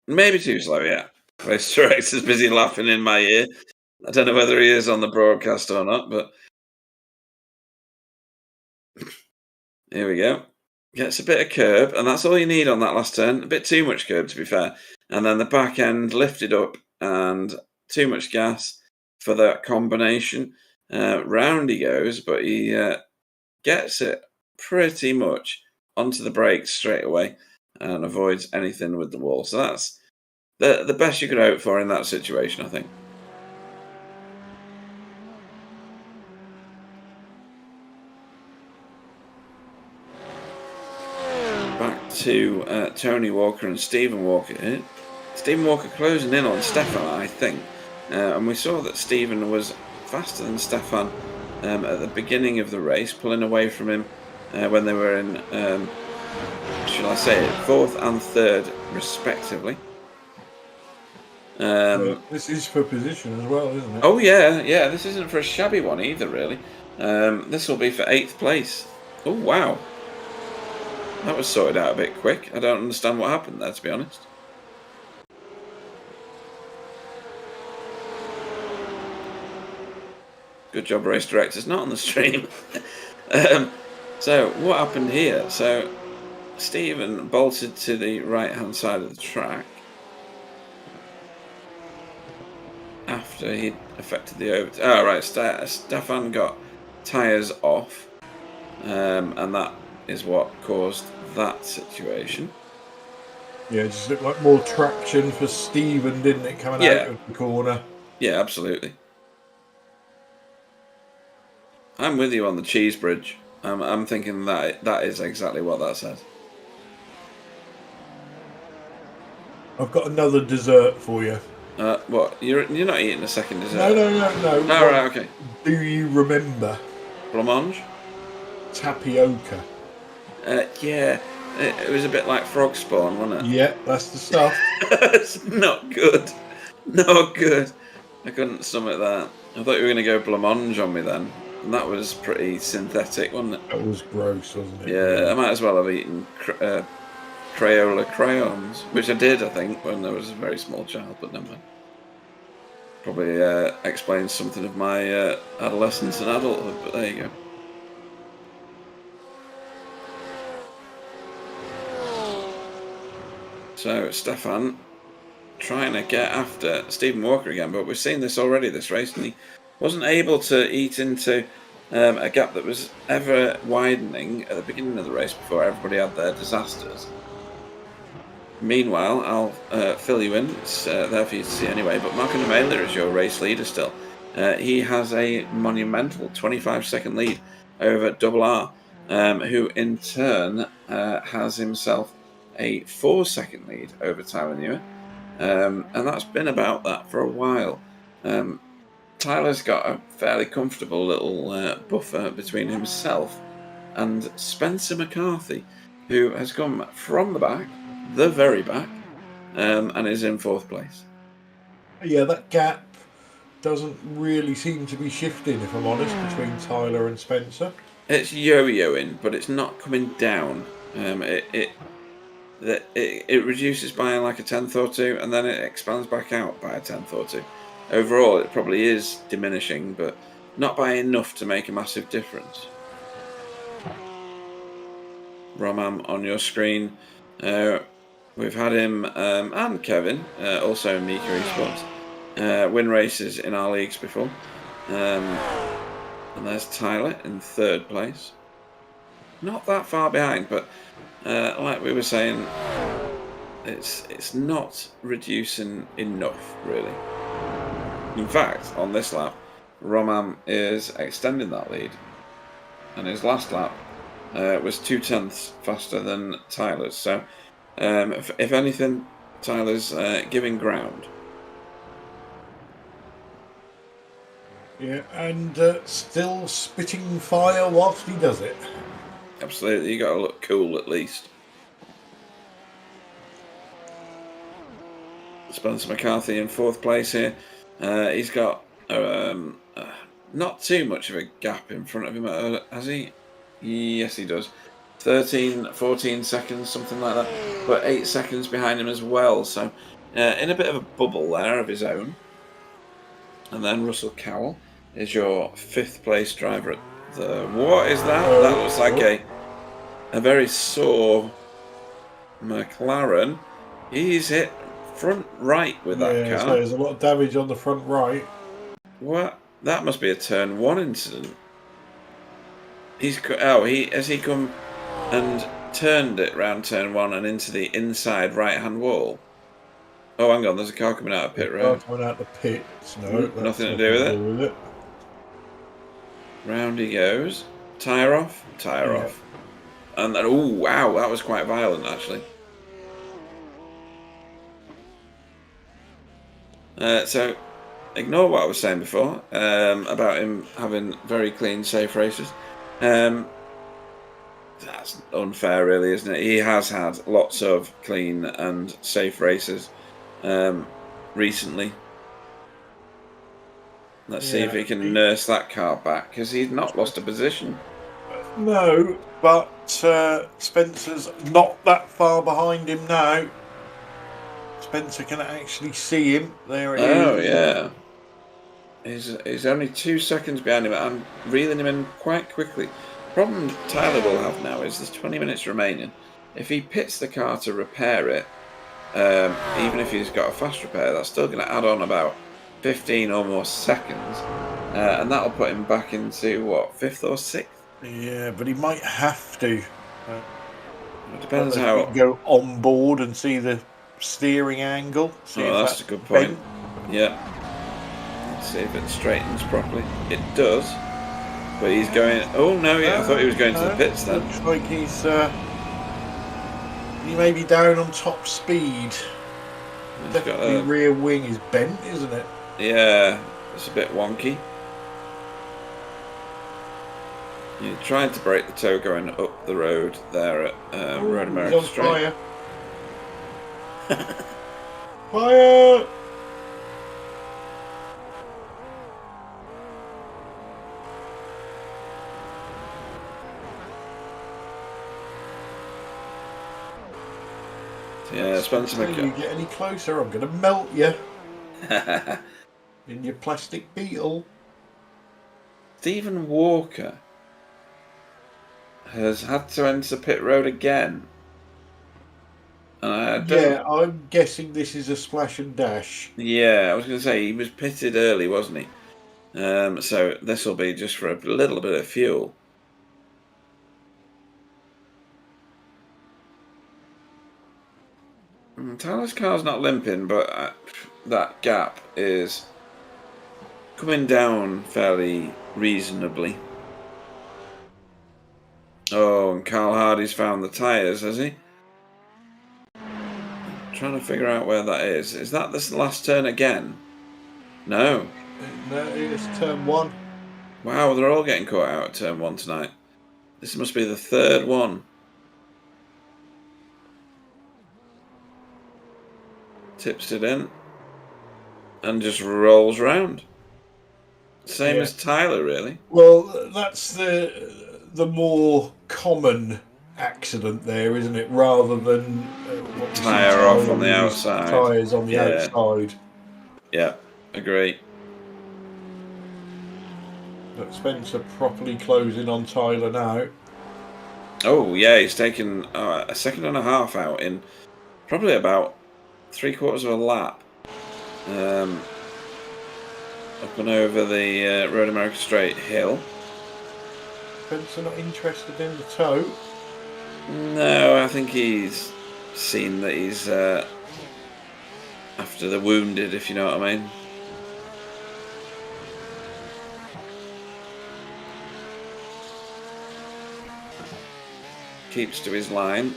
Maybe too slow, yeah. Race director's busy laughing in my ear. I don't know whether he is on the broadcast or not, but here we go. Gets a bit of curb, and that's all you need on that last turn. A bit too much curb, to be fair. And then the back end lifted up, and too much gas for that combination. Round he goes, but he gets it pretty much onto the brakes straight away and avoids anything with the wall. So that's the best you could hope for in that situation, I think. Back to Tony Walker and Stephen Walker here. Stephen Walker closing in on Stefan, I think. And we saw that Stephen was faster than Stefan at the beginning of the race, pulling away from him when they were in, shall I say it, 4th and 3rd, respectively. This is for position as well, isn't it? Oh, yeah. This isn't for a shabby one either, really. This will be for 8th place. Oh, wow. That was sorted out a bit quick. I don't understand what happened there, to be honest. Good job, race director's not on the stream. So, what happened here? So, Stephen bolted to the right-hand side of the track after he'd affected the over. Oh, right. Stefan got tyres off, and that is what caused that situation. Yeah, it just looked like more traction for Stephen, didn't it, coming out of the corner? Yeah, absolutely. I'm with you on the cheese bridge. I'm thinking that is exactly what that says. I've got another dessert for you. What? You're not eating a second dessert? No. Oh, right, okay. Do you remember? Blancmange? Tapioca. Yeah. It was a bit like frog spawn, wasn't it? Yeah, that's the stuff. It's not good. Not good. I couldn't stomach that. I thought you were going to go blancmange on me then. And that was pretty synthetic, wasn't it? That was gross, wasn't it? Yeah, I might as well have eaten Crayola crayons, which I did, I think, when I was a very small child, but never mind. Probably explains something of my adolescence and adulthood, but there you go. So, Stefan trying to get after Stephen Walker again, but we've seen this already this race, and he wasn't able to eat into a gap that was ever widening at the beginning of the race before everybody had their disasters. Meanwhile, I'll fill you in. It's there for you to see anyway, but Marco Mailer is your race leader still. He has a monumental 25-second lead over Double R, who in turn has himself a 4-second lead over Tyler Newer. And that's been about that for a while. Tyler's got a fairly comfortable little buffer between himself and Spencer McCarthy, who has come from the back, the very back, and is in 4th place. Yeah, that gap doesn't really seem to be shifting, if I'm honest, between Tyler and Spencer. It's yo-yoing, but it's not coming down. it reduces by like a tenth or two, and then it expands back out by a tenth or two. Overall, it probably is diminishing, but not by enough to make a massive difference. Romam on your screen. We've had him and Kevin, also in Mika Esports, win races in our leagues before. And there's Tyler in third place. Not that far behind, but like we were saying, it's not reducing enough, really. In fact, on this lap, Romam is extending that lead. And his last lap was 0.2 faster than Tyler's. So, if anything, Tyler's giving ground. Yeah, and still spitting fire whilst he does it. Absolutely, you got to look cool at least. Spencer McCarthy in fourth place here. He's got not too much of a gap in front of him, has he? Yes, he does. 13, 14 seconds, something like that. But 8 seconds behind him as well. So, in a bit of a bubble there of his own. And then Russell Cowell is your fifth place driver at the... What is that? That looks like a very sore McLaren. He's hit front right with that car. So there's a lot of damage on the front right. What? That must be a turn one incident. Has he come and turned it round turn one and into the inside right hand wall? Oh, hang on, there's a car coming out of pit road. Coming out the pits. No, nothing to do with it. Round he goes. Tyre off. Tyre off. And then, oh wow, that was quite violent actually. So, ignore what I was saying before about him having very clean, safe races. That's unfair, really, isn't it? He has had lots of clean and safe races recently. Let's see if he can nurse that car back, because he's not lost a position. No, but Spencer's not that far behind him now. Spencer can actually see him. There it is. Oh, yeah. He's only 2 seconds behind him. I'm reeling him in quite quickly. Problem Tyler will have now is there's 20 minutes remaining. If he pits the car to repair it, even if he's got a fast repair, that's still going to add on about 15 or more seconds. And that'll put him back into, what, 5th or 6th? Yeah, but he might have to. It depends how... Go on board and see the steering angle. That's a good point. Yeah. Let's see if it straightens properly. It does. But he's going... Oh, no, yeah, I thought he was going to the pits then. Looks like he's... he may be down on top speed. The rear wing is bent, isn't it? Yeah, it's a bit wonky. You're trying to break the toe going up the road there at Road America Straight. Fire! Fire! Yeah, Spencer McCarthy. You get any closer, I'm going to melt you. In your plastic beetle. Stephen Walker has had to enter pit road again. Yeah, I'm guessing this is a splash and dash. Yeah, I was going to say, he was pitted early, wasn't he? So this will be just for a little bit of fuel. Tyler's car's not limping, but that gap is coming down fairly reasonably. Oh, and Carl Hardy's found the tyres, has he? Trying to figure out where that is. Is that this last turn again? No. No, it's turn one. Wow, they're all getting caught out at turn one tonight. This must be the third one. Tips it in. And just rolls round. Same as Tyler, really. Well, that's the more common accident there, isn't it? Rather than what we see Tyre off Tyler on the with his outside. tyres on the Yeah. outside. Yeah, agree. But Spencer properly closing on Tyler now. Oh, yeah, he's taken a second and a half out in probably about 3/4 of a lap. Up and over the Road America Straight hill. Spencer not interested in the toe. No, I think he's seen that he's after the wounded, if you know what I mean. Keeps to his line.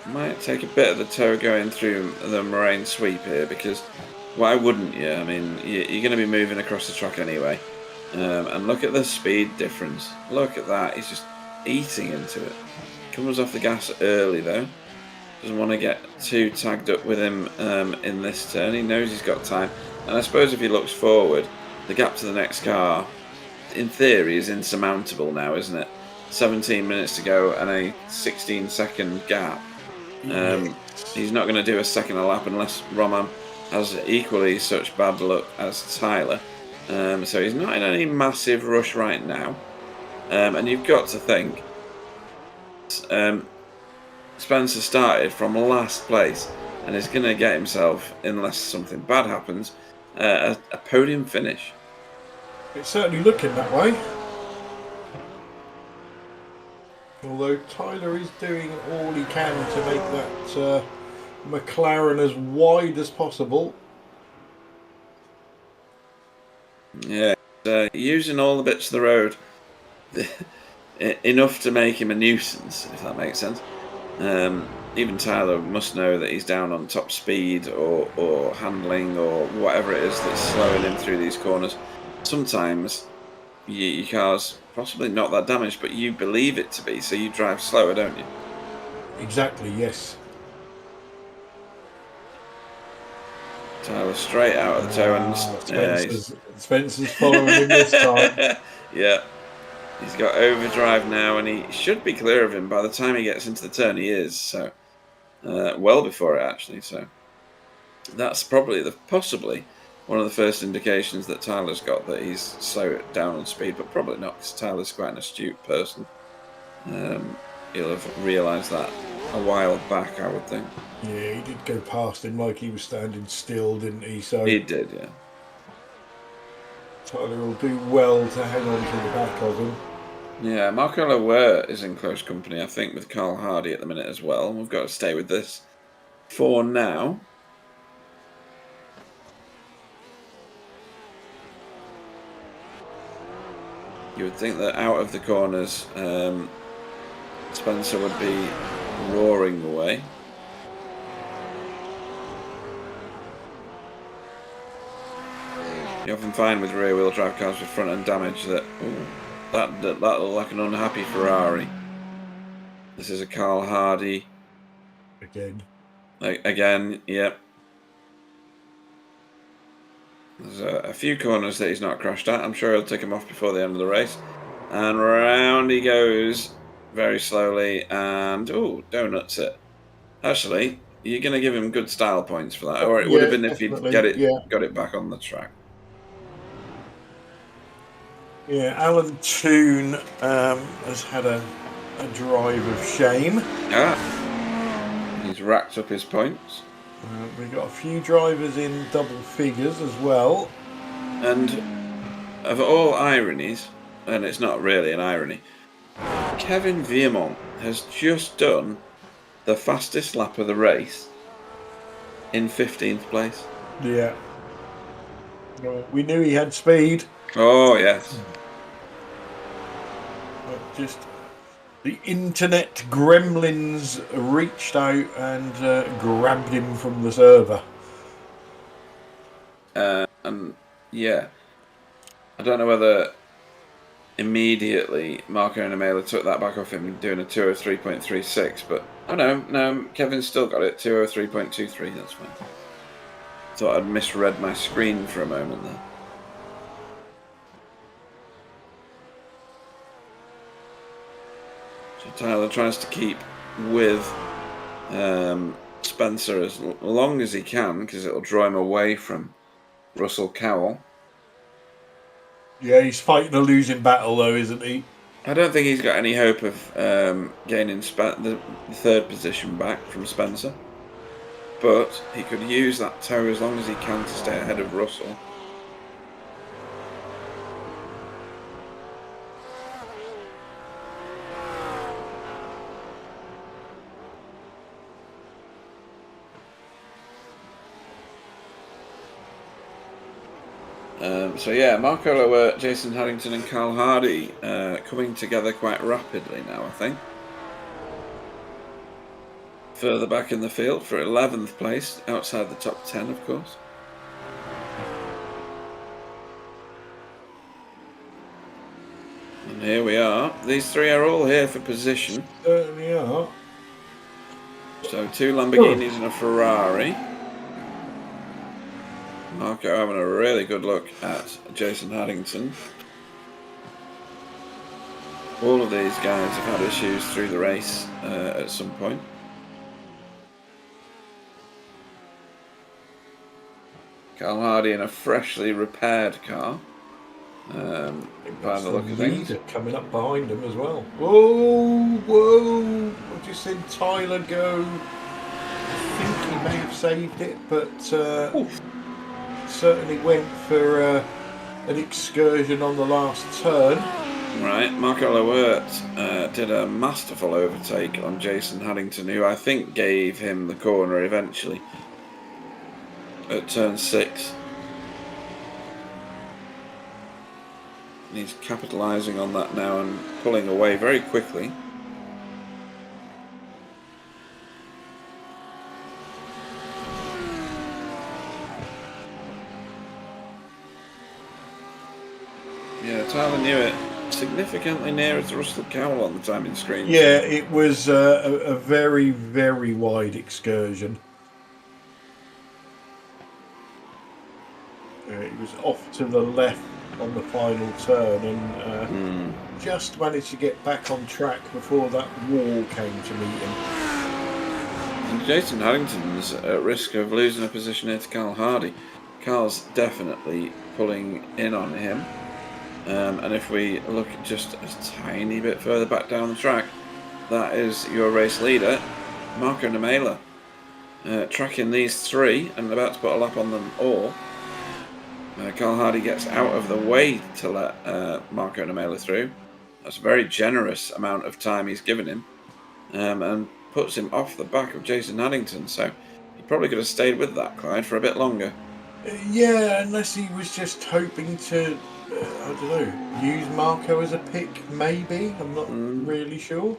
Might take a bit of the toe going through the moraine sweep here, because why wouldn't you? I mean, you're going to be moving across the track anyway. And look at the speed difference. Look at that. He's just eating into it. Comes off the gas early though. Doesn't want to get too tagged up with him in this turn. He knows he's got time. And I suppose if he looks forward, the gap to the next car, in theory, is insurmountable now, isn't it? 17 minutes to go and a 16-second gap. He's not going to do a second a lap unless Roman has equally such bad luck as Tyler. So he's not in any massive rush right now. And you've got to think, Spencer started from last place and is going to get himself, unless something bad happens, a podium finish. It's certainly looking that way. Although Tyler is doing all he can to make that McLaren as wide as possible. Yeah, using all the bits of the road enough to make him a nuisance, if that makes sense. Even Tyler must know that he's down on top speed or handling or whatever it is that's slowing him through these corners. Sometimes your car's possibly not that damaged, but you believe it to be, so you drive slower, don't you? Exactly, yes. Tyler straight out of the toe, and Spencer's following him this time. Yeah, he's got overdrive now, and he should be clear of him by the time he gets into the turn. He is, so well before it actually. So that's probably possibly one of the first indications that Tyler's got that he's slow down on speed, but probably not, because Tyler's quite an astute person. He'll have realised that a while back, I would think. Yeah, he did go past him like he was standing still, didn't he? So he did, yeah. Tyler will do well to hang on to the back of him. Yeah, Marco Lower is in close company, I think, with Carl Hardy at the minute as well. We've got to stay with this for now. You would think that out of the corners, Spencer would be roaring away. You often find with rear-wheel drive cars with front-end damage that that looked like an unhappy Ferrari. This is a Carl Hardy. Again, yep. There's a few corners that he's not crashed at. I'm sure he'll take him off before the end of the race. And round he goes very slowly, and donuts it. Actually, you're going to give him good style points for that, or it would have been if he'd got it back on the track. Yeah, Alan Toon has had a drive of shame. He's racked up his points. We've got a few drivers in double figures as well. And of all ironies, and it's not really an irony, Kevin Viermont has just done the fastest lap of the race in 15th place. Yeah. We knew he had speed. Oh, yes. But just the internet gremlins reached out and grabbed him from the server. And yeah, I don't know whether immediately Marco Namela took that back off him doing a 203.36, but no, Kevin's still got it, 203.23, that's fine. Thought I'd misread my screen for a moment there. Tyler tries to keep with Spencer as long as he can, because it'll draw him away from Russell Cowell. Yeah, he's fighting a losing battle, though, isn't he? I don't think he's got any hope of gaining the third position back from Spencer. But he could use that tow as long as he can to stay ahead of Russell. So yeah, Marco Lower, Jason Harrington and Carl Hardy coming together quite rapidly now, I think. Further back in the field for 11th place, outside the top 10, of course. And here we are. These three are all here for position. Certainly are. So 2 Lamborghinis and a Ferrari. Marco having a really good look at Jason Haddington. All of these guys have had issues through the race at some point. Carl Hardy in a freshly repaired car. By the look of things. Coming up behind him as well. Whoa! I've just seen Tyler go. I think he may have saved it, but certainly went for an excursion on the last turn. Right, Marco Lewert did a masterful overtake on Jason Haddington, who I think gave him the corner eventually at turn 6. And he's capitalising on that now and pulling away very quickly. Yeah, Tyler knew it. Significantly nearer to Russell Cowell on the timing screen. Yeah, it was a very, very wide excursion. It was off to the left on the final turn and just managed to get back on track before that wall came to meet him. And Jason Harrington's at risk of losing a position here to Carl Hardy. Carl's definitely pulling in on him. And if we look just a tiny bit further back down the track, that is your race leader, Marco Nemela, tracking these three and about to put a lap on them all. Carl Hardy gets out of the way to let Marco Nemela through. That's a very generous amount of time he's given him, and puts him off the back of Jason Haddington. So he probably could have stayed with that Clyde for a bit longer. Yeah, unless he was just hoping to, I don't know, use Marco as a pick, maybe. I'm not really sure.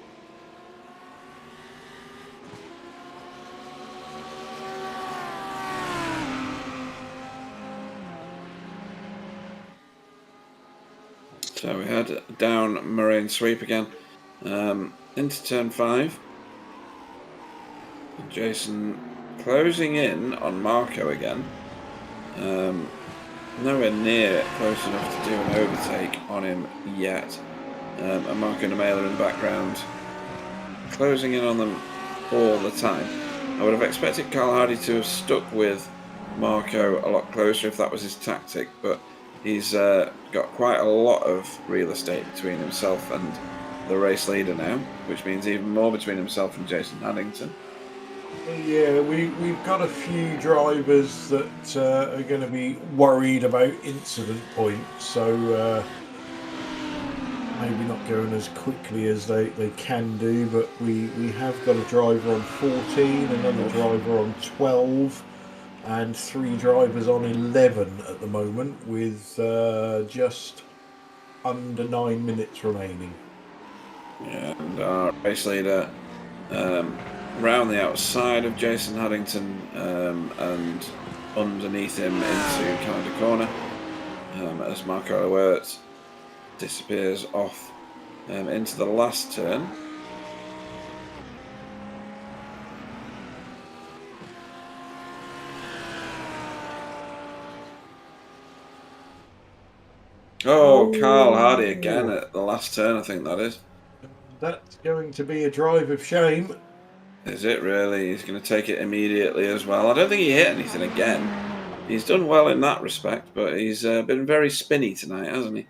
So we had down Moraine sweep again, into turn 5. Jason closing in on Marco again. Nowhere near close enough to do an overtake on him yet. And Marco Nemela in the background, closing in on them all the time. I would have expected Carl Hardy to have stuck with Marco a lot closer if that was his tactic, but he's got quite a lot of real estate between himself and the race leader now, which means even more between himself and Jason Haddington. Yeah, we've got a few drivers that are going to be worried about incident points, so maybe not going as quickly as they can do, but we have got a driver on 14, another driver on 12, and 3 drivers on 11 at the moment, with just under 9 minutes remaining. Yeah, and our race leader round the outside of Jason Haddington and underneath him into Canada Corner as Marco Lewert disappears off into the last turn. Oh, Carl Hardy again at the last turn, I think that is. That's going to be a drive of shame. Is it really? He's going to take it immediately as well. I don't think he hit anything again. He's done well in that respect, but he's been very spinny tonight, hasn't he?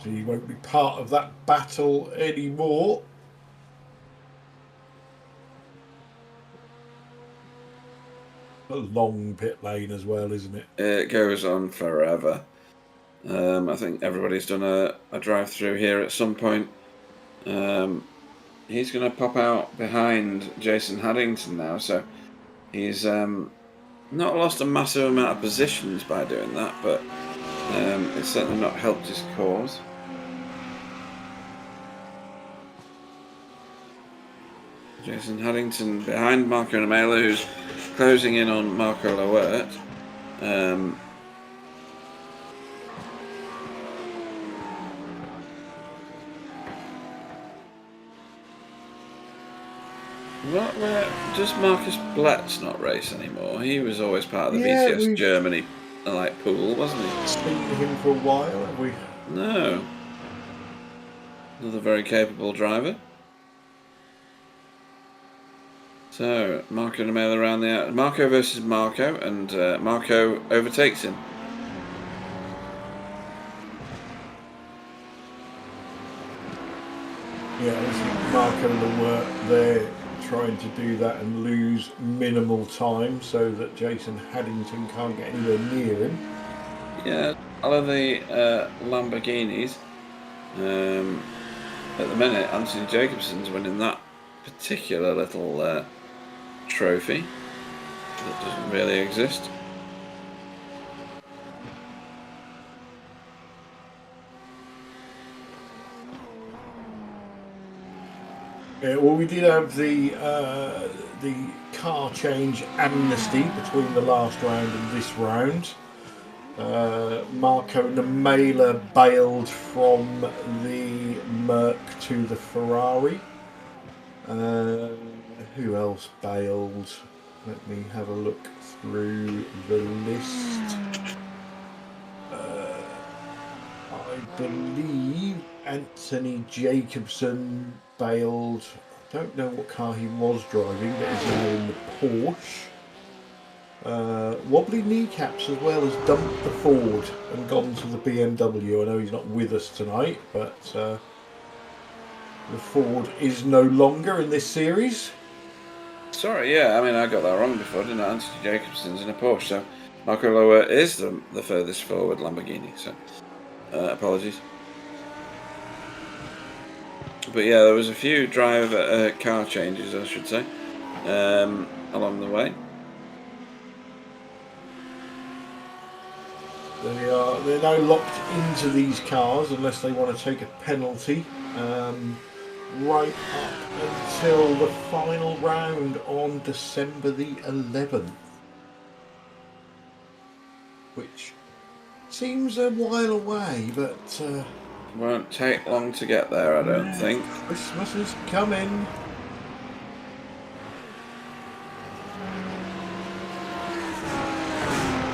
So he won't be part of that battle anymore. A long pit lane as well, isn't it? It goes on forever. I think everybody's done a drive through here at some point. He's going to pop out behind Jason Haddington now, so he's not lost a massive amount of positions by doing that, but it's certainly not helped his cause. Jason Haddington behind Marco Namela, who's closing in on Marco Lowert. Does Marcus Bletz not race anymore? He was always part of the VTS Germany pool, wasn't he? Seen him for a while, have we? No. Another very capable driver. So, Marco Namela around the out. Marco versus Marco, and Marco overtakes him. Yeah, I think Marco Lowert there trying to do that and lose minimal time so that Jason Haddington can't get anywhere near him. Yeah, all of the Lamborghinis. At the minute, Anthony Jacobson's winning that particular little trophy that doesn't really exist. Yeah, well, we did have the car change amnesty between the last round and this round. Marco Namela bailed from the Merc to the Ferrari. Who else bailed? Let me have a look through the list. I believe Anthony Jacobson bailed. I don't know what car he was driving, but he's now in the Porsche. Wobbly Kneecaps as well has dumped the Ford and gone to the BMW. I know he's not with us tonight, but the Ford is no longer in this series. Sorry, yeah, I mean, I got that wrong before, didn't I? Anthony Jacobson's in a Porsche, so Marco Lowert is the furthest forward Lamborghini, so apologies. But yeah, there was a few car changes, I should say, along the way. They're now locked into these cars unless they want to take a penalty. Right up until the final round on December the 11th, which seems a while away, but won't take long to get there, I don't think. Christmas is coming.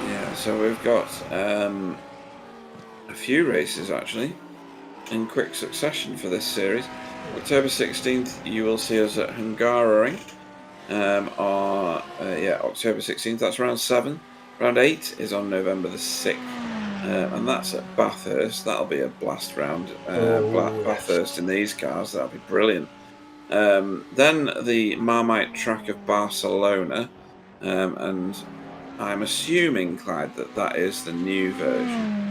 Yeah, so we've got a few races actually in quick succession for this series. October 16th, you will see us at Hungaroring. October 16th, that's round 7. Round 8 is on November the 6th, and that's at Bathurst. That'll be a blast round. Bathurst in these cars, that'll be brilliant. Then the Marmite track of Barcelona, and I'm assuming, Clyde, that is the new version.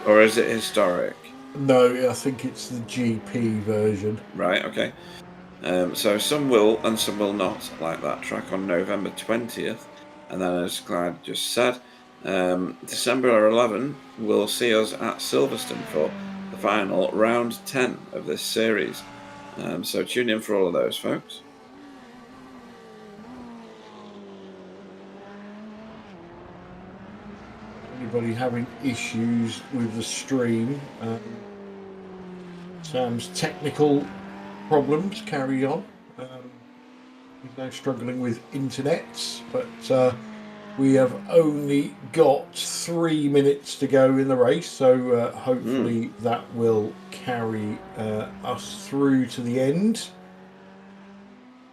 Or is it historic? No, I think it's the GP version. Right, okay. So some will and some will not like that track on November 20th. And then, as Clyde just said, December 11 will see us at Silverstone for the final round 10 of this series. So tune in for all of those, folks. Anybody having issues with the stream? Sam's technical problems carry on. He's now struggling with internets, but we have only got 3 minutes to go in the race, so hopefully that will carry us through to the end.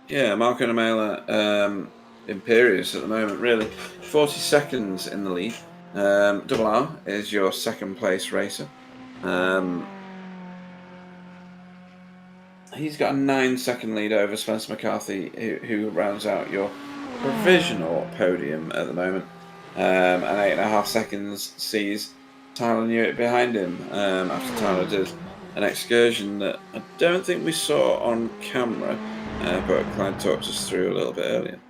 Yeah, Marco Namela, imperious at the moment, really. 40 seconds in the lead. Double R is your second place racer. He's got a 9-second lead over Spencer McCarthy, who rounds out your provisional podium at the moment. And 8.5 seconds sees Tyler Newitt behind him after Tyler did an excursion that I don't think we saw on camera, but Clyde talked us through a little bit earlier.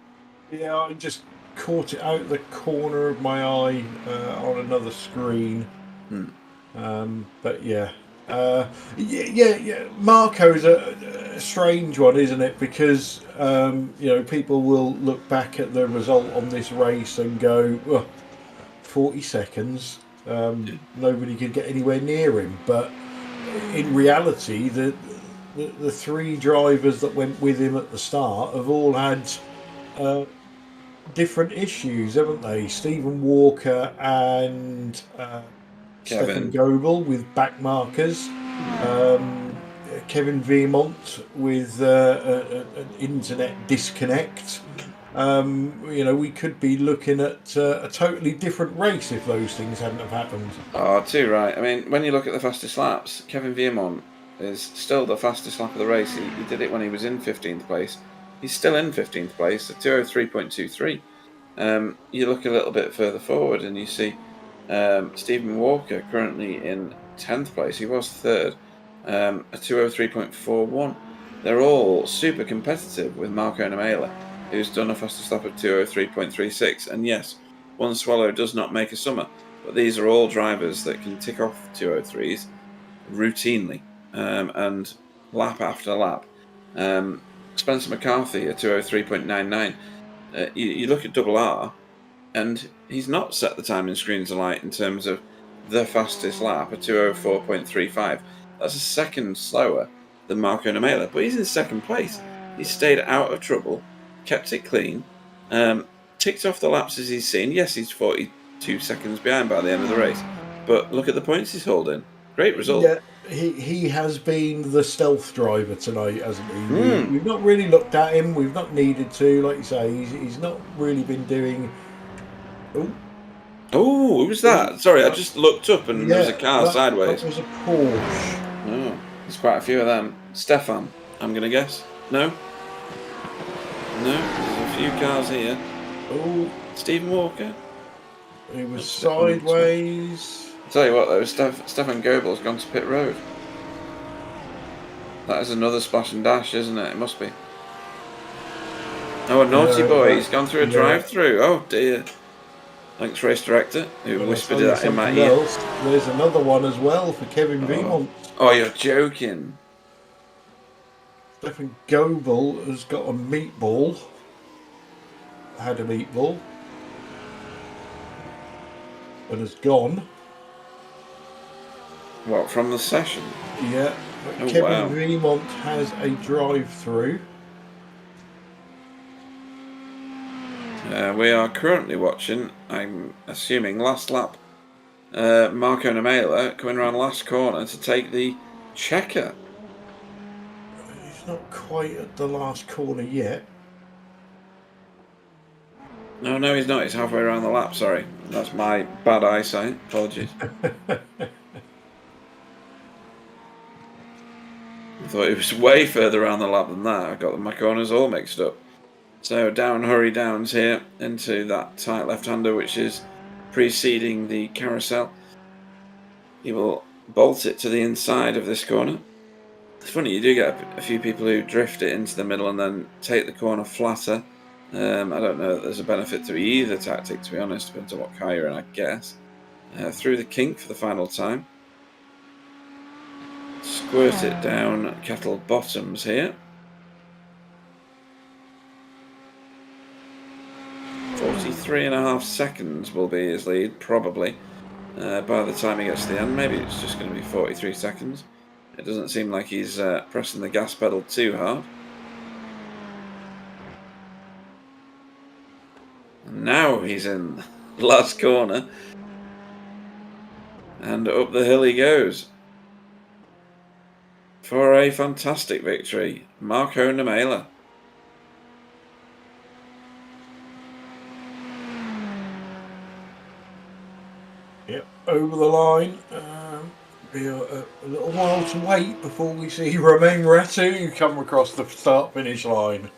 Yeah, I just caught it out the corner of my eye on another screen. But yeah. Marco's a strange one, isn't it? Because people will look back at the result on this race and go, well, 40 seconds. Nobody could get anywhere near him. But in reality, the three drivers that went with him at the start have all had different issues, haven't they? Stephen Walker and Stefan Goebel with back markers, Kevin Viermont with an internet disconnect. We could be looking at a totally different race if those things hadn't have happened. Oh, too right. I mean, when you look at the fastest laps, Kevin Viermont is still the fastest lap of the race. He did it when he was in 15th place. He's still in 15th place at 2:03.23. You look a little bit further forward and you see Stephen Walker currently in 10th place. He was third at 2:03.41. They're all super competitive with Marco Namela, who's done a fastest lap of 2:03.36. And yes, one swallow does not make a summer, but these are all drivers that can tick off 2:03s routinely and lap after lap. Spencer McCarthy at 2:03.99. You look at Double R, and he's not set the time in Screens of Light in terms of the fastest lap at 2:04.35. That's a second slower than Marco Namela, but he's in second place. He's stayed out of trouble, kept it clean, ticked off the laps as he's seen. Yes, he's 42 seconds behind by the end of the race, but look at the points he's holding. Great result. Yeah. He has been the stealth driver tonight, hasn't he? We've not really looked at him. We've not needed to, like you say. He's not really been doing. Oh, who was that? Sorry, I just looked up and there was a car sideways. That was a Porsche. Oh, there's quite a few of them. Stefan, I'm going to guess. No? No, there's a few cars here. Oh, Stephen Walker. He was sideways. I'll tell you what though, Stefan Goebel's gone to pit road. That is another splash and dash, isn't it? It must be. Oh, a naughty boy. He's gone through a drive-through. Oh dear. Thanks, race director, who whispered that in my ear. There's another one as well for Kevin Viermont. Oh, you're joking. Stefan Goebel has got a meatball. Had a meatball. And has gone. What, from the session? Yeah. Kevin Viermont has a drive-through. We are currently watching, I'm assuming, last lap. Marco Namela coming around last corner to take the checker. He's not quite at the last corner yet. No, he's not. He's halfway around the lap. Sorry. That's my bad eyesight. Apologies. I thought it was way further around the lap than that. I got my corners all mixed up. So hurry downs here into that tight left-hander, which is preceding the carousel. He will bolt it to the inside of this corner. It's funny, you do get a few people who drift it into the middle and then take the corner flatter. I don't know that there's a benefit to either tactic, to be honest. Depends on what car you're in, I guess. Through the kink for the final time. Squirt it down Kettle Bottoms here. 43.5 seconds will be his lead, probably, by the time he gets to the end. Maybe it's just going to be 43 seconds. It doesn't seem like he's pressing the gas pedal too hard. And now he's in the last corner. And up the hill he goes. For a fantastic victory, Marco Namela. Yep, over the line. Be a little while to wait before we see Romain Ratu come across the start-finish line.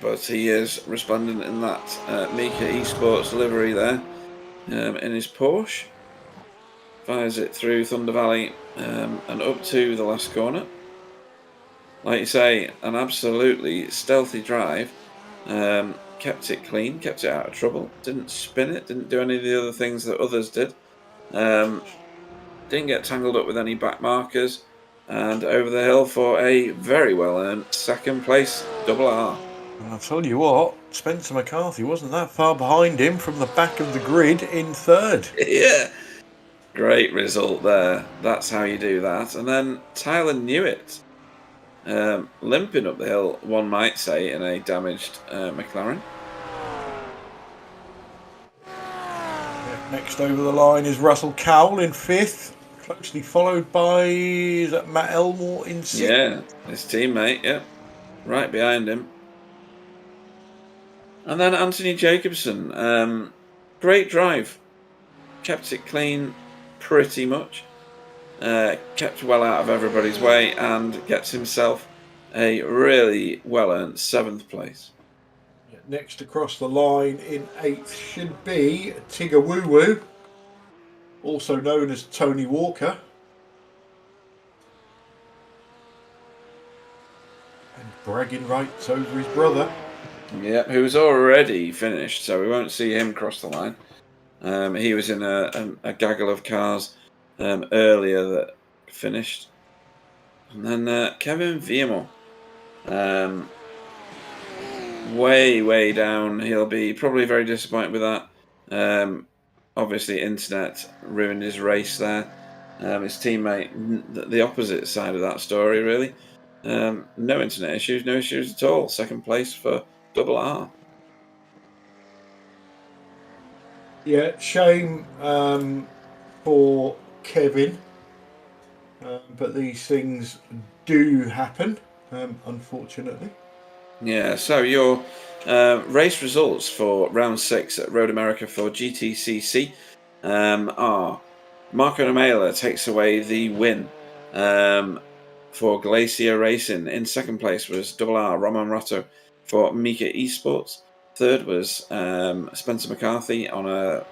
But he is resplendent in that Mika Esports livery there in his Porsche. Fires it through Thunder Valley and up to the last corner. Like you say, an absolutely stealthy drive. Kept it clean, kept it out of trouble. Didn't spin it, didn't do any of the other things that others did. Didn't get tangled up with any back markers. And over the hill for a very well-earned second place double R. And I'll tell you what, Spencer McCarthy wasn't that far behind him from the back of the grid in third. Yeah, great result there. That's how you do that. And then Tyler Newitt, limping up the hill, one might say, in a damaged McLaren. Next over the line is Russell Cowell in fifth, closely followed by is that Matt Elmore in sixth. Yeah, his teammate, yeah, right behind him. And then Anthony Jacobson, great drive, kept it clean pretty much, kept well out of everybody's way and gets himself a really well-earned 7th place. Next across the line in 8th should be Tigger Woo Woo, also known as Tony Walker. And bragging rights over his brother. Yeah, who's already finished, so we won't see him cross the line. He was in a gaggle of cars earlier that finished. And then Kevin Viemo. Way down. He'll be probably very disappointed with that. Obviously, internet ruined his race there. His teammate, the opposite side of that story, really. No internet issues, no issues at all. 2nd place for double R. Yeah, shame for Kevin, but these things do happen, unfortunately. Yeah, so your race results for round 6 at Road America for GTCC are Marco Namela takes away the win for Glacier Racing. In 2nd place was Double R Roman Ratto for Mika Esports. 3rd was Spencer McCarthy on a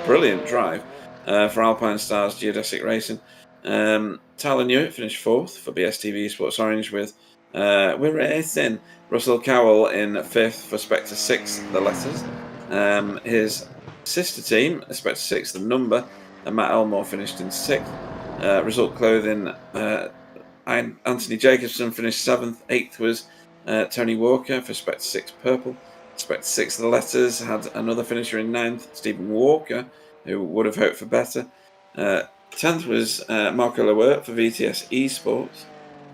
brilliant drive for Alpine Stars Geodesic Racing. Tyler Newitt finished 4th for BSTV Sports Orange with We're Racing. Russell Cowell in 5th for Spectre 6, the letters. His sister team, Spectre 6, the number, and Matt Elmore finished in 6th. Result Clothing, Anthony Jacobson finished 7th. 8th was Tony Walker for Spectre 6 Purple. Spectre 6, the letters, had another finisher in 9th, Stephen Walker, who would have hoped for better. 10th was Marco Lewert for VTS Esports.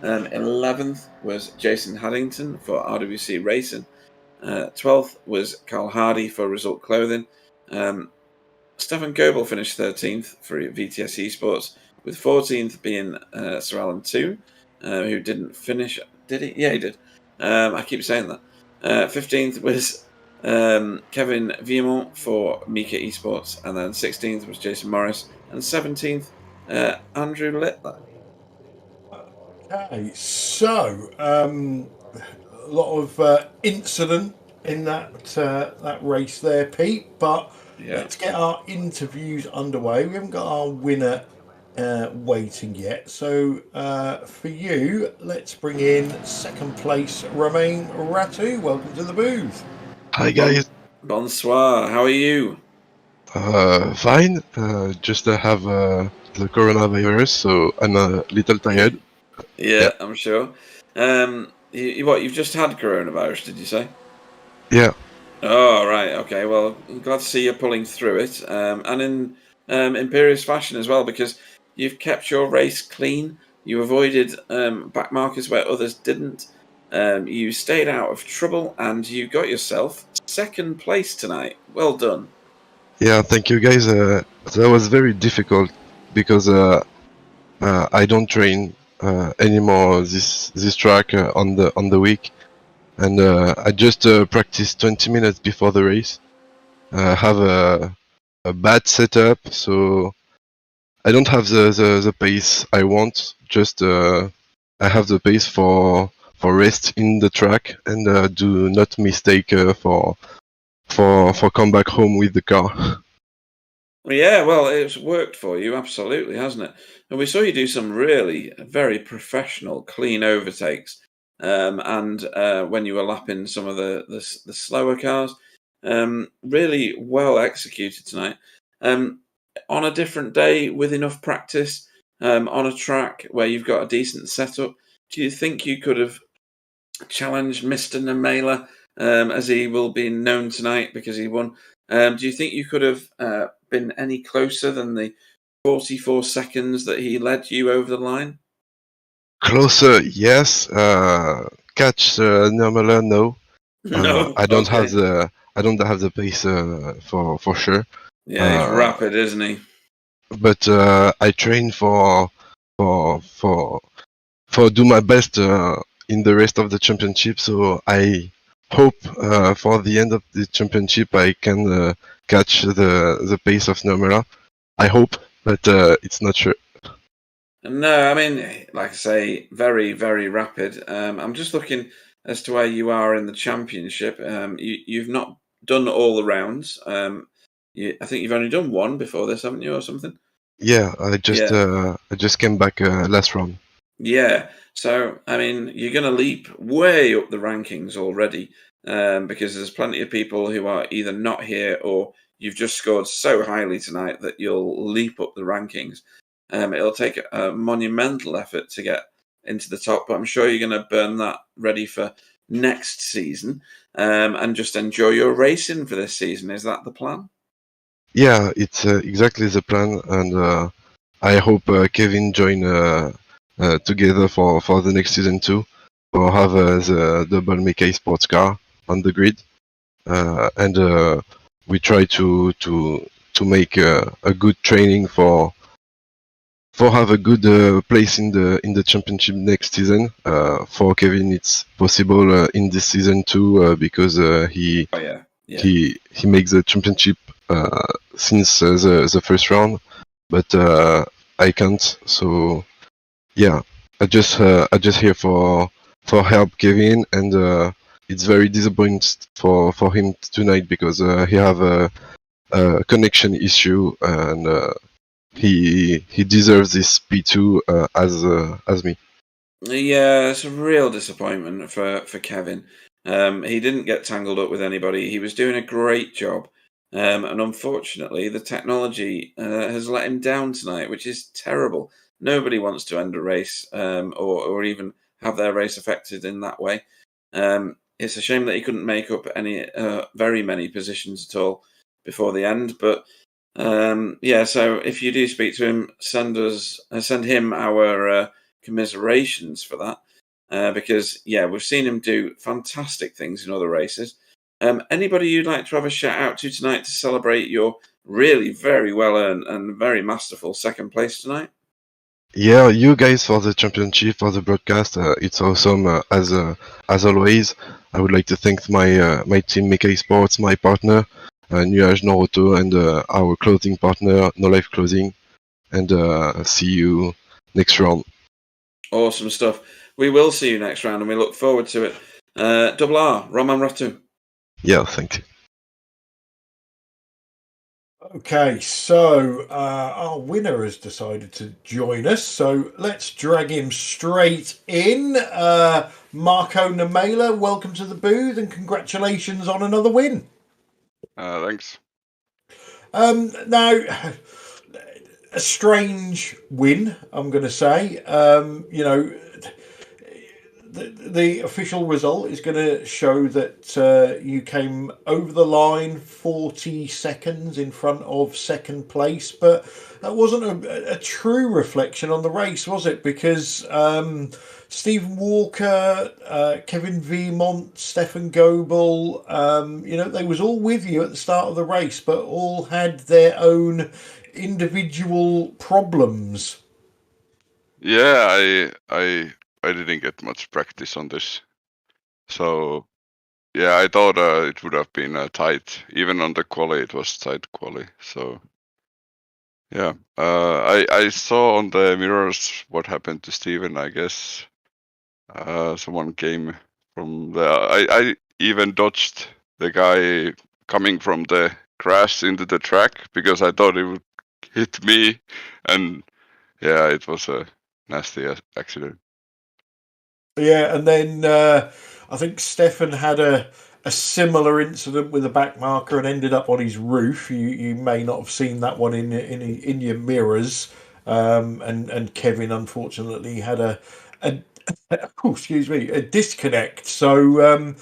11th was Jason Haddington for RWC Racing. 12th was Carl Hardy for Result Clothing. Stefan Goebel finished 13th for VTS Esports, with 14th being Sir Alan Toon, who didn't finish. Did he? Yeah, he did. I keep saying that. 15th was Kevin Viemont for Mika Esports, and then 16th was Jason Morris, and 17th Andrew Littler. Okay, so a lot of incident in that race there, Pete. But let's get our interviews underway. We haven't got our winner waiting yet. So for you, let's bring in 2nd place Romain Ratu. Welcome to the booth. Hi guys. Bonsoir. How are you? Fine. Just I have the coronavirus, so I'm a little tired. Yeah, I'm sure. You've just had coronavirus, did you say? Yeah. Oh, right. Okay. Well, I'm glad to see you're pulling through it. And in imperious fashion as well, because you've kept your race clean. You avoided back markers where others didn't. You stayed out of trouble, and you got yourself second place tonight. Well done. Yeah, thank you guys. That was very difficult because I don't train anymore this track on the week, and I just practiced 20 minutes before the race. Have a bad setup, so I don't have the pace I want. Just I have the pace for rest in the track and do not mistake for come back home with the car. Yeah, well, it's worked for you, absolutely, hasn't it? And we saw you do some really very professional, clean overtakes. And when you were lapping some of the slower cars, really well executed tonight. On a different day with enough practice, on a track where you've got a decent setup, do you think you could have challenged Mr. Nemela, as he will be known tonight because he won? Do you think you could have been any closer than the 44 seconds that he led you over the line? Closer, yes. Catch Nermala, no. No. I don't have Okay. the pace for sure. Yeah, he's rapid, isn't he? But I train for do my best in the rest of the championship. So I hope for the end of the championship I can catch the pace of Nomura. I hope, but it's not sure. No, I mean, like I say, very, very rapid. I'm just looking as to where you are in the championship. You've not done all the rounds. I think you've only done one before this, haven't you, or something? Yeah, I Yeah. just came back last round. Yeah. So, I mean, you're going to leap way up the rankings already, because there's plenty of people who are either not here or you've just scored so highly tonight that you'll leap up the rankings. It'll take a monumental effort to get into the top, but I'm sure you're going to burn that ready for next season, and just enjoy your racing for this season. Is that the plan? Yeah, it's exactly the plan, and I hope Kevin join together for the next season too, or have the double Mecha sports car on the grid, and we try to make a good training for have a good place in the championship next season. For Kevin, it's possible in this season too because he Oh yeah, yeah. he makes the championship since the first round, but I can't. So yeah, I just here for help Kevin, and it's very disappointing for him tonight because he have a connection issue, and he deserves this P2 as me. Yeah, it's a real disappointment for Kevin. He didn't get tangled up with anybody. He was doing a great job, and unfortunately, the technology has let him down tonight, which is terrible. Nobody wants to end a race, or even have their race affected in that way. It's a shame that he couldn't make up any very many positions at all before the end. But yeah, so if you do speak to him, send him our commiserations for that, because yeah, we've seen him do fantastic things in other races. Anybody you'd like to have a shout out to tonight to celebrate your really very well earned and very masterful second place tonight? Yeah, you guys for the championship, for the broadcast, it's awesome as always. I would like to thank my team Mecha Sports, my partner Nuage Noroto, and our clothing partner No Life Clothing, and see you next round. Awesome stuff. We will see you next round, and we look forward to it. Double R, Roman Ratu. Yeah, thank you. Okay, so our winner has decided to join us, so let's drag him straight in. Marco Nemela, welcome to the booth and congratulations on another win. Thanks. Now, a strange win, I'm going to say. the official result is going to show that you came over the line 40 seconds in front of second place, but that wasn't a true reflection on the race, was it? Because Stephen Walker, Kevin Vemont, Stefan Goebel, they was all with you at the start of the race, but all had their own individual problems. Yeah, I didn't get much practice on this, so yeah, I thought it would have been tight. Even on the quali, it was tight quali. So yeah, I saw on the mirrors what happened to Steven. I guess someone came from the. I even dodged the guy coming from the crash into the track because I thought it would hit me, and yeah, it was a nasty accident. Yeah, and then I think Stefan had a similar incident with a back marker and ended up on his roof. You may not have seen that one in your mirrors. And Kevin unfortunately had a a disconnect. So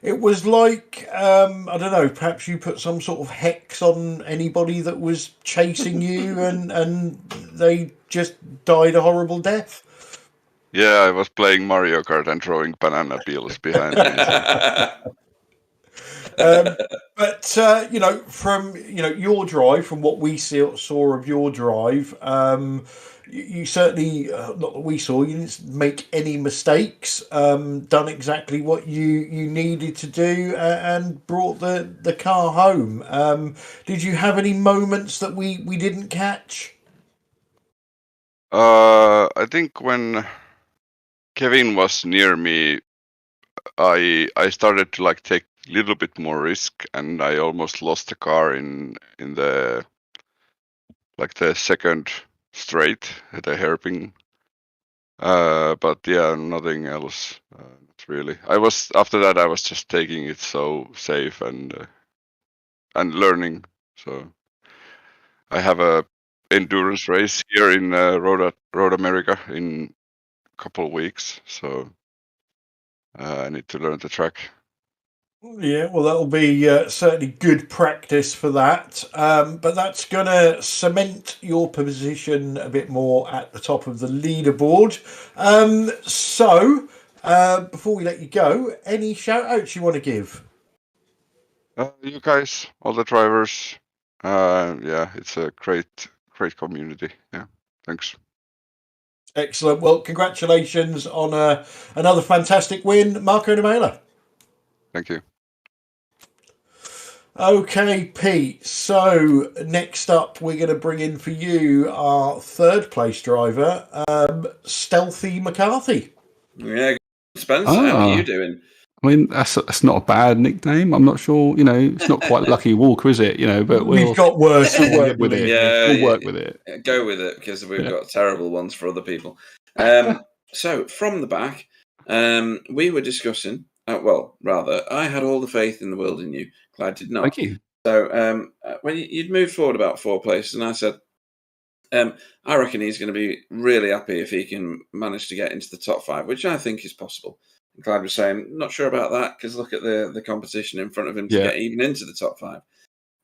it was like I don't know. Perhaps you put some sort of hex on anybody that was chasing you, and they just died a horrible death. Yeah, I was playing Mario Kart and throwing banana peels behind me. But from your drive, from what we saw of your drive, you certainly not that we saw. You didn't make any mistakes. Done exactly what you needed to do, and brought the car home. Did you have any moments that we didn't catch? I think when Kevin was near me, I started to like take a little bit more risk, and I almost lost the car in the the second straight, the hairpin. But yeah, nothing else. Not really. After that. I was just taking it so safe and learning. So I have a endurance race here in Road America in a couple of weeks. So I need to learn the track. Yeah, well, that'll be certainly good practice for that. But that's going to cement your position a bit more at the top of the leaderboard. So, before we let you go, any shout outs you want to give? You guys, all the drivers. Yeah, it's a great community. Yeah, thanks. Excellent. Well, congratulations on another fantastic win, Marco Nemela. Thank you. Okay, Pete. So next up, we're going to bring in for you our third place driver, Stealthy McCarthy. Yeah, Spencer, how are you doing? I mean, that's not a bad nickname. I'm not sure, it's not quite Lucky Walker, is it? But we've got worse. We'll work with it. Yeah, we'll work with it. Go with it because we've got terrible ones for other people. So from the back, we were discussing. Well, rather, I had all the faith in the world in you. Clyde did not. Thank you. So when you'd moved forward about 4 places, and I said, I reckon he's going to be really happy if he can manage to get into the top 5, which I think is possible. And Clyde was saying, not sure about that because look at the competition in front of him to get even into the top 5.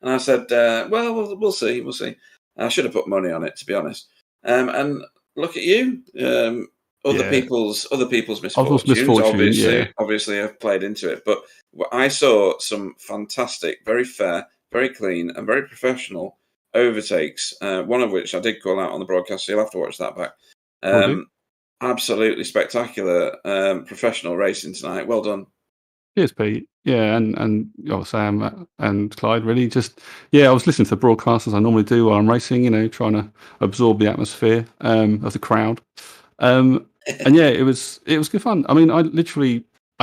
And I said, well, we'll see. We'll see. I should have put money on it, to be honest. And look at you. Other people's misfortunes obviously have played into it. But I saw some fantastic, very fair, very clean, and very professional overtakes. One of which I did call out on the broadcast, so you'll have to watch that back. Absolutely spectacular, professional racing tonight. Well done. Cheers, Pete. Yeah, and Sam and Clyde. Really, I was listening to the broadcast as I normally do while I'm racing. Trying to absorb the atmosphere of the crowd. And yeah, it was good fun. I mean, I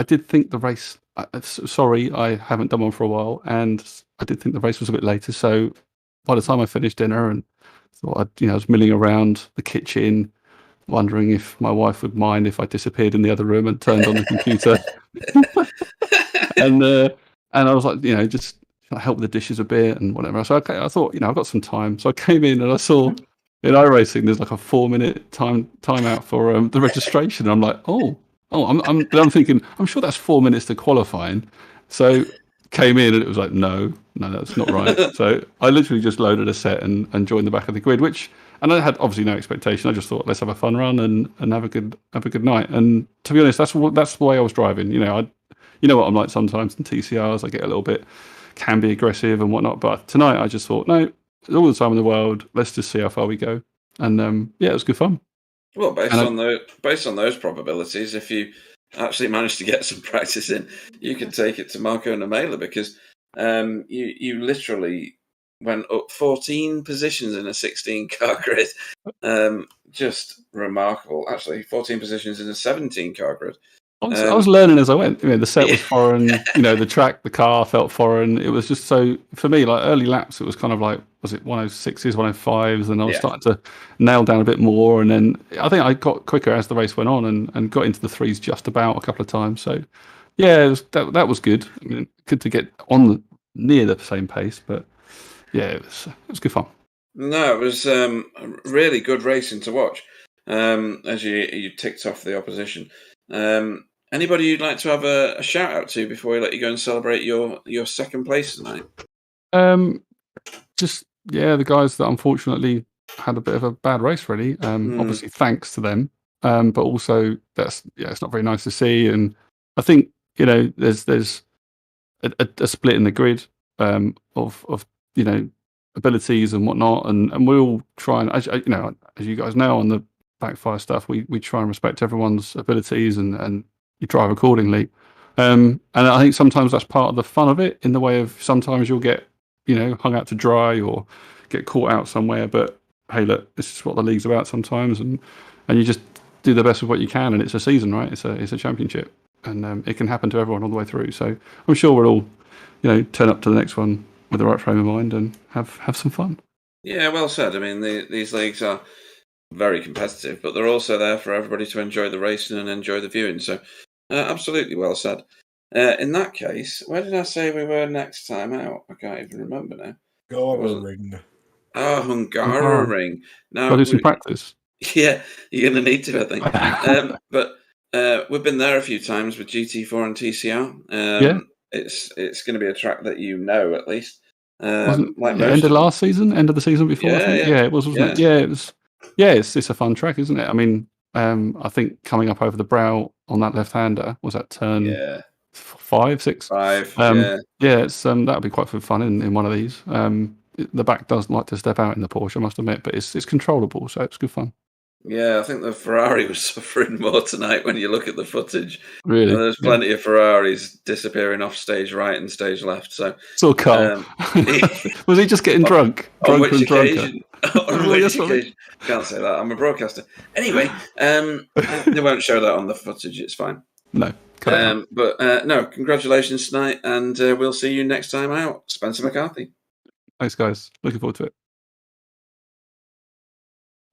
did think the race. Sorry, I haven't done one for a while, and I did think the race was a bit later. So by the time I finished dinner and thought I was milling around the kitchen, wondering if my wife would mind if I disappeared in the other room and turned on the computer. and I was like, just help with the dishes a bit and whatever. So okay, I thought, I've got some time. So I came in and I saw in iRacing there's like a 4-minute timeout for the registration. I'm like, oh, Oh, I'm thinking, I'm sure that's 4 minutes to qualifying. So came in and it was like, no, that's not right. So I literally just loaded a set and joined the back of the grid, and I had obviously no expectation. I just thought, let's have a fun run and have a good night. And to be honest, that's the way I was driving. You know what I'm like sometimes in TCRs. I get a little bit, can be aggressive and whatnot. But tonight I just thought, no, all the time in the world. Let's just see how far we go. And yeah, it was good fun. Well, based on those probabilities, if you actually manage to get some practice in, you can take it to Marco Namela, because you literally went up 14 positions in a 16-car grid. Just remarkable. Actually, 14 positions in a 17-car grid. I was learning as I went. The set was foreign. The car felt foreign. It was just so, for me, like early laps, it was kind of like, was it 106s, 105s, and I was starting to nail down a bit more. And then I think I got quicker as the race went on and got into the threes just about a couple of times. So yeah, that was good. I mean, good to get on near the same pace, but yeah, it was good fun. No, it was really good racing to watch. As you ticked off the opposition. Anybody you'd like to have a shout out to before we let you go and celebrate your second place tonight? Just the guys that unfortunately had a bit of a bad race, really. Obviously, thanks to them, but also it's not very nice to see. And I think there's a split in the grid of abilities and whatnot, and we all try and, as you guys know, on the Backfire stuff, we try and respect everyone's abilities and you drive accordingly. And I think sometimes that's part of the fun of it, in the way of sometimes you'll get hung out to dry or get caught out somewhere. But hey, look, this is what the league's about sometimes, and you just do the best with what you can. And it's a season, right? It's a championship, and it can happen to everyone all the way through. So I'm sure we'll all turn up to the next one with the right frame of mind and have some fun. Yeah, well said. I mean, these leagues are very competitive, but they're also there for everybody to enjoy the racing and enjoy the viewing. So absolutely well said. In that case, where did I say we were next time out? I can't even remember now. Hungaroring. Oh, Hungaroring. Now, Got to do some practice. Yeah, you're going to need to, I think. But we've been there a few times with GT4 and TCR. It's going to be a track that at least. End of last season, end of the season before. I think. Yeah, it was, wasn't it? Yeah, it was. Yeah, it's a fun track, isn't it? I mean, I think coming up over the brow on that left-hander was that turn 5, 6. 5. It's that'll be quite fun in one of these. The back does like to step out in the Porsche, I must admit, but it's controllable, so it's good fun. Yeah, I think the Ferrari was suffering more tonight when you look at the footage. Really? There's plenty of Ferraris disappearing off stage right and stage left. So Carl. Was he just getting drunk? On which occasion? Can't say that. I'm a broadcaster. Anyway, they won't show that on the footage. It's fine. No. No, congratulations tonight, and we'll see you next time out. Spencer McCarthy. Thanks, guys. Looking forward to it.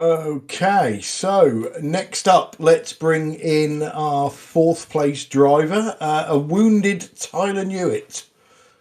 Okay, so next up, let's bring in our 4th place driver, a wounded Tyler Newitt.